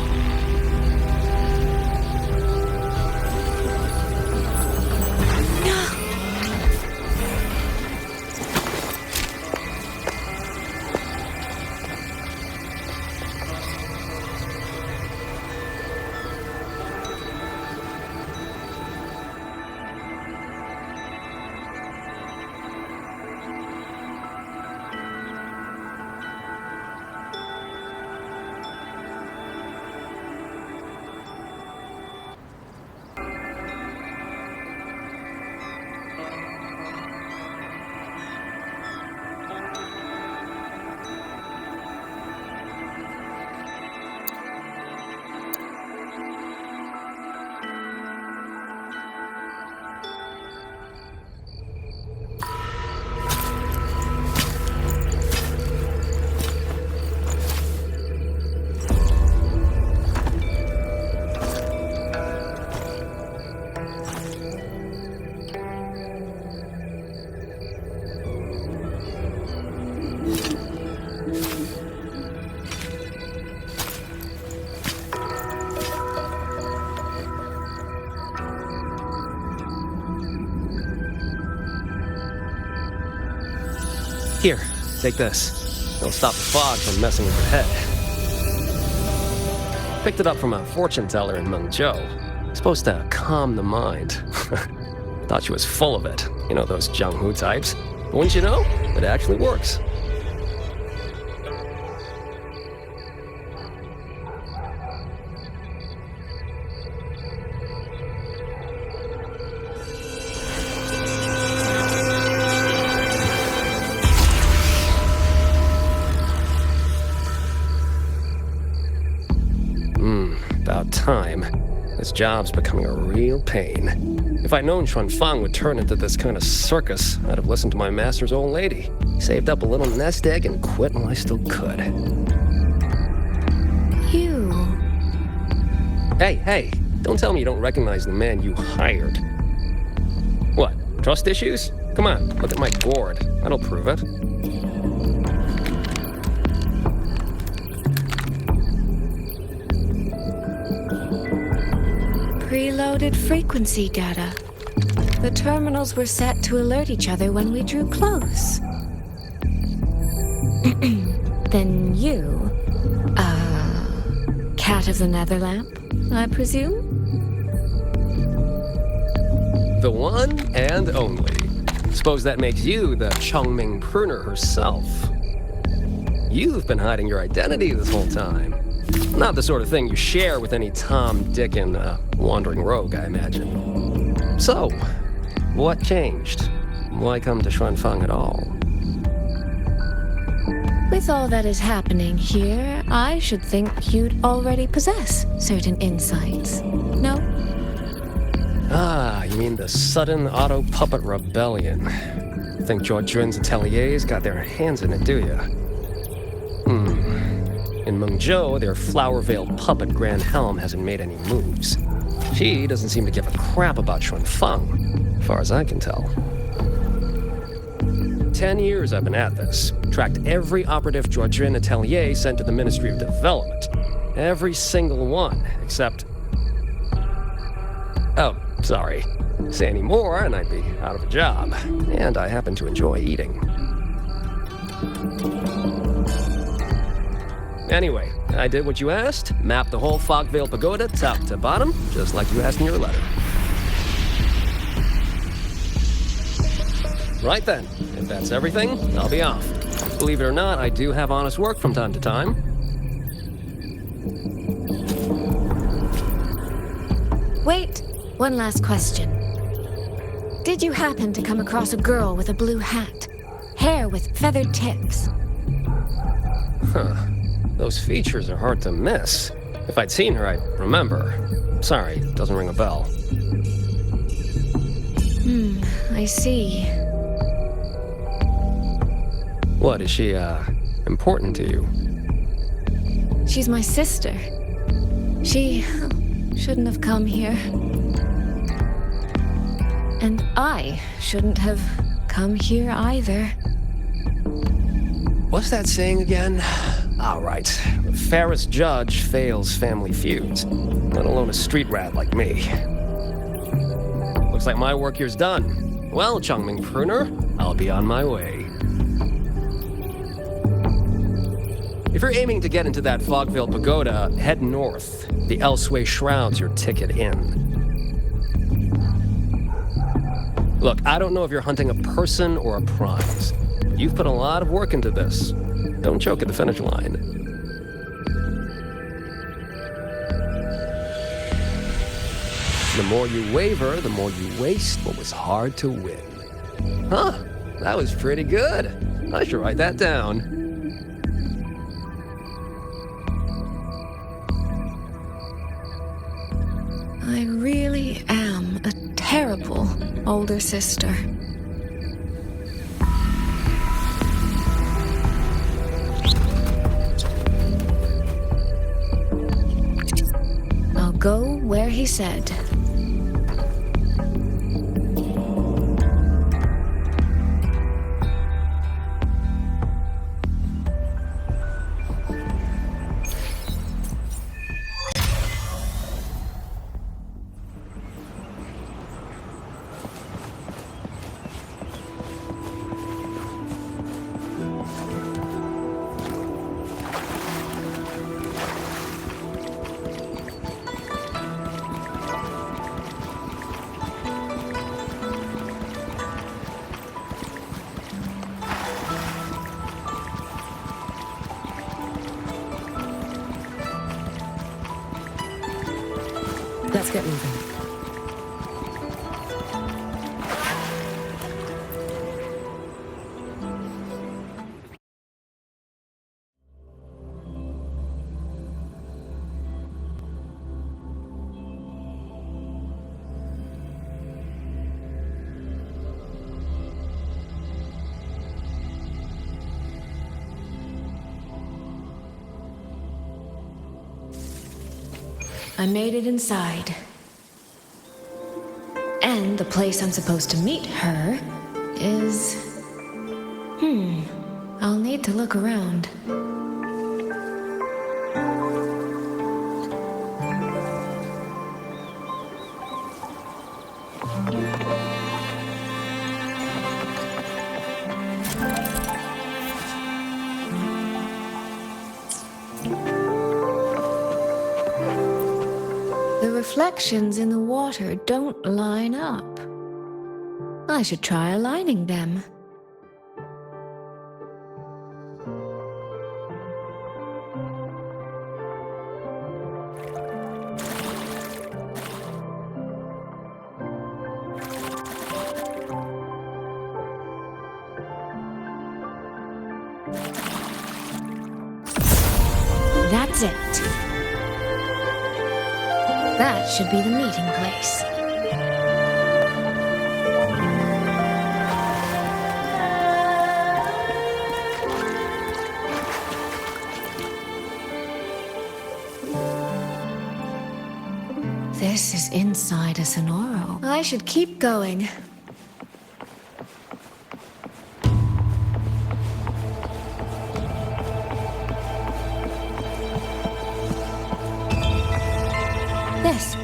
Here, take this. It'll stop the fog from messing with your head. Picked it up from a fortune teller in Mengzhou. Supposed to calm the mind. Thought she was full of it. You know, those Jianghu types. But wouldn't you know? It actually works. About time. This job's becoming a real pain. If I'd known Xuanfang would turn into this kind of circus, I'd have listened to my master's old lady. Saved up a little nest egg and quit while I still could. You... Hey, don't tell me you don't recognize the man you hired. What, trust issues? Come on, look at my gourd. That'll prove it. Preloaded frequency data. The terminals were set to alert each other when we drew close. Then you, cat of the Netherlamp, I presume? The one and only. Suppose that makes you the Chongming pruner herself. You've been hiding your identity this whole time. Not the sort of thing you share with any Tom, Dick, and wandering rogue, I imagine. So, what changed? Why come to Xuanfang at all? With all that is happening here, I should think you'd already possess certain insights. No? Ah, you mean the sudden auto-puppet rebellion. Think Zhuojun's ateliers got their hands in it, do you? In Mengzhou, their flower-veiled puppet Grand Helm hasn't made any moves. She doesn't seem to give a crap about Xuanfang, as far as I can tell. 10 years I've been at this. Tracked every operative Zhuojun atelier sent to the Ministry of Development. Every single one, except... Oh, sorry. Say any more and I'd be out of a job. And I happen to enjoy eating. Anyway, I did what you asked, mapped the whole Fogvale Pagoda top to bottom, just like you asked in your letter. Right then, if that's everything, I'll be off. Believe it or not, I do have honest work from time to time. Wait, one last question. Did you happen to come across a girl with a blue hat? Hair with feathered tips? Huh. Those features are hard to miss. If I'd seen her, I'd remember. Sorry, doesn't ring a bell. I see. What, is she, important to you? She's my sister. She shouldn't have come here. And I shouldn't have come here either. What's that saying again? All right. The fairest judge fails family feuds, let alone a street rat like me. Looks like my work here's done. Well, Chongming Pruner, I'll be on my way. If you're aiming to get into that Fogville Pagoda, head north. The Elseway Shroud's your ticket in. Look, I don't know if you're hunting a person or a prize. You've put a lot of work into this. Don't choke at the finish line. The more you waver, the more you waste what was hard to win. Huh, that was pretty good. I should write that down. I really am a terrible older sister. I'll go where he said. Let's get moving. I made it inside. And the place I'm supposed to meet her is... I'll need to look around. The reflections in the water don't line up. I should try aligning them. That's it. That should be the meeting place. This is inside a Sonoro. I should keep going. This.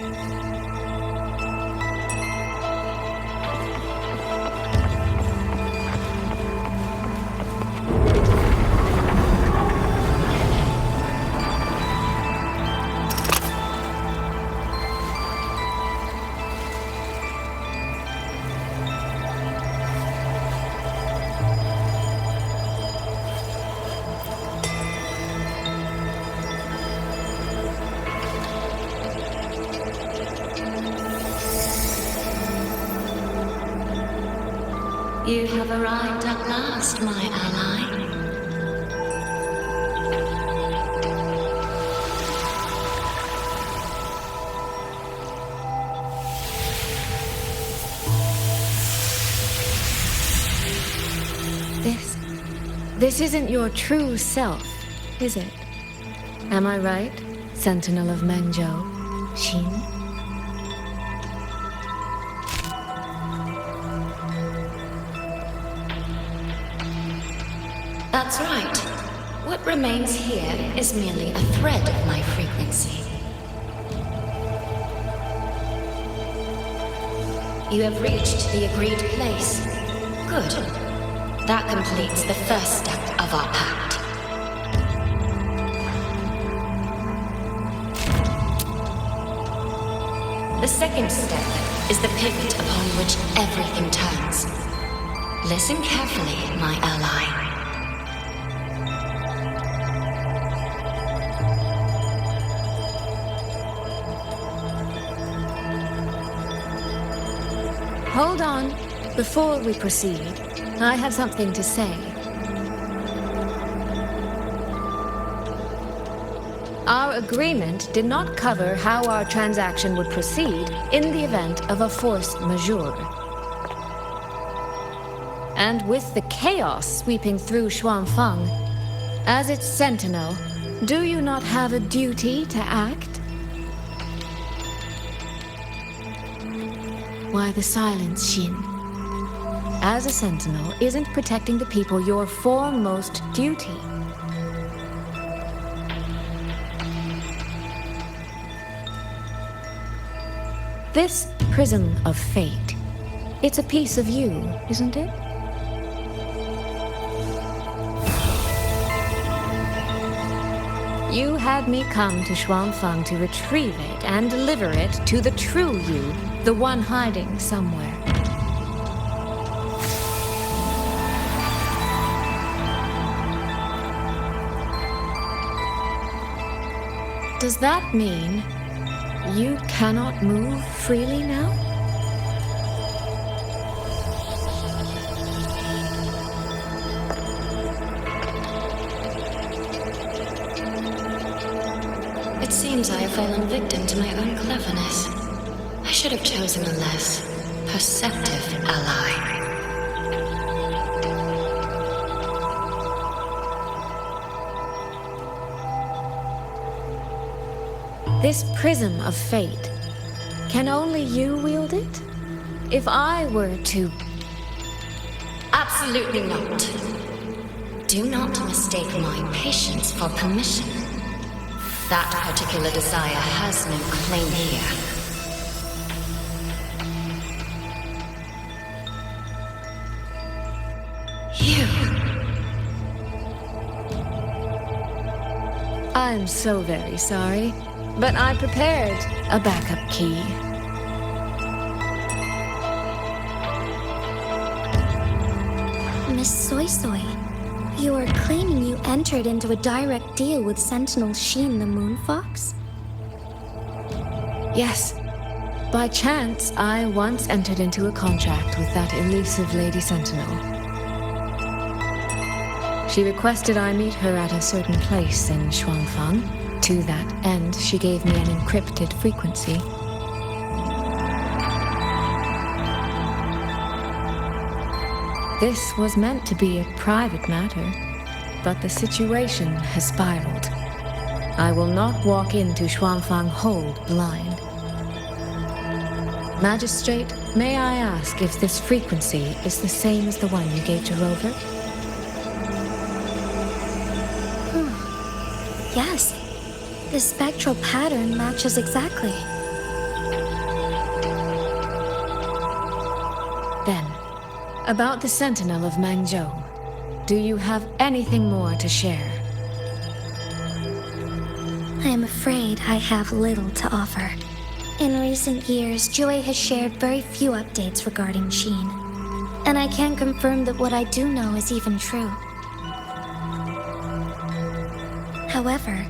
You have arrived at last, my ally. This isn't your true self, is it? Am I right, Sentinel of Mengzhou, Xin? That's right. What remains here is merely a thread of my frequency. You have reached the agreed place. Good. That completes the first step of our pact. The second step is the pivot upon which everything turns. Listen carefully, my ally. Hold on. Before we proceed, I have something to say. Our agreement did not cover how our transaction would proceed in the event of a force majeure. And with the chaos sweeping through Xuanfeng, as its sentinel, do you not have a duty to act? Why the silence, Xin? As a sentinel, isn't protecting the people your foremost duty? This prism of fate, it's a piece of you, isn't it? You had me come to Xuanfeng to retrieve it and deliver it to the true you, the one hiding somewhere. Does that mean you cannot move freely now? It seems I have fallen victim to my own cleverness. I should have chosen a less perceptive ally. This prism of fate, can only you wield it? If I were to... Absolutely not. Do not mistake my patience for permission. That particular desire has no claim here. I'm so very sorry, but I prepared a backup key. Miss Soy Soy, you are claiming you entered into a direct deal with Sentinel Xin the Moon Fox? Yes. By chance, I once entered into a contract with that elusive Lady Sentinel. She requested I meet her at a certain place in Xuanfeng. To that end, she gave me an encrypted frequency. This was meant to be a private matter, but the situation has spiraled. I will not walk into Xuanfeng Hold blind. Magistrate, may I ask if this frequency is the same as the one you gave to Rover? Yes. The spectral pattern matches exactly. Then, about the Sentinel of Mengzhou, do you have anything more to share? I am afraid I have little to offer. In recent years, WUWA has shared very few updates regarding Xin, and I can confirm that what I do know is even true. However,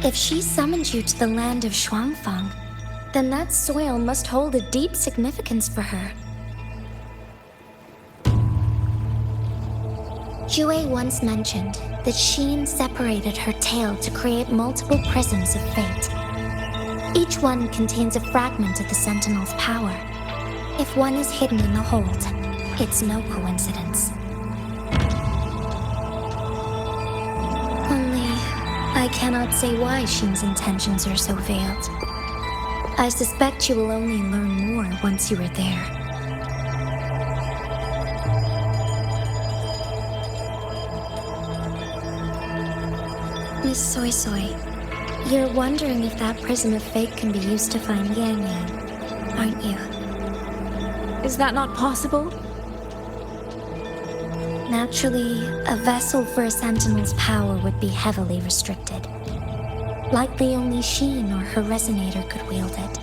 if she summoned you to the land of Xuanfeng, then that soil must hold a deep significance for her. WUWA once mentioned that Xin separated her tail to create multiple prisms of fate. Each one contains a fragment of the Sentinel's power. If one is hidden in the hold, it's no coincidence. Only, I cannot say why Xin's intentions are so veiled. I suspect you will only learn more once you are there. Miss Soy Soy, you're wondering if that prism of fate can be used to find Yang Yang, aren't you? Is that not possible? Naturally, a vessel for a Sentinel's power would be heavily restricted. Likely only she nor her resonator could wield it.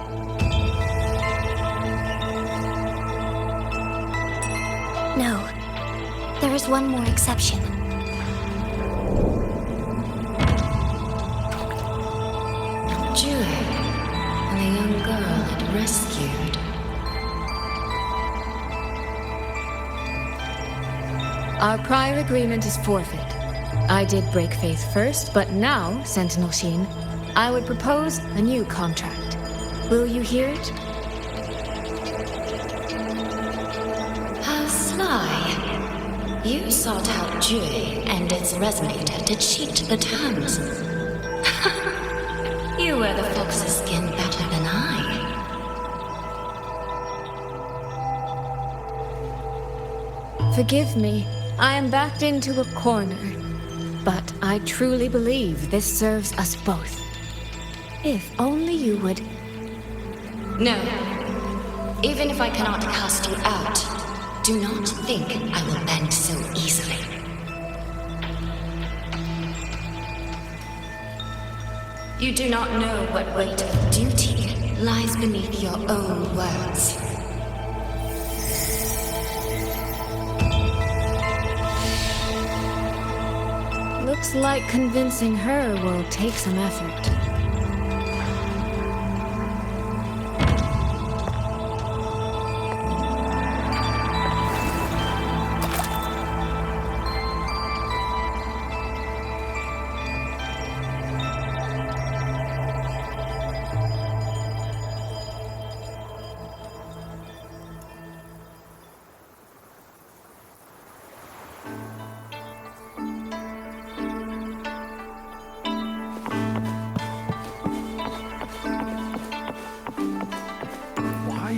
No, there is one more exception. Jue, the young girl it rescued. Our prior agreement is forfeit. I did break faith first, but now, Sentinel Sheen, I would propose a new contract. Will you hear it? How sly. You sought out Jue and its resonator to cheat the terms. You wear the fox's skin better than I. Forgive me, I am backed into a corner. But I truly believe this serves us both. If only you would... No. Even if I cannot cast you out, do not think I will bend so easily. You do not know what weight of duty lies beneath your own words. Looks like convincing her will take some effort.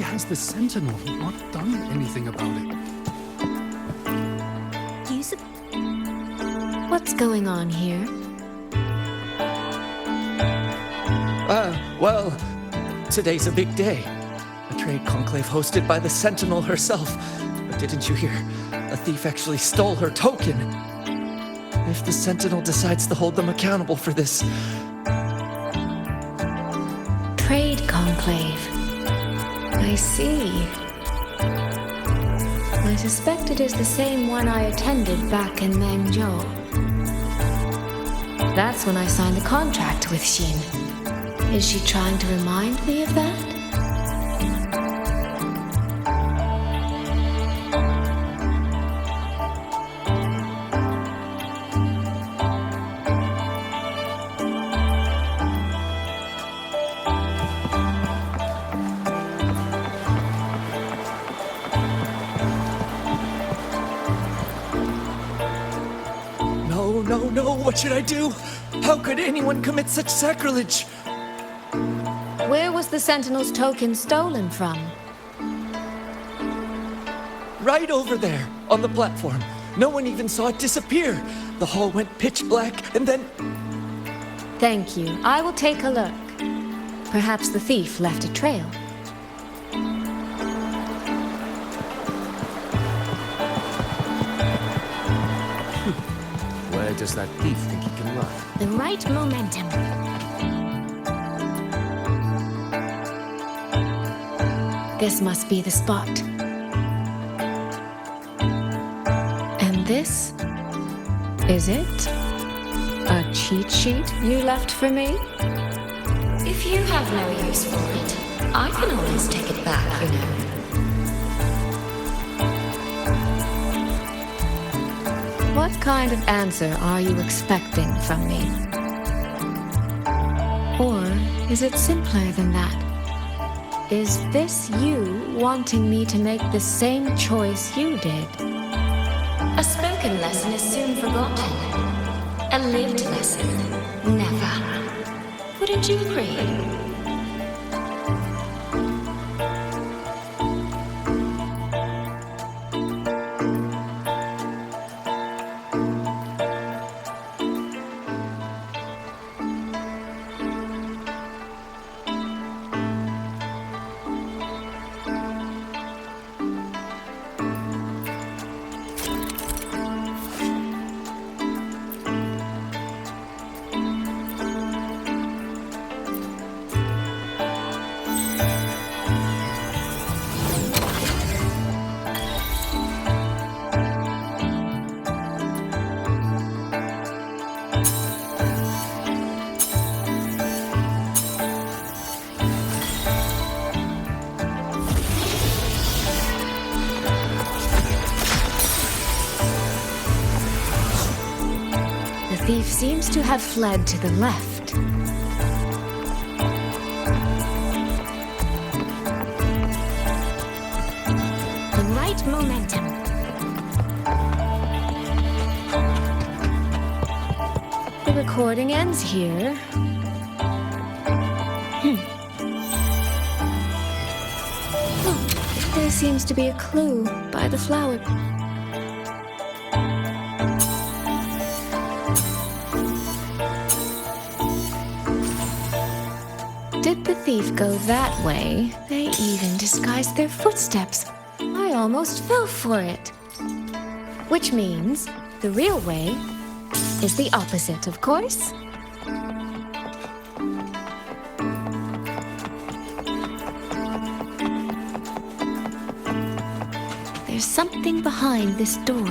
Has the Sentinel not done anything about it? What's going on here? Well, today's a big day. A trade conclave hosted by the Sentinel herself. But didn't you hear? A thief actually stole her token. If the Sentinel decides to hold them accountable for this... Trade conclave. I see. I suspect it is the same one I attended back in Mengzhou. That's when I signed the contract with Xin. Is she trying to remind me of that? No, what should I do? How could anyone commit such sacrilege? Where was the Sentinel's token stolen from? Right over there, on the platform. No one even saw it disappear. The hall went pitch black, and then... Thank you. I will take a look. Perhaps the thief left a trail. Where does that thief think he can run? The right momentum. This must be the spot. And this? Is it? A cheat sheet you left for me? If you have no use for it, I can always take it back, you know. What kind of answer are you expecting from me? Or is it simpler than that? Is this you wanting me to make the same choice you did? A spoken lesson is soon forgotten. A lived lesson, never. Wouldn't you agree? thief seems to have fled to the left. The right momentum. The recording ends here. Oh, there seems to be a clue by the flower. Did the thief go that way? They even disguised their footsteps. I almost fell for it. Which means the real way is the opposite, of course. There's something behind this door.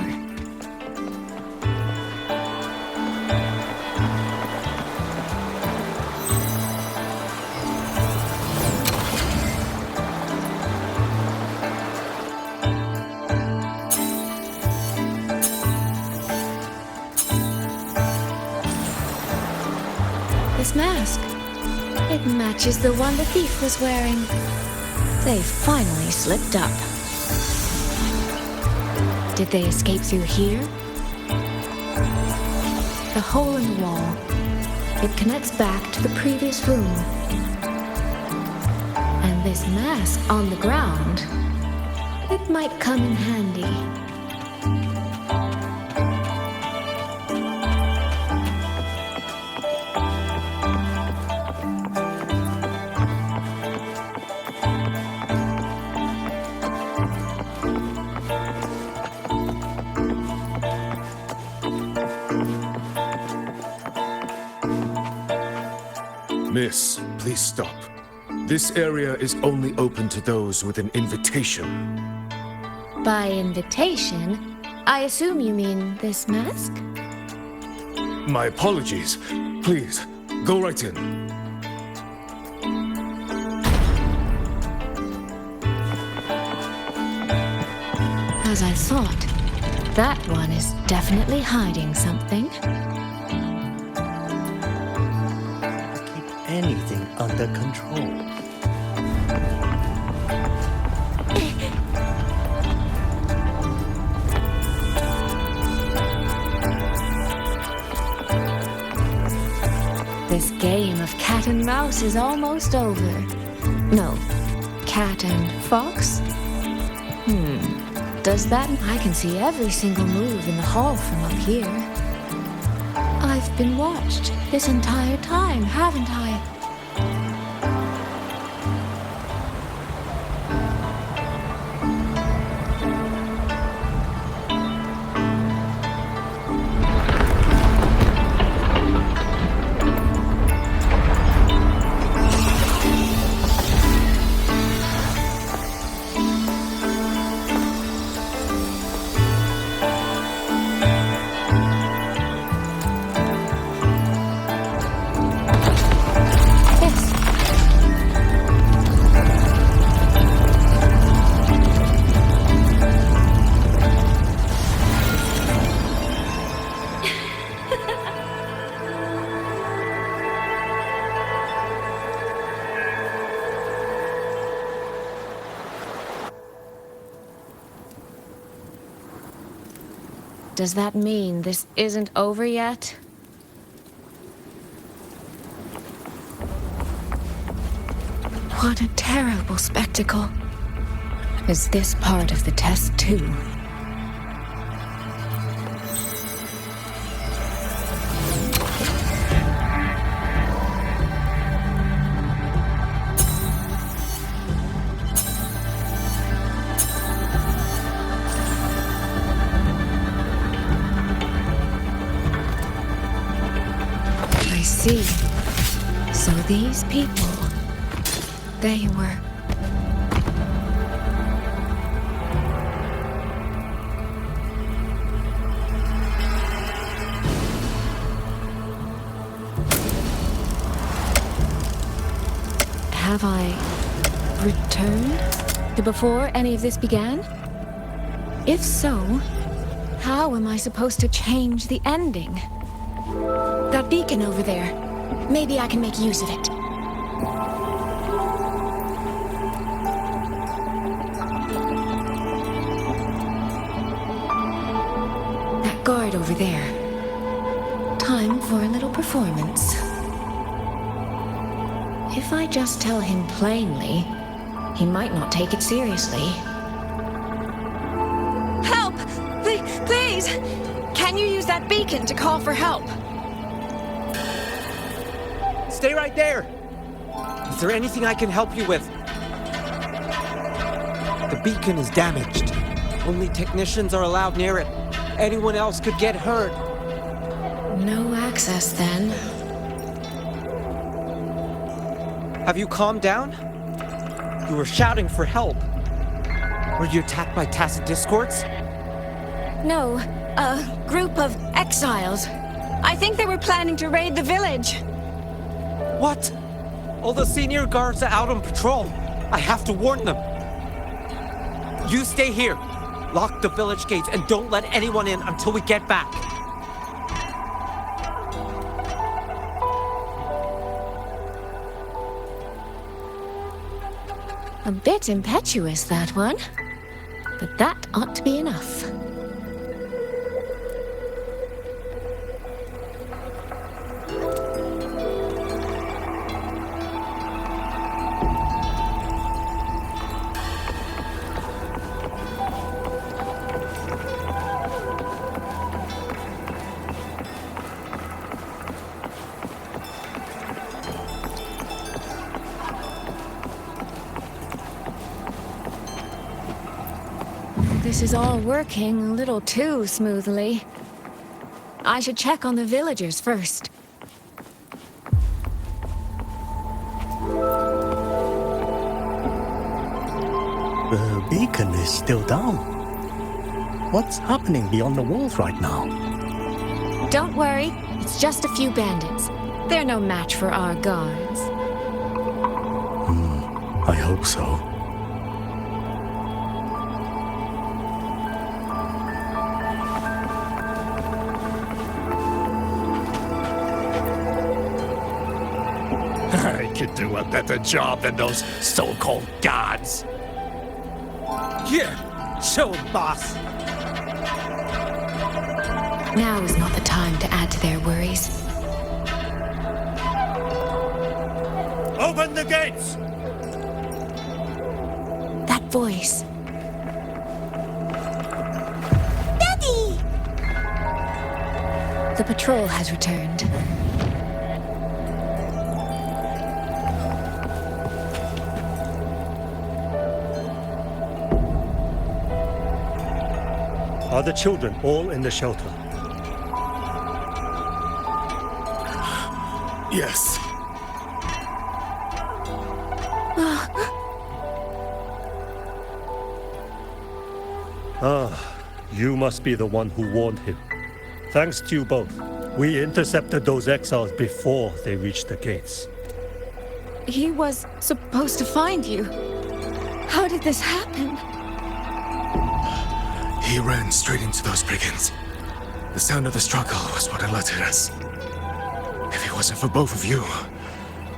This mask. It matches the one the thief was wearing. They finally slipped up. Did they escape through here? The hole in the wall. It connects back to the previous room. And this mask on the ground, it might come in handy. Miss, please stop. This area is only open to those with an invitation. By invitation, I assume you mean this mask? My apologies. Please, go right in. As I thought, that one is definitely hiding something. Anything under control. This game of cat and mouse is almost over. No, cat and fox? Does that... I can see every single move in the hall from up here. I've been watched this entire time, haven't I? Does that mean this isn't over yet? What a terrible spectacle. Is this part of the test too? See. So these people, they were... Have I returned to before any of this began? If so, how am I supposed to change the ending? That beacon over there. Maybe I can make use of it. That guard over there. Time for a little performance. If I just tell him plainly, he might not take it seriously. Help! Please! Can you use that beacon to call for help? Stay right there! Is there anything I can help you with? The beacon is damaged. Only technicians are allowed near it. Anyone else could get hurt. No access, then. Have you calmed down? You were shouting for help. Were you attacked by tacit discords? No, a group of exiles. I think they were planning to raid the village. What? All the senior guards are out on patrol. I have to warn them. You stay here. Lock the village gates and don't let anyone in until we get back. A bit impetuous, that one. But that ought to be enough. This is all working a little too smoothly. I should check on the villagers first. The beacon is still down. What's happening beyond the walls right now? Don't worry, it's just a few bandits. They're no match for our guards. I hope so. I could do a better job than those so-called gods. Here, show 'em, boss. Now is not the time to add to their worries. Open the gates! That voice. Daddy! The patrol has returned. Are the children all in the shelter? Yes. You must be the one who warned him. Thanks to you both. We intercepted those exiles before they reached the gates. He was supposed to find you. How did this happen? He ran straight into those brigands. The sound of the struggle was what alerted us. If it wasn't for both of you,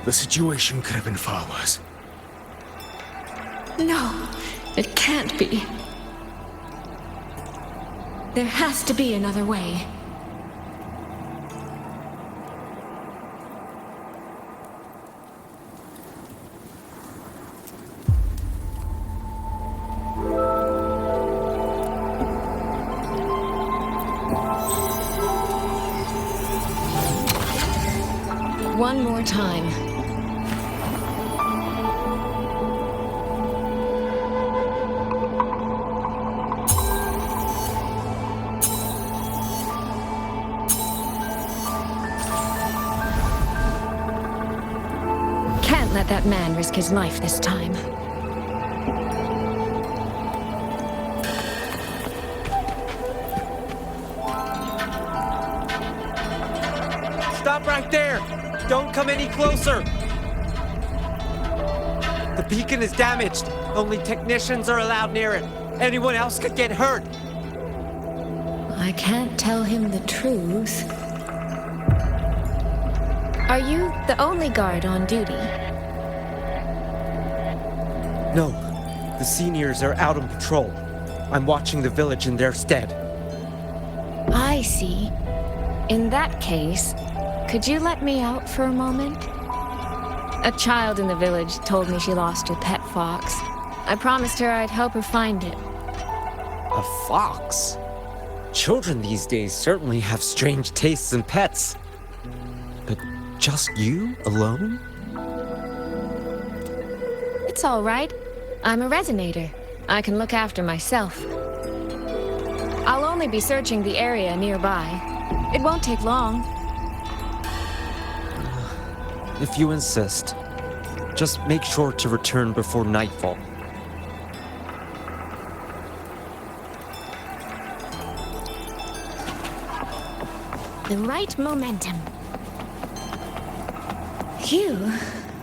the situation could have been far worse. No, it can't be. There has to be another way. One more time. Can't let that man risk his life this time. Stop right there! Don't come any closer! The beacon is damaged. Only technicians are allowed near it. Anyone else could get hurt. I can't tell him the truth. Are you the only guard on duty? No, the seniors are out on patrol. I'm watching the village in their stead. I see. In that case, could you let me out for a moment? A child in the village told me she lost her pet fox. I promised her I'd help her find it. A fox? Children these days certainly have strange tastes in pets. But just you alone? It's all right. I'm a resonator. I can look after myself. I'll only be searching the area nearby. It won't take long. If you insist, just make sure to return before nightfall. The right momentum. Phew,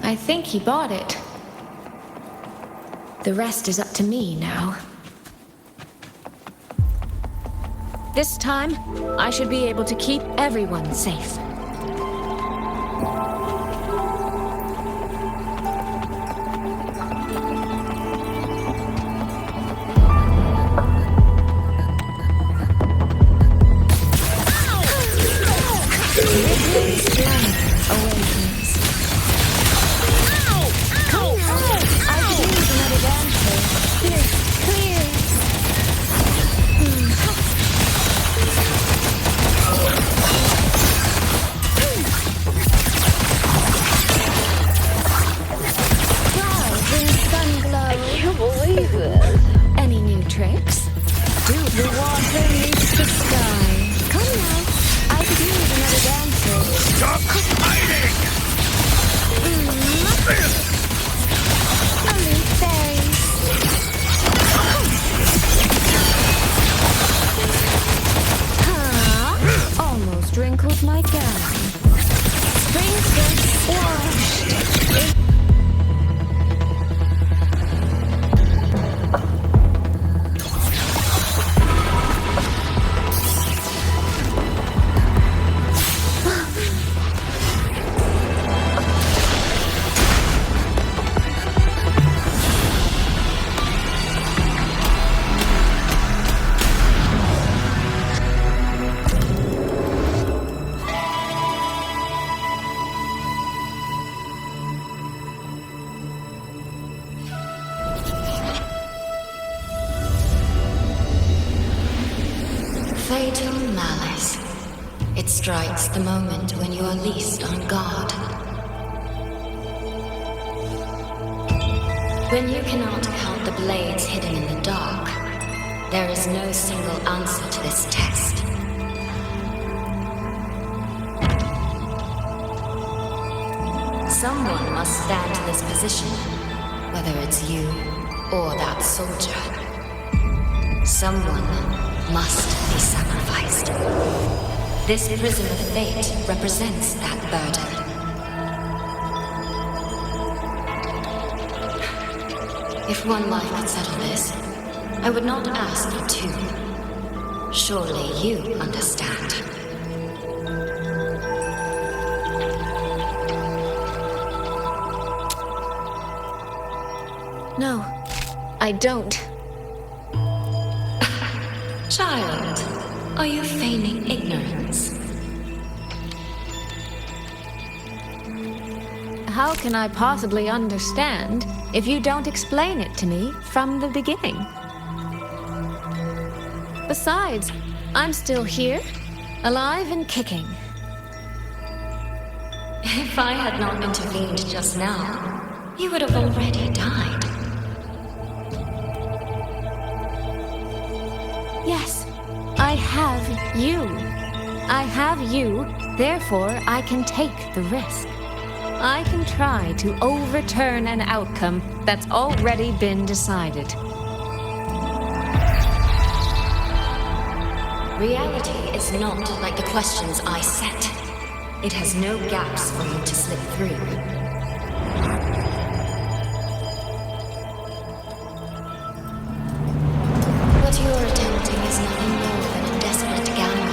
I think he bought it. The rest is up to me now. This time, I should be able to keep everyone safe. Fatal malice. It strikes the moment when you are least on guard. When you cannot count the blades hidden in the dark, there is no single answer to this test. Someone must stand in this position, whether it's you or that soldier. Someone must be sacrificed. This prison of fate represents that burden. If one life could settle this, I would not ask for two. Surely you understand. No, I don't. Child, are you feigning ignorance? How can I possibly understand if you don't explain it to me from the beginning? Besides, I'm still here, alive and kicking. If I had not intervened just now, you would have already died. Yes, I have you. I have you, therefore I can take the risk. I can try to overturn an outcome that's already been decided. Reality is not like the questions I set. It has no gaps for you to slip through. What you're attempting is nothing more than a desperate gamble.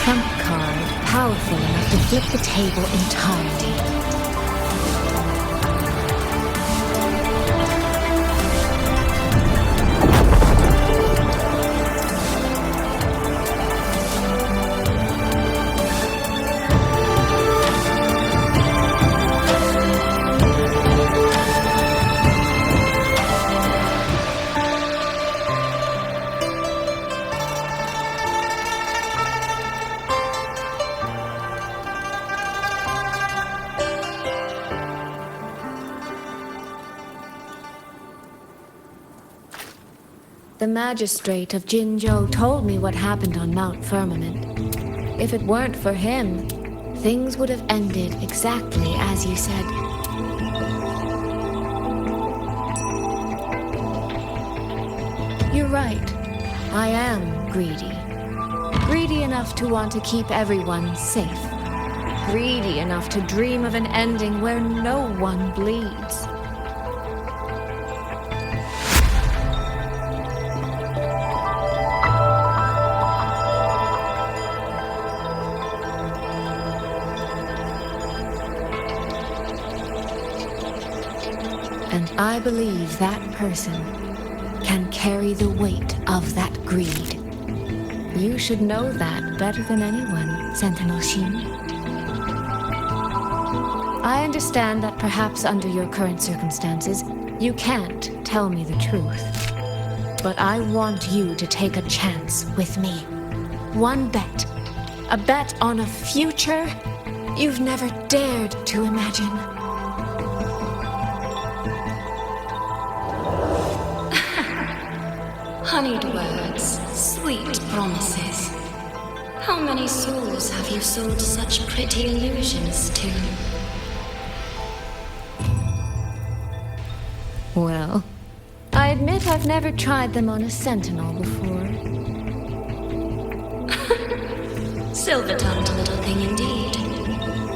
trump card powerful enough to flip the table entirely. The magistrate of Jinzhou told me what happened on Mount Firmament. If it weren't for him, things would have ended exactly as you said. You're right. I am greedy. Greedy enough to want to keep everyone safe. Greedy enough to dream of an ending where no one bleeds. And I believe that person can carry the weight of that greed. You should know that better than anyone, Sentinel Shin. I understand that perhaps under your current circumstances, you can't tell me the truth. But I want you to take a chance with me. One bet. A bet on a future you've never dared to imagine. Honeyed words, sweet promises. How many souls have you sold such pretty illusions to? Well, I admit I've never tried them on a sentinel before. Silver-tongued little thing indeed.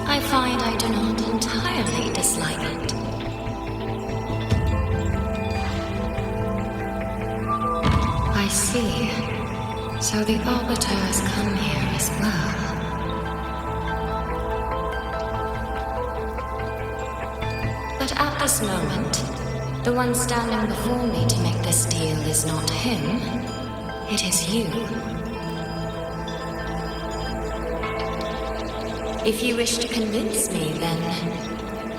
I find I do not entirely dislike it. I see. So the Arbiter has come here as well. But at this moment, the one standing before me to make this deal is not him. It is you. If you wish to convince me, then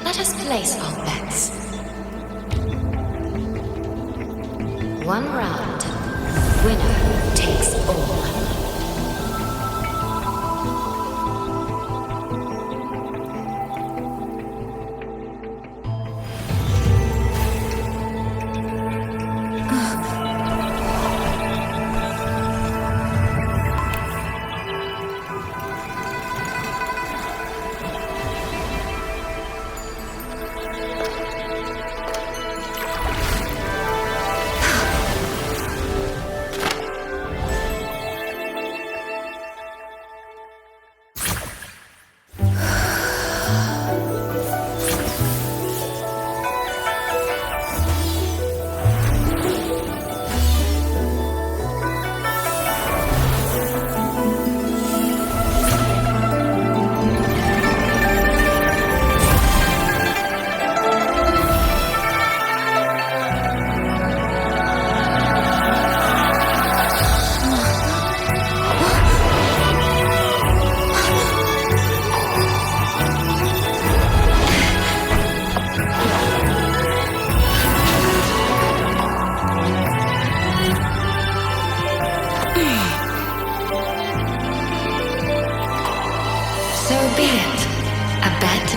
let us place our bets. One round. Winner takes all.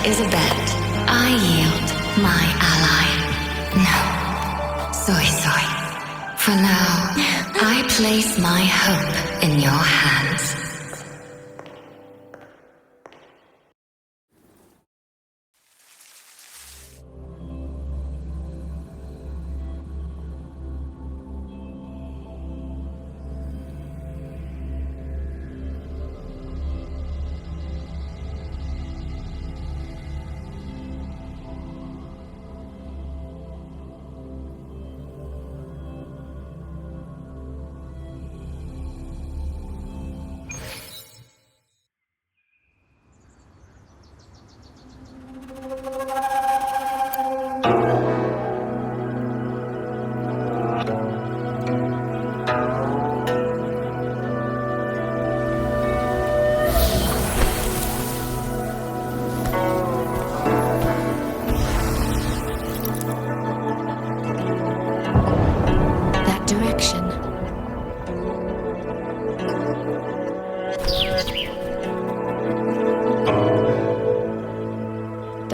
Is a bet. I yield my ally. No. Soy. For now, I place my hope in your hands.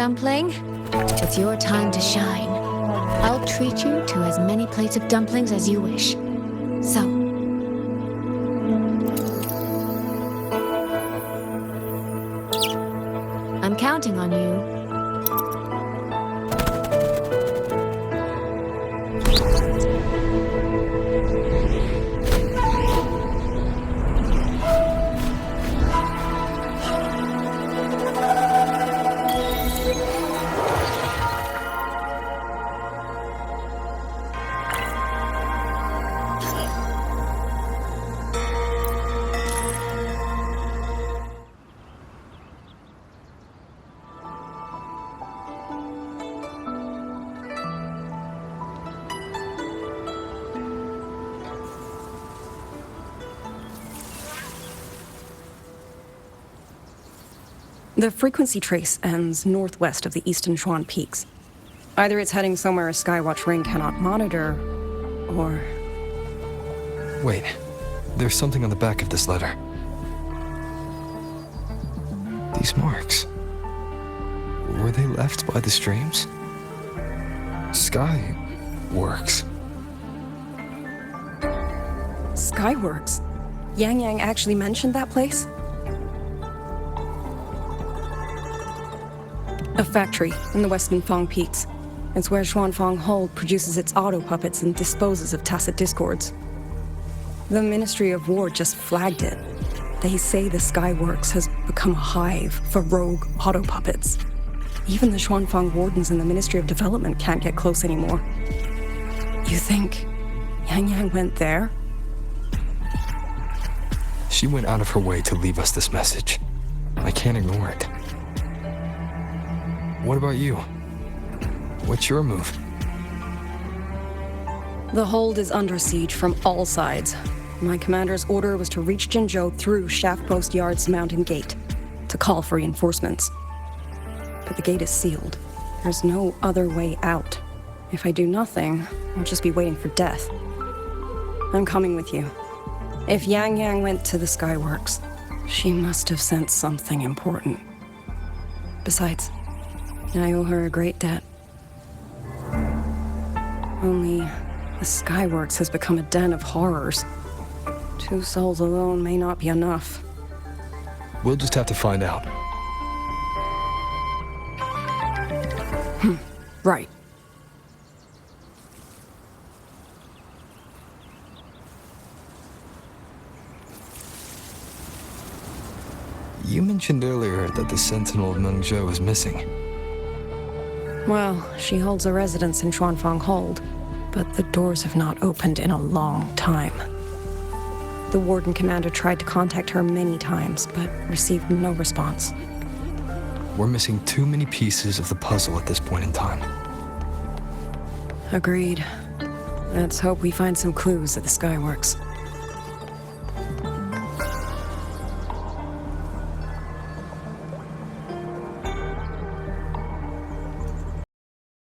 dumpling. It's your time to shine. I'll treat you to as many plates of dumplings as you wish. So, I'm counting on you. The frequency trace ends northwest of the eastern Shuan Peaks. Either it's heading somewhere a Skywatch ring cannot monitor, or... Wait, there's something on the back of this letter. These marks. Were they left by the streams? Skyworks. Skyworks? Yang Yang actually mentioned that place? A factory in the western Fang Peaks. It's where Xuanfang Hold produces its auto puppets and disposes of tacit discords. The Ministry of War just flagged it. They say the Skyworks has become a hive for rogue auto puppets. Even the Xuanfang wardens in the Ministry of Development can't get close anymore. You think Yang Yang went there? She went out of her way to leave us this message. I can't ignore it. What about you? What's your move? The hold is under siege from all sides. My commander's order was to reach Jinzhou through Shaft Post Yard's mountain gate, to call for reinforcements. But the gate is sealed. There's no other way out. If I do nothing, I'll just be waiting for death. I'm coming with you. If Yang Yang went to the Skyworks, she must have sent something important. Besides, I owe her a great debt. Only, the Skyworks has become a den of horrors. 2 souls alone may not be enough. We'll just have to find out. Right. You mentioned earlier that the Sentinel of Mengzhou is missing. Well, she holds a residence in Xuanfang Hold, but the doors have not opened in a long time. The Warden Commander tried to contact her many times, but received no response. We're missing too many pieces of the puzzle at this point in time. Agreed. Let's hope we find some clues at the Skyworks.